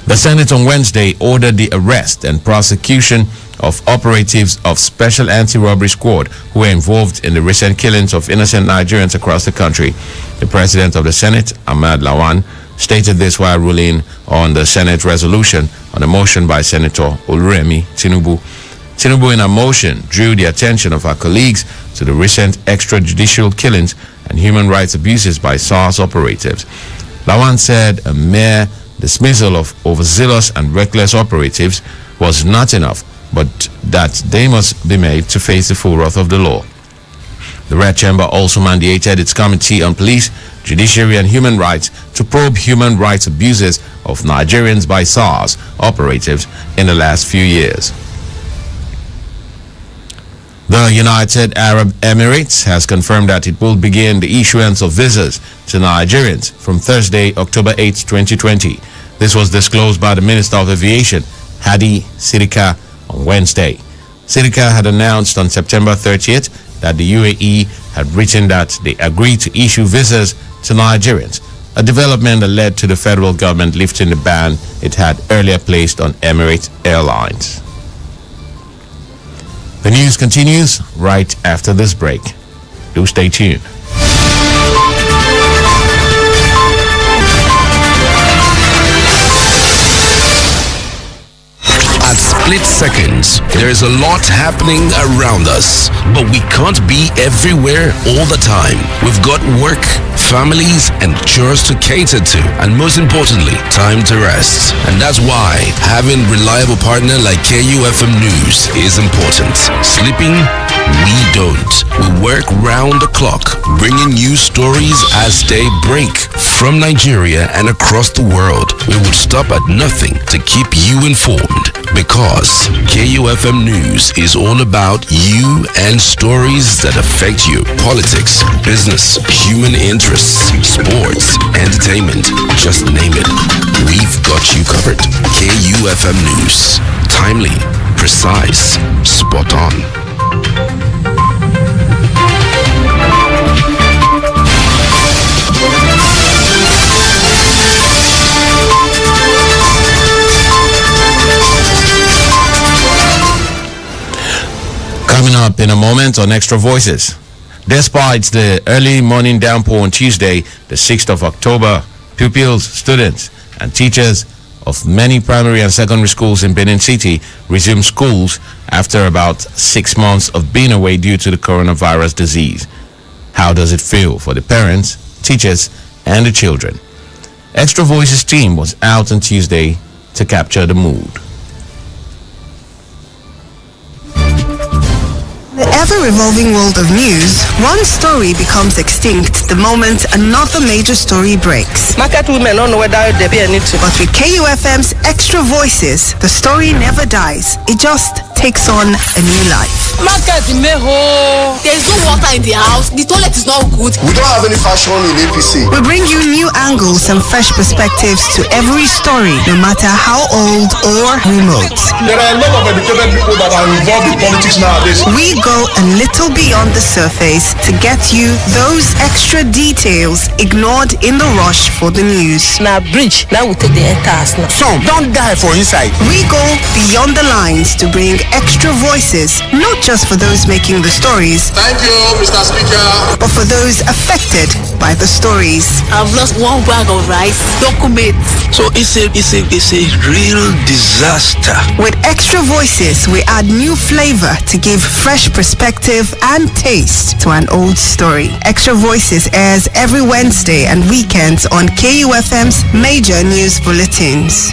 The Senate on Wednesday ordered the arrest and prosecution of operatives of Special Anti-Robbery Squad who were involved in the recent killings of innocent Nigerians across the country. The President of the Senate, Ahmed Lawan, stated this while ruling on the Senate resolution on a motion by Senator Oluremi Tinubu. Tinubu, in a motion, drew the attention of our colleagues to the recent extrajudicial killings and human rights abuses by SARS operatives. Lawan said a mere dismissal of overzealous and reckless operatives was not enough, but that they must be made to face the full wrath of the law. The Red Chamber also mandated its Committee on Police, Judiciary and Human Rights to probe human rights abuses of Nigerians by SARS operatives in the last few years. The United Arab Emirates has confirmed that it will begin the issuance of visas to Nigerians from Thursday, October 8, 2020. This was disclosed by the Minister of Aviation, Hadi Sirika, on Wednesday. Sirika had announced on September 30th that the UAE had written that they agreed to issue visas to Nigerians, a development that led to the federal government lifting the ban it had earlier placed on Emirates Airlines. The news continues right after this break. Do stay tuned. At split seconds, there is a lot happening around us, but we can't be everywhere all the time. We've got work, families, and chores to cater to, and most importantly, time to rest. And that's why having reliable partner like KUFM News is important. Sleeping We don't. We work round the clock, bringing you stories as they break from Nigeria and across the world. We would stop at nothing to keep you informed, because KUFM News is all about you and stories that affect you. Politics, business, human interests, sports, entertainment, just name it. We've got you covered. KUFM News. Timely, precise, spot on. Coming up in a moment on Extra Voices. Despite the early morning downpour on Tuesday, the 6th of October, pupils, students, and teachers of many primary and secondary schools in Benin City resumed schools after about 6 months of being away due to the coronavirus disease. How does it feel for the parents, teachers, and the children? Extra Voices team was out on Tuesday to capture the mood. The ever-revolving world of news, one story becomes extinct the moment another major story breaks. Market women don't know whether they be anything. But with KUFM's Extra Voices, the story never dies. It just takes on a new life. Market meho. There is no water in the house. The toilet is not good. We don't have any fashion in APC. We bring you new angles and fresh perspectives to every story, no matter how old or remote. There are a lot of educated people that are involved in politics nowadays. We go a little beyond the surface to get you those extra details ignored in the rush for the news. Now bridge, now we take the entire now. Some don't die for inside. We go beyond the lines to bring extra voices, not just for those making the stories. Thank you, Mr. Speaker. But for those affected by the stories. I've lost 1 bag of rice, documents. So it's a real disaster. With Extra Voices, we add new flavor to give fresh perspective and taste to an old story. Extra Voices airs every Wednesday and weekends on KUFM's major news bulletins.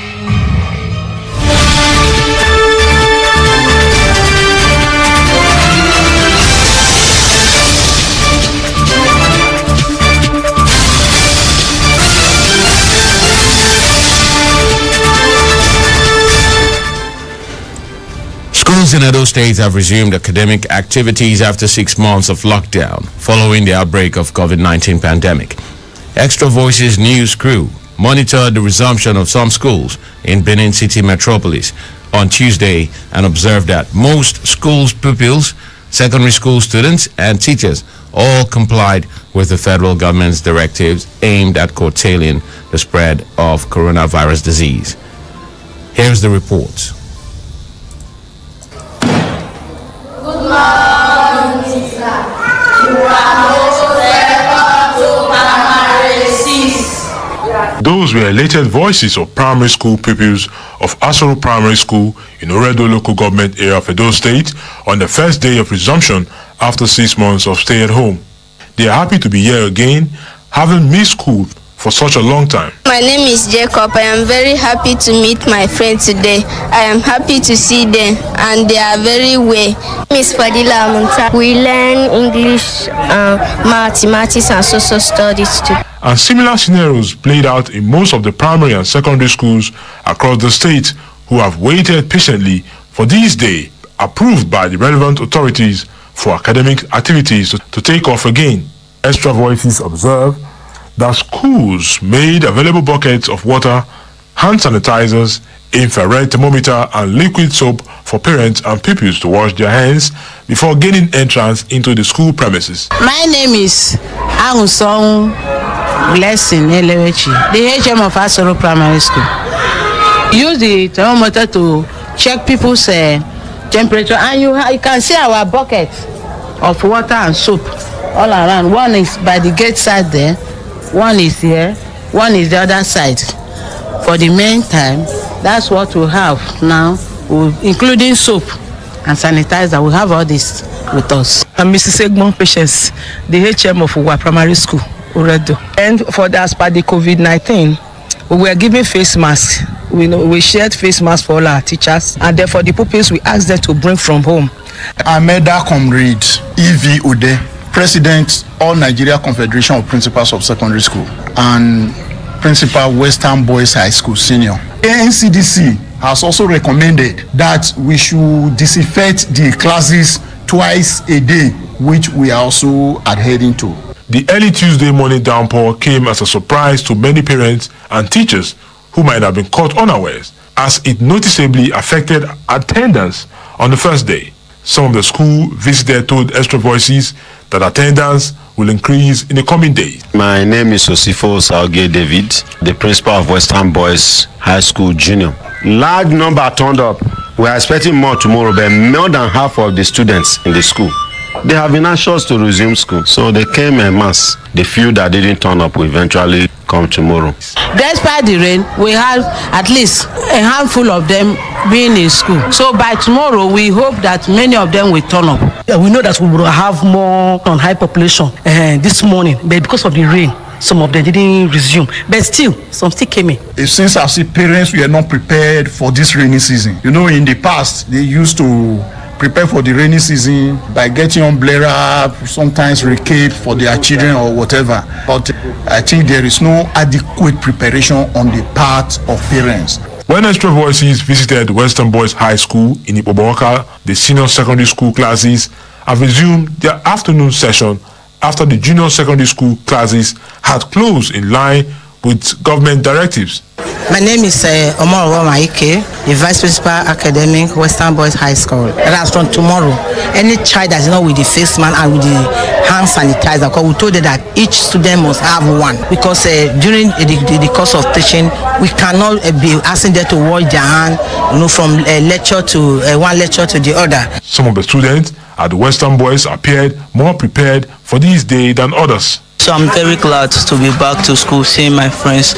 Schools in Edo State have resumed academic activities after 6 months of lockdown following the outbreak of COVID-19 pandemic. Extra Voices news crew monitored the resumption of some schools in Benin City metropolis on Tuesday and observed that most schools' pupils, secondary school students, and teachers all complied with the federal government's directives aimed at curtailing the spread of coronavirus disease. Here's the report. Good morning, sir. You are most welcome to primary 6. Those were elated voices of primary school pupils of Asoro Primary School in Oredo local government area of Edo State on the first day of resumption after 6 months of stay at home. They are happy to be here again, having missed school for such a long time. My name is Jacob. I am very happy to meet my friends today. I am happy to see them and they are very well. Miss Fadila Munta. We learn English, mathematics and social studies too. And similar scenarios played out in most of the primary and secondary schools across the state who have waited patiently for this day approved by the relevant authorities for academic activities to take off again. Extra Voices observe that schools made available buckets of water, hand sanitizers, infrared thermometer and liquid soap for parents and pupils to wash their hands before gaining entrance into the school premises. My name is Angusong Blessing Elewechi, the HM of Asoro Primary School. Use the thermometer to check people's temperature, and you can see our bucket of water and soap all around. One is by the gate side there, one is here, one is the other side. For the meantime, that's what we have now, including soap and sanitizer. We have all this with us. I'm Mrs. Egmont Patience, the HM of Uwa Primary School, Oredo. And for the, as per the COVID-19, we were giving face masks. We shared face masks for all our teachers, and therefore the pupils we asked them to bring from home. I met that comrade E.V. Ode, President All Nigeria Confederation of Principals of Secondary School and Principal Western Boys High School Senior. NCDC has also recommended that we should disinfect the classes twice a day, which we are also adhering to. The early Tuesday morning downpour came as a surprise to many parents and teachers who might have been caught unawares, as it noticeably affected attendance on the first day. Some of the school visitors told Extra Voices that attendance will increase in the coming days. My name is Osifo Salge David, the principal of Western Boys High School Junior. Large number turned up. We are expecting more tomorrow, but more than half of the students in the school, they have been anxious to resume school, so they came en masse. The few that didn't turn up will eventually come tomorrow. Despite the rain, we have at least a handful of them being in school. So by tomorrow, we hope that many of them will turn up. We know that we will have more on high population this morning, but because of the rain, some of them didn't resume. But still, some still came in. It seems as if parents were not prepared for this rainy season. You know, in the past, they used to prepare for the rainy season by getting umbrella, sometimes recap for their children or whatever. But I think there is no adequate preparation on the part of parents. When Extra Voices visited Western Boys High School in Ipoboaka, the senior secondary school classes have resumed their afternoon session after the junior secondary school classes had closed in line with government directives. My name is Omar Maike, the Vice Principal Academic, Western Boys High School. That's from tomorrow. Any child that's not with the face man and with the hand sanitizer, because we told them that each student must have one. Because during the course of teaching, we cannot be asking them to wash their hand, from lecture to one lecture to the other. Some of the students at the Western Boys appeared more prepared for this day than others. So I'm very glad to be back to school, seeing my friends.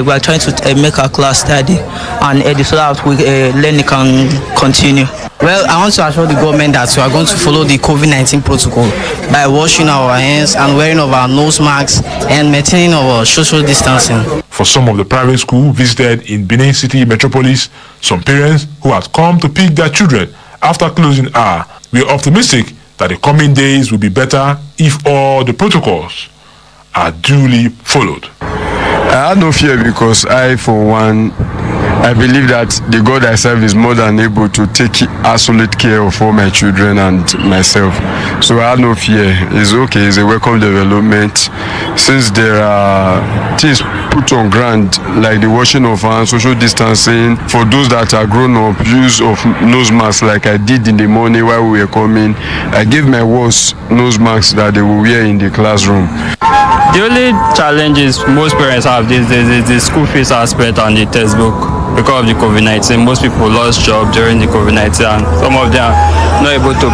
We are trying to make our class steady and so that learning can continue. Well, I want to assure the government that we are going to follow the COVID-19 protocol by washing our hands and wearing of our nose masks and maintaining our social distancing. For some of the private schools visited in Benin City Metropolis, some parents who had come to pick their children after closing hour were optimistic that the coming days will be better if all the protocols are duly followed. I had no fear because I, for one, I believe that the God I serve is more than able to take absolute care of all my children and myself. So I had no fear. It's okay, it's a welcome development. Since there are things put on ground, like the washing of hands, social distancing, for those that are grown up, use of nose masks like I did in the morning while we were coming. I gave my worst nose masks that they will wear in the classroom. The only challenges most parents have these days is the school fees aspect and the textbook. Because of the COVID-19, most people lost jobs during the COVID-19 and some of them are not able to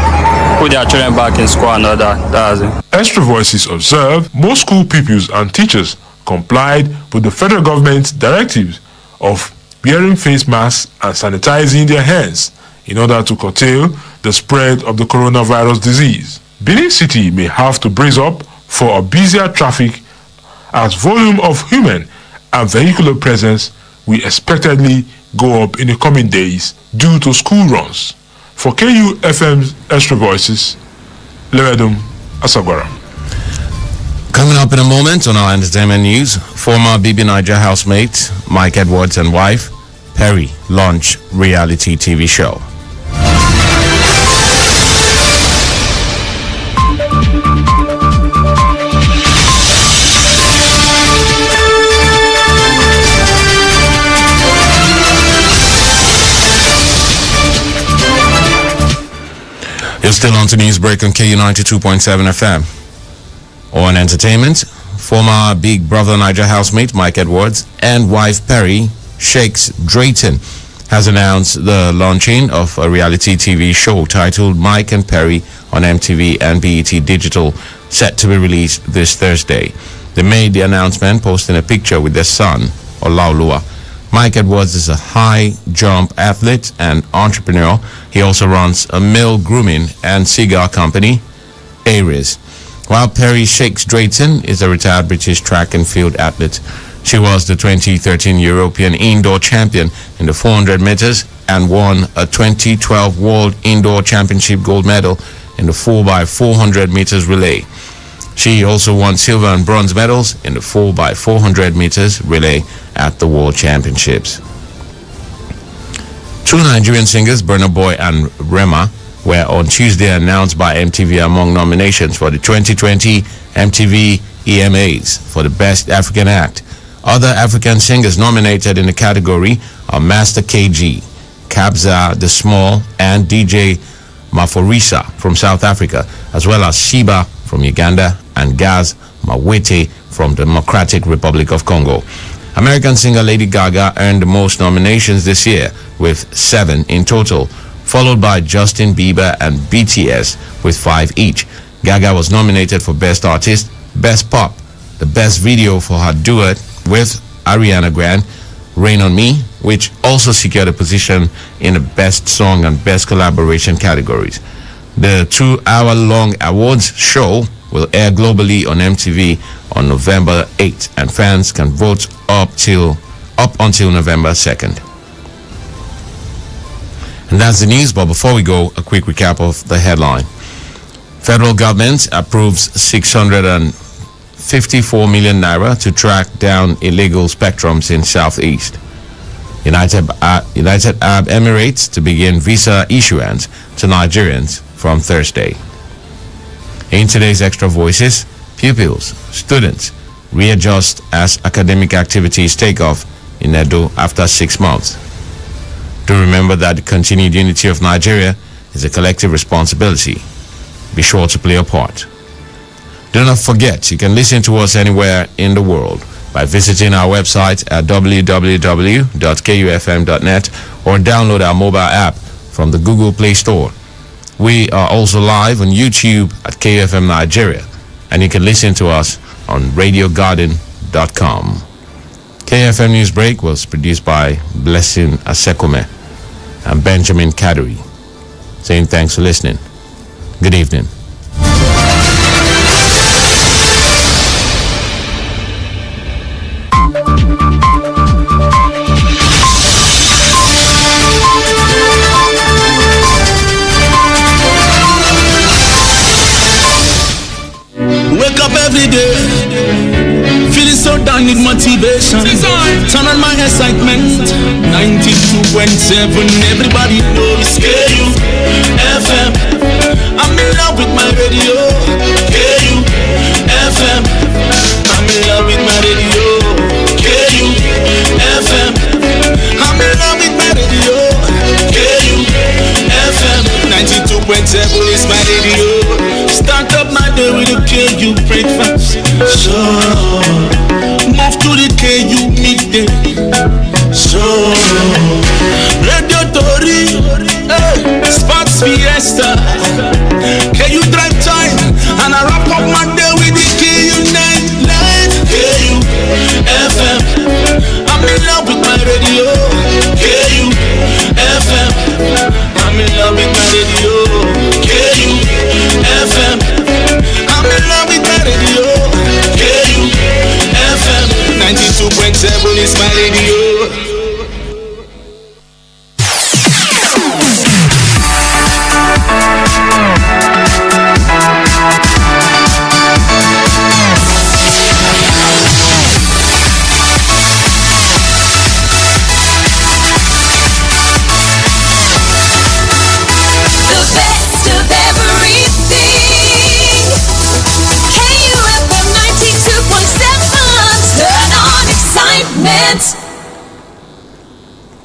put their children back in school and all that. That's it. Extra Voices observed most school pupils and teachers complied with the federal government's directives of wearing face masks and sanitizing their hands in order to curtail the spread of the coronavirus disease. Benin City may have to brace up for a busier traffic as volume of human and vehicular presence will expectedly go up in the coming days due to school runs. For KUFM's Extra Voices, Leredum Asagwara. Coming up in a moment on our entertainment news, former BB Niger housemate Mike Edwards and wife Perry launch reality TV show. You're still on to Newsbreak on KU 92.7 FM. On entertainment, former Big Brother Niger housemate Mike Edwards and wife Perry Shakes Drayton has announced the launching of a reality TV show titled Mike and Perry on MTV and BET Digital, set to be released this Thursday. They made the announcement posting a picture with their son, Olaoluwa. Mike Edwards is a high jump athlete and entrepreneur. He also runs a male grooming and cigar company, Aries. While Perry Shakes Drayton is a retired British track and field athlete. She was the 2013 European Indoor Champion in the 400 meters and won a 2012 World Indoor Championship gold medal in the 4x400 meters relay. She also won silver and bronze medals in the 4x400 meters relay at the World Championships. Two Nigerian singers, Burna Boy and Rema, were on Tuesday announced by MTV among nominations for the 2020 MTV EMAs for the Best African Act. Other African singers nominated in the category are Master KG, Kabza the Small, and DJ Maforisa from South Africa, as well as Sheba from Uganda and Gaz Mawete from the Democratic Republic of Congo. American singer Lady Gaga earned the most nominations this year with 7 in total, followed by Justin Bieber and BTS with 5 each. Gaga was nominated for Best Artist, Best Pop, the Best Video for her duet with Ariana Grande, Rain on Me, which also secured a position in the Best Song and Best Collaboration categories. The 2-hour-long awards show will air globally on MTV on November 8th, and fans can vote up until November 2nd. And that's the news, but before we go, a quick recap of the headline. Federal government approves 654 million naira to track down illegal spectrums in Southeast. United Arab Emirates to begin visa issuance to Nigerians from Thursday. In today's Extra Voices, pupils, students readjust as academic activities take off in Edo after 6 months. Do remember that the continued unity of Nigeria is a collective responsibility. Be sure to play a part. Do not forget, you can listen to us anywhere in the world by visiting our website at www.kufm.net or download our mobile app from the Google Play Store. We are also live on YouTube at KFM Nigeria, and you can listen to us on radiogarden.com. KFM News Break was produced by Blessing Asekome and Benjamin Kaduri. Saying thanks for listening. Good evening. Wake up every day, feeling so down with motivation. Turn on my excitement. 92.7, everybody knows KU FM. I'm in love with my radio. KU FM. I'm in love with my radio. KU FM. I'm in love with my radio. KU FM. 92.7 is my radio. Start up my day with a KU breakfast. So move to the KU midday. So Radio Tori, Sports Fiesta, KU drive time, and I wrap up my day with the KU night light. KU FM, I'm in love with my radio. KU FM, I'm in love with my radio. KU FM, I'm in love with my radio. KU FM, 92.7 is my radio.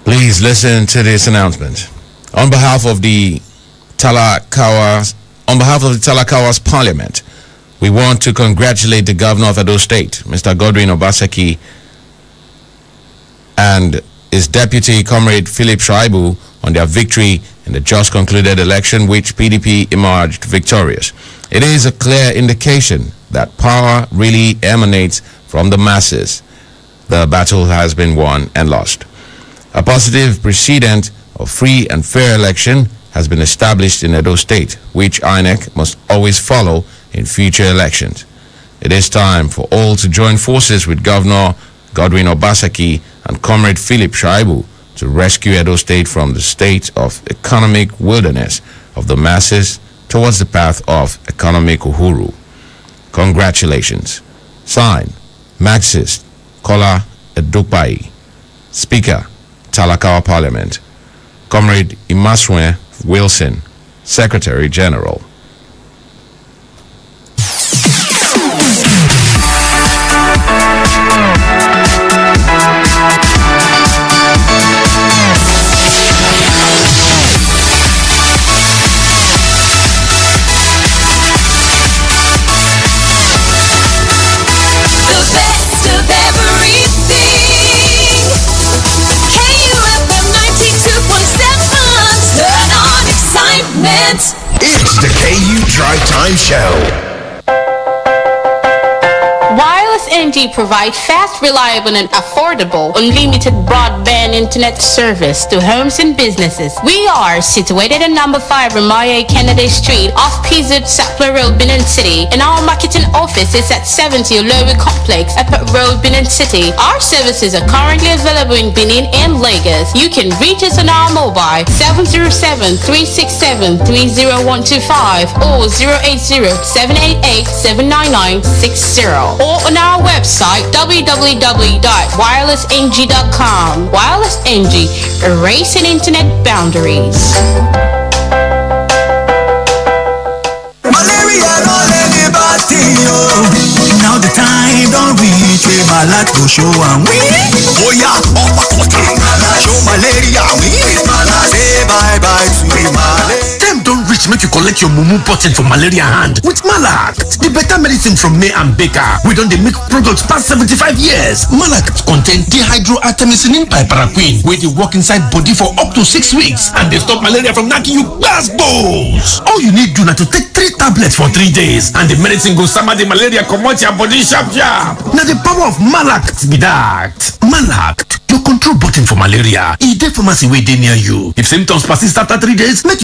Please listen to this announcement. On behalf of the Talakawas Parliament, we want to congratulate the Governor of Edo State, Mr. Godwin Obaseki, and his deputy, Comrade Philip Shaibu, on their victory in the just concluded election, which PDP emerged victorious. It is a clear indication that power really emanates from the masses. The battle has been won and lost. A positive precedent of free and fair election has been established in Edo State, which INEC must always follow in future elections. It is time for all to join forces with Governor Godwin Obaseki, and Comrade Philip Shaibu to rescue Edo State from the state of economic wilderness of the masses towards the path of economic uhuru. Congratulations. Signed, Marxist Kola Edukpai, Speaker, Talakawa Parliament. Comrade Imaswe Wilson, Secretary General. It's the KU Drive Time Show. Wireless NG provides fast, reliable, and affordable unlimited broadband internet service to homes and businesses. We are situated at number 5 Ramaya Kennedy Street off PZ Sapler Road, Benin City, and our marketing office is at 70 Olowi Complex, Airport Road, Benin City. Our services are currently available in Benin and Lagos. You can reach us on our mobile 707-367-30125 or 080-788-79960 or on our website www.wirelessng.com. Wireless NG, erasing internet boundaries. Now the time don't reach where my life go show and we. Oh yeah, show malaria we. Say bye bye to malaria. Time don't reach make you collect your mumu button for malaria hand with Malak, the better medicine from May and Baker. We don't make products past 75 years. Malak contain dihydroartemisinin piperaquine, where they work inside body for up to 6 weeks and they stop malaria from knocking you gbasgbos. All you need do now to take 3 tablets for 3 days and the medicine goes summer the malaria come out your body sharp sharp. Now the power of Malak be that. Malak, your control button for malaria. E dey pharmacy wey dey near you. If symptoms persist after 3 days, make